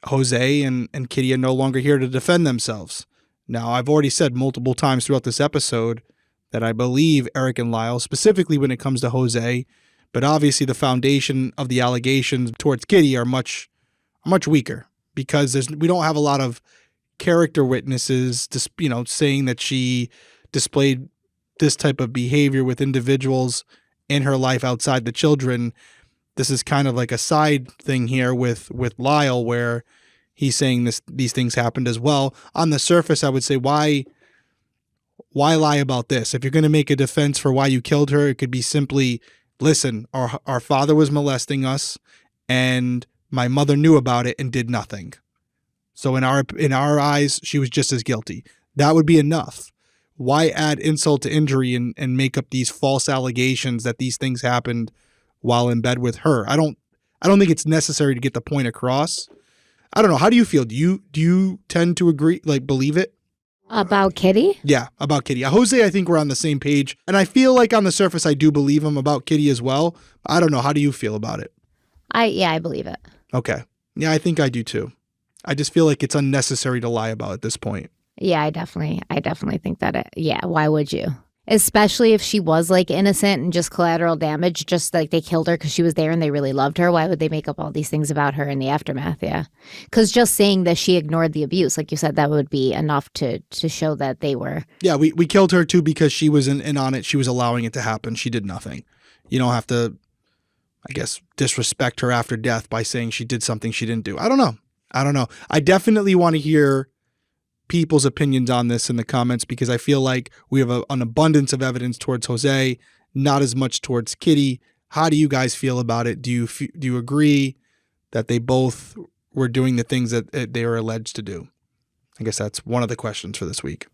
Jose and Kitty are no longer here to defend themselves. Now, I've already said multiple times throughout this episode that I believe Erik and Lyle, specifically when it comes to Jose, but obviously the foundation of the allegations towards Kitty are much weaker, because we don't have a lot of character witnesses, saying that she displayed this type of behavior with individuals in her life outside the children. This is kind of like a side thing here with Lyle, where he's saying these things happened as well. On the surface, I would say, why lie about this? If you're going to make a defense for why you killed her, it could be simply, listen, our father was molesting us and my mother knew about it and did nothing. So in our eyes, she was just as guilty. That would be enough. Why add insult to injury and make up these false allegations that these things happened while in bed with her? I don't think it's necessary to get the point across. I don't know. How do you feel? Do you tend to agree, like believe it? About Kitty? Yeah, about Kitty. Jose, I think we're on the same page. And I feel like on the surface, I do believe him about Kitty as well. I don't know. How do you feel about it? I believe it. Okay. Yeah, I think I do too. I just feel like it's unnecessary to lie about at this point. Yeah, I definitely think that. Why would you? Especially if she was like innocent and just collateral damage, just like they killed her because she was there and they really loved her. Why would they make up all these things about her in the aftermath? Yeah. Because just saying that she ignored the abuse, like you said, that would be enough to show that they were. Yeah, we killed her too because she was in on it. She was allowing it to happen. She did nothing. You don't have to, I guess, disrespect her after death by saying she did something she didn't do. I don't know. I definitely want to hear people's opinions on this in the comments because I feel like we have an abundance of evidence towards Jose, not as much towards Kitty. How do you guys feel about it? Do you agree that they both were doing the things that they were alleged to do? I guess that's one of the questions for this week.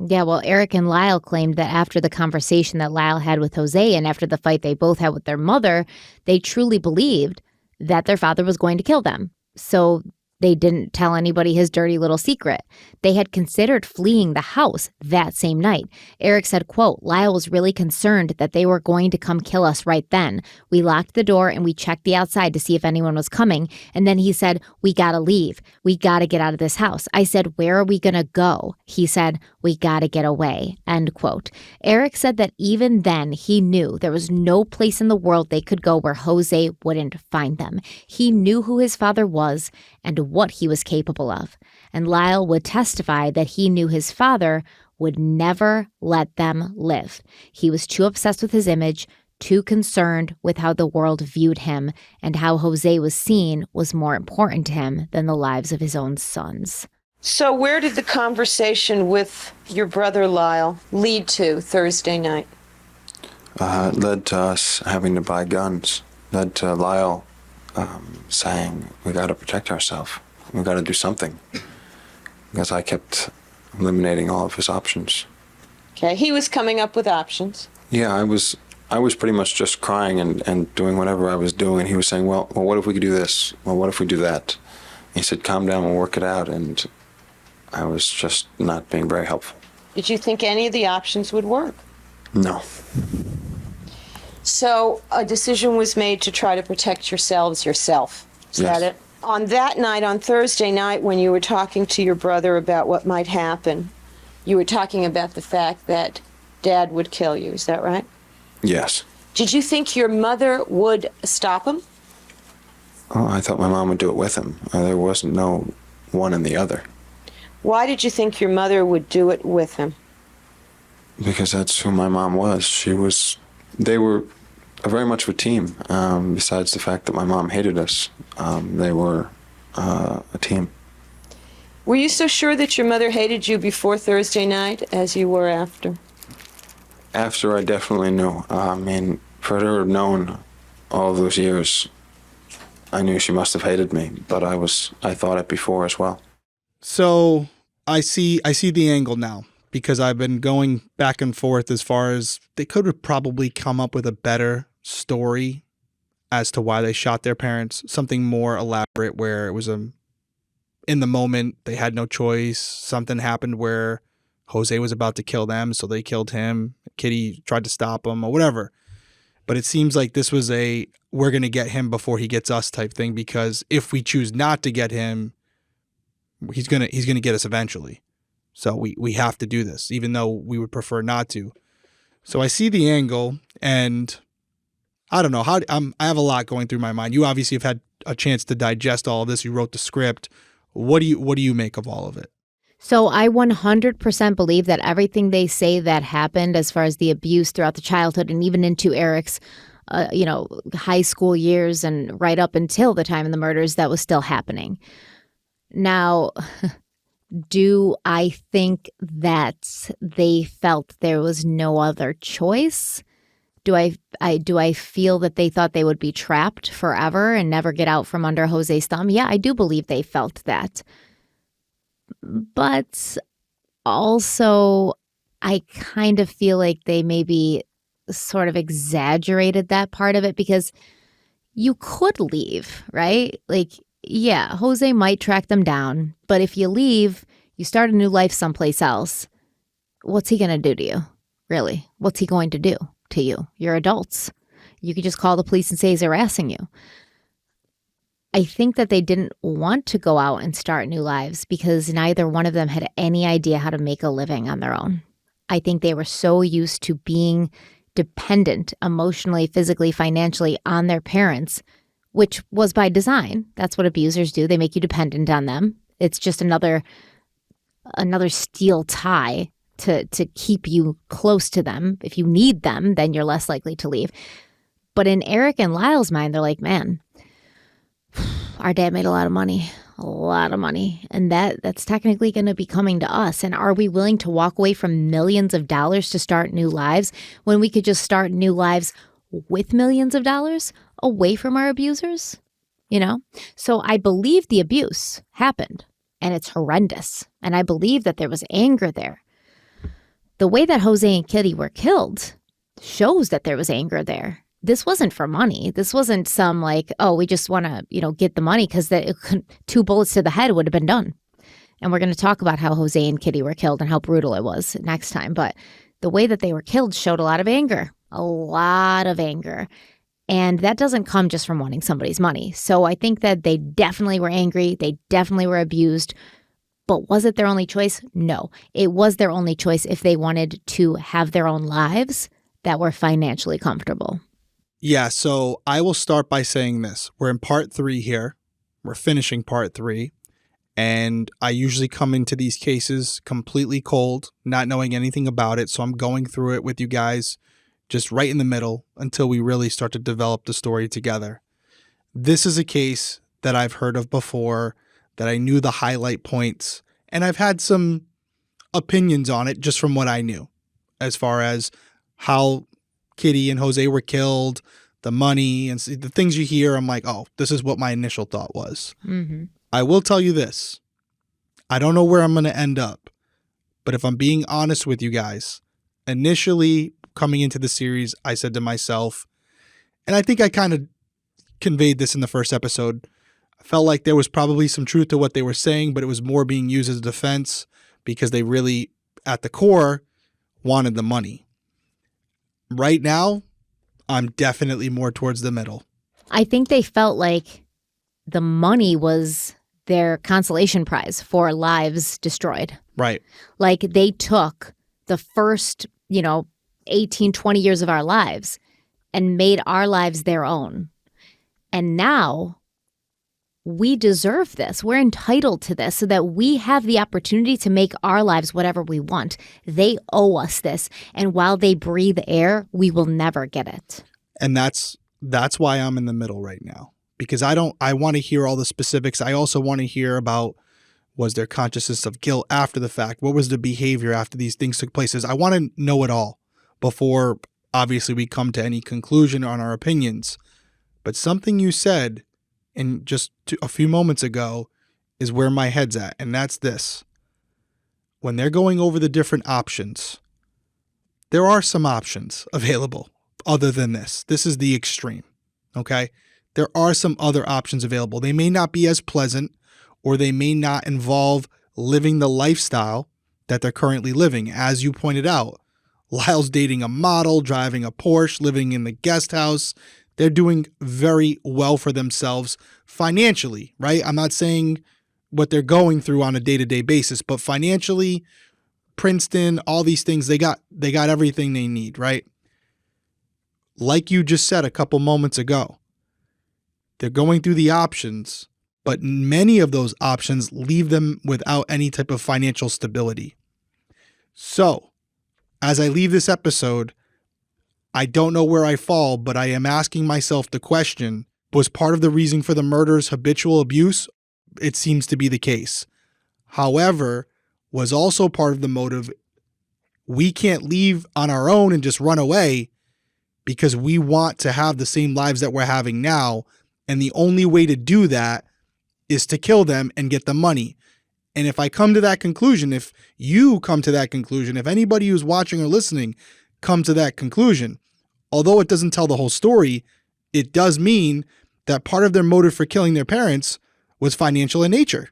Yeah, well, Erik and Lyle claimed that after the conversation that Lyle had with Jose and after the fight they both had with their mother, they truly believed that their father was going to kill them. So they didn't tell anybody his dirty little secret. They had considered fleeing the house that same night. Erik said, quote, Lyle was really concerned that they were going to come kill us right then. We locked the door and we checked the outside to see if anyone was coming. And then he said, we gotta leave. We gotta get out of this house. I said, where are we gonna go? He said, we gotta get away, end quote. Erik said that even then he knew there was no place in the world they could go where Jose wouldn't find them. He knew who his father was and what he was capable of. And Lyle would testify that he knew his father would never let them live. He was too obsessed with his image, too concerned with how the world viewed him, and how Jose was seen was more important to him than the lives of his own sons. So where did the conversation with your brother Lyle lead to Thursday night? It led to us having to buy guns. Led to Lyle saying, we got to protect ourselves. We got to do something. Because I kept eliminating all of his options. Okay, he was coming up with options. Yeah, I was pretty much just crying and doing whatever I was doing. And he was saying, well, what if we could do this? Well, what if we do that? He said, calm down, we'll work it out. And I was just not being very helpful. Did you think any of the options would work? No. So a decision was made to try to protect yourselves yourself. Is that it? On that night, on Thursday night, when you were talking to your brother about what might happen, you were talking about the fact that Dad would kill you. Is that right? Yes. Did you think your mother would stop him? Oh, I thought my mom would do it with him. There wasn't no one and the other. Why did you think your mother would do it with him? Because that's who my mom was. They were very much of a team. Besides the fact that my mom hated us, they were a team. Were you so sure that your mother hated you before Thursday night as you were after? After, I definitely knew. I mean, for her to have known all those years, I knew she must have hated me, but I thought it before as well. So I see the angle now because I've been going back and forth as far as they could have probably come up with a better story as to why they shot their parents, something more elaborate where it was in the moment, they had no choice. Something happened where Jose was about to kill them, so they killed him. Kitty tried to stop him or whatever. But it seems like this was we're going to get him before he gets us type thing, because if we choose not to get him, he's going to get us eventually. So we have to do this, even though we would prefer not to. So I see the angle, and I don't know I have a lot going through my mind. You obviously have had a chance to digest all of this. You wrote the script. What do you make of all of it? So I 100% believe that everything they say that happened as far as the abuse throughout the childhood and even into Erik's, high school years and right up until the time of the murders, that was still happening. Now, do I think that they felt there was no other choice? Do I feel that they thought they would be trapped forever and never get out from under Jose's thumb? Yeah, I do believe they felt that. But also, I kind of feel like they maybe sort of exaggerated that part of it, because you could leave, right? Like, yeah, Jose might track them down, but if you leave, you start a new life someplace else. What's he going to do to you? Really? What's he going to do to you? You're adults. You could just call the police and say he's harassing you. I think that they didn't want to go out and start new lives because neither one of them had any idea how to make a living on their own. I think they were so used to being dependent emotionally, physically, financially on their parents, which was by design. That's what abusers do. They make you dependent on them. It's just another steel tie to keep you close to them. If you need them, then you're less likely to leave. But in Erik and Lyle's mind, they're like, man, our dad made a lot of money. And that's technically going to be coming to us. And are we willing to walk away from millions of dollars to start new lives when we could just start new lives with millions of dollars away from our abusers? So I believe the abuse happened and it's horrendous. And I believe that there was anger there. The way that Jose and Kitty were killed shows that there was anger there. This wasn't for money. This wasn't some like, oh, we just want to, get the money, because 2 bullets to the head would have been done. And we're going to talk about how Jose and Kitty were killed and how brutal it was next time. But the way that they were killed showed a lot of anger. And that doesn't come just from wanting somebody's money. So I think that they definitely were angry. They definitely were abused. But was it their only choice? No. It was their only choice if they wanted to have their own lives that were financially comfortable. Yeah, so I will start by saying this. We're in part 3 here. We're finishing part 3. And I usually come into these cases completely cold, not knowing anything about it. So I'm going through it with you guys just right in the middle until we really start to develop the story together. This is a case that I've heard of before, that I knew the highlight points, and I've had some opinions on it just from what I knew, as far as how Kitty and Jose were killed, the money, and the things you hear. I'm like, oh, this is what my initial thought was. Mm-hmm. I will tell you this. I don't know where I'm going to end up, but if I'm being honest with you guys, initially coming into the series, I said to myself, and I think I kind of conveyed this in the first episode, I felt like there was probably some truth to what they were saying, but it was more being used as a defense because they really, at the core, wanted the money. Right now, I'm definitely more towards the middle. I think they felt like the money was their consolation prize for lives destroyed. Right. Like they took the first, 18, 20 years of our lives and made our lives their own. And now we deserve this. We're entitled to this so that we have the opportunity to make our lives whatever we want. They owe us this. And while they breathe air, we will never get it. And that's why I'm in the middle right now, because I want to hear all the specifics. I also want to hear about, was there consciousness of guilt after the fact? What was the behavior after these things took place? I want to know it all before obviously we come to any conclusion on our opinions. But something you said and just a few moments ago is where my head's at. And that's this. When they're going over the different options, there are some options available other than this. This is the extreme. Okay. There are some other options available. They may not be as pleasant, or they may not involve living the lifestyle that they're currently living. As you pointed out, Lyle's dating a model, driving a Porsche, living in the guest house. They're doing very well for themselves financially, right? I'm not saying what they're going through on a day-to-day basis, but financially, Princeton, all these things, they got everything they need, right? Like you just said a couple moments ago, they're going through the options, but many of those options leave them without any type of financial stability. So, as I leave this episode, I don't know where I fall, but I am asking myself the question, was part of the reason for the murders habitual abuse? It seems to be the case. However, was also part of the motive, we can't leave on our own and just run away because we want to have the same lives that we're having now. And the only way to do that is to kill them and get the money. And if I come to that conclusion, if you come to that conclusion, if anybody who's watching or listening come to that conclusion, although it doesn't tell the whole story, it does mean that part of their motive for killing their parents was financial in nature.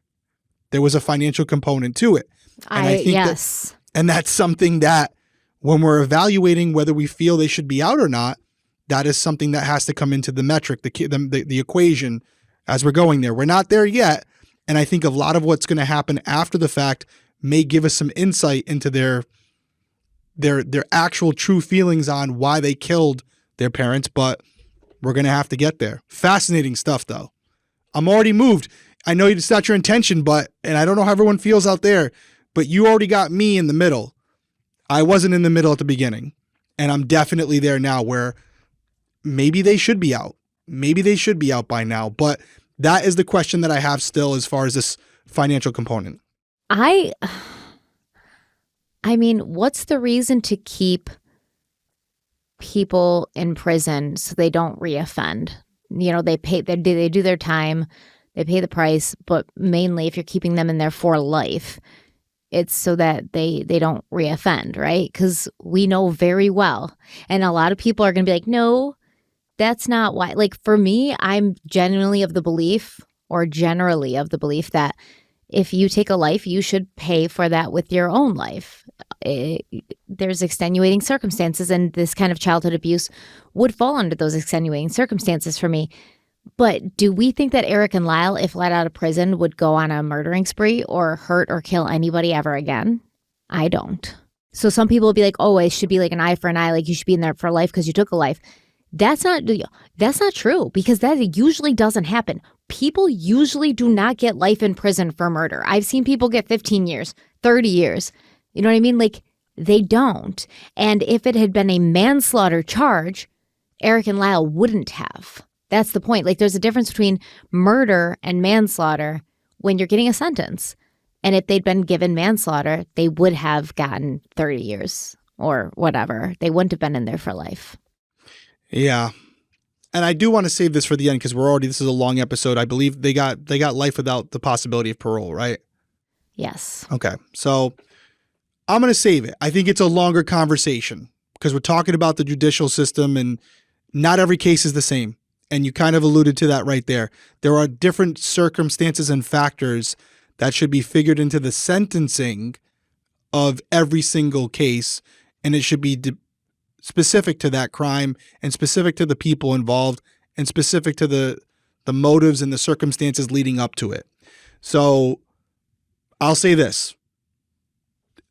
There was a financial component to it. And I think yes. That's something that when we're evaluating whether we feel they should be out or not, that is something that has to come into the metric, the equation as we're going there. We're not there yet. And I think a lot of what's going to happen after the fact may give us some insight into their their actual true feelings on why they killed their parents, but we're going to have to get there. Fascinating stuff, though. I'm already moved. I know it's not your intention, and I don't know how everyone feels out there, but you already got me in the middle. I wasn't in the middle at the beginning, and I'm definitely there now where maybe they should be out. Maybe they should be out by now, but that is the question that I have still as far as this financial component. I mean, what's the reason to keep people in prison so they don't reoffend? You know, they do their time, they pay the price, but mainly if you're keeping them in there for life, it's so that they don't reoffend, right? Because we know very well, and a lot of people are going to be like, no, that's not why. Like for me, I'm generally of the belief that if you take a life, you should pay for that with your own life. There's extenuating circumstances, and this kind of childhood abuse would fall under those extenuating circumstances for me. But do we think that Erik and Lyle, if let out of prison, would go on a murdering spree or hurt or kill anybody ever again? I don't. So some people will be like, oh, it should be like an eye for an eye, like you should be in there for life because you took a life. That's not true, because that usually doesn't happen. People usually do not get life in prison for murder. I've seen people get 15 years, 30 years. You know what I mean? Like, they don't. And if it had been a manslaughter charge, Erik and Lyle wouldn't have. That's the point. Like, there's a difference between murder and manslaughter when you're getting a sentence. And if they'd been given manslaughter, they would have gotten 30 years or whatever. They wouldn't have been in there for life. Yeah. And I do want to save this for the end because this is a long episode. I believe they got life without the possibility of parole, right? Yes. Okay. So I'm going to save it. I think it's a longer conversation because we're talking about the judicial system and not every case is the same. And you kind of alluded to that right there. There are different circumstances and factors that should be figured into the sentencing of every single case. And it should be specific to that crime and specific to the people involved and specific to the motives and the circumstances leading up to it. So I'll say this.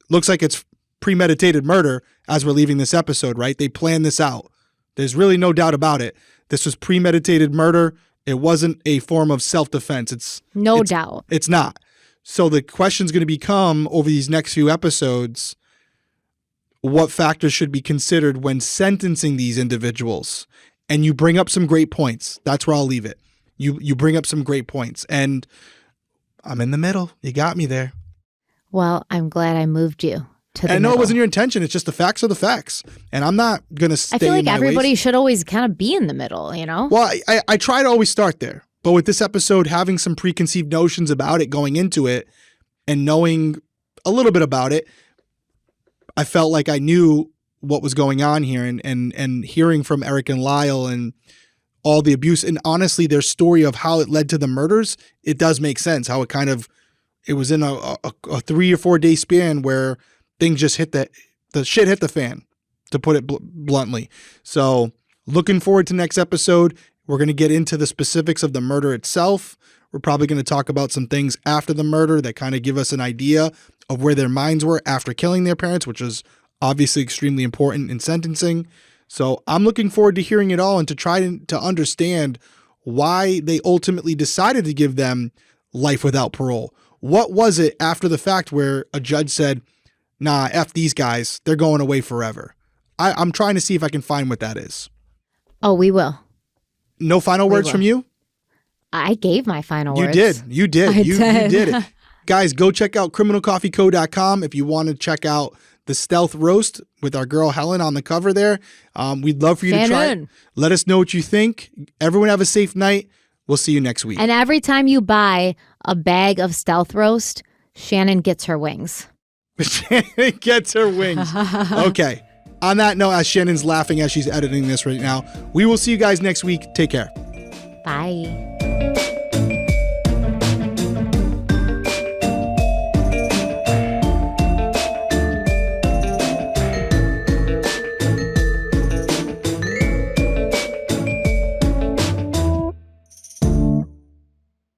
Looks like it's premeditated murder as we're leaving this episode, right? They planned this out. There's really no doubt about it. This was premeditated murder. It wasn't a form of self-defense. It's doubt. It's not. So the question's going to become over these next few episodes, what factors should be considered when sentencing these individuals? And you bring up some great points. That's where I'll leave it. You bring up some great points. And I'm in the middle. You got me there. Well, I'm glad I moved you to the I know middle. it wasn't your intention. It's just the facts are the facts. And I'm not going to stay I feel like in my everybody ways. should always kind of be in the middle, you know? Well, I try to always start there. But with this episode, having some preconceived notions about it going into it and knowing a little bit about it, I felt like I knew what was going on here and hearing from Erik and Lyle and all the abuse and honestly their story of how it led to the murders, it does make sense how it was in a 3 or 4 day span where things just hit the shit hit the fan, to put it bluntly. So looking forward to next episode. We're going to get into the specifics of the murder itself. We're probably going to talk about some things after the murder that kind of give us an idea of where their minds were after killing their parents, which is obviously extremely important in sentencing. So I'm looking forward to hearing it all and to try to understand why they ultimately decided to give them life without parole. What was it after the fact where a judge said, nah, F these guys, they're going away forever? I'm trying to see if I can find what that is. Oh, we will. No final words from you? I gave my final words. You did. I You did it. Guys, go check out criminalcoffeeco.com if you want to check out the stealth roast with our girl Helen on the cover there. We'd love for you to try it. Let us know what you think. Everyone have a safe night. We'll see you next week. And every time you buy a bag of stealth roast, Shannon gets her wings. Shannon gets her wings. Okay. On that note, as Shannon's laughing as she's editing this right now, we will see you guys next week. Take care. Bye.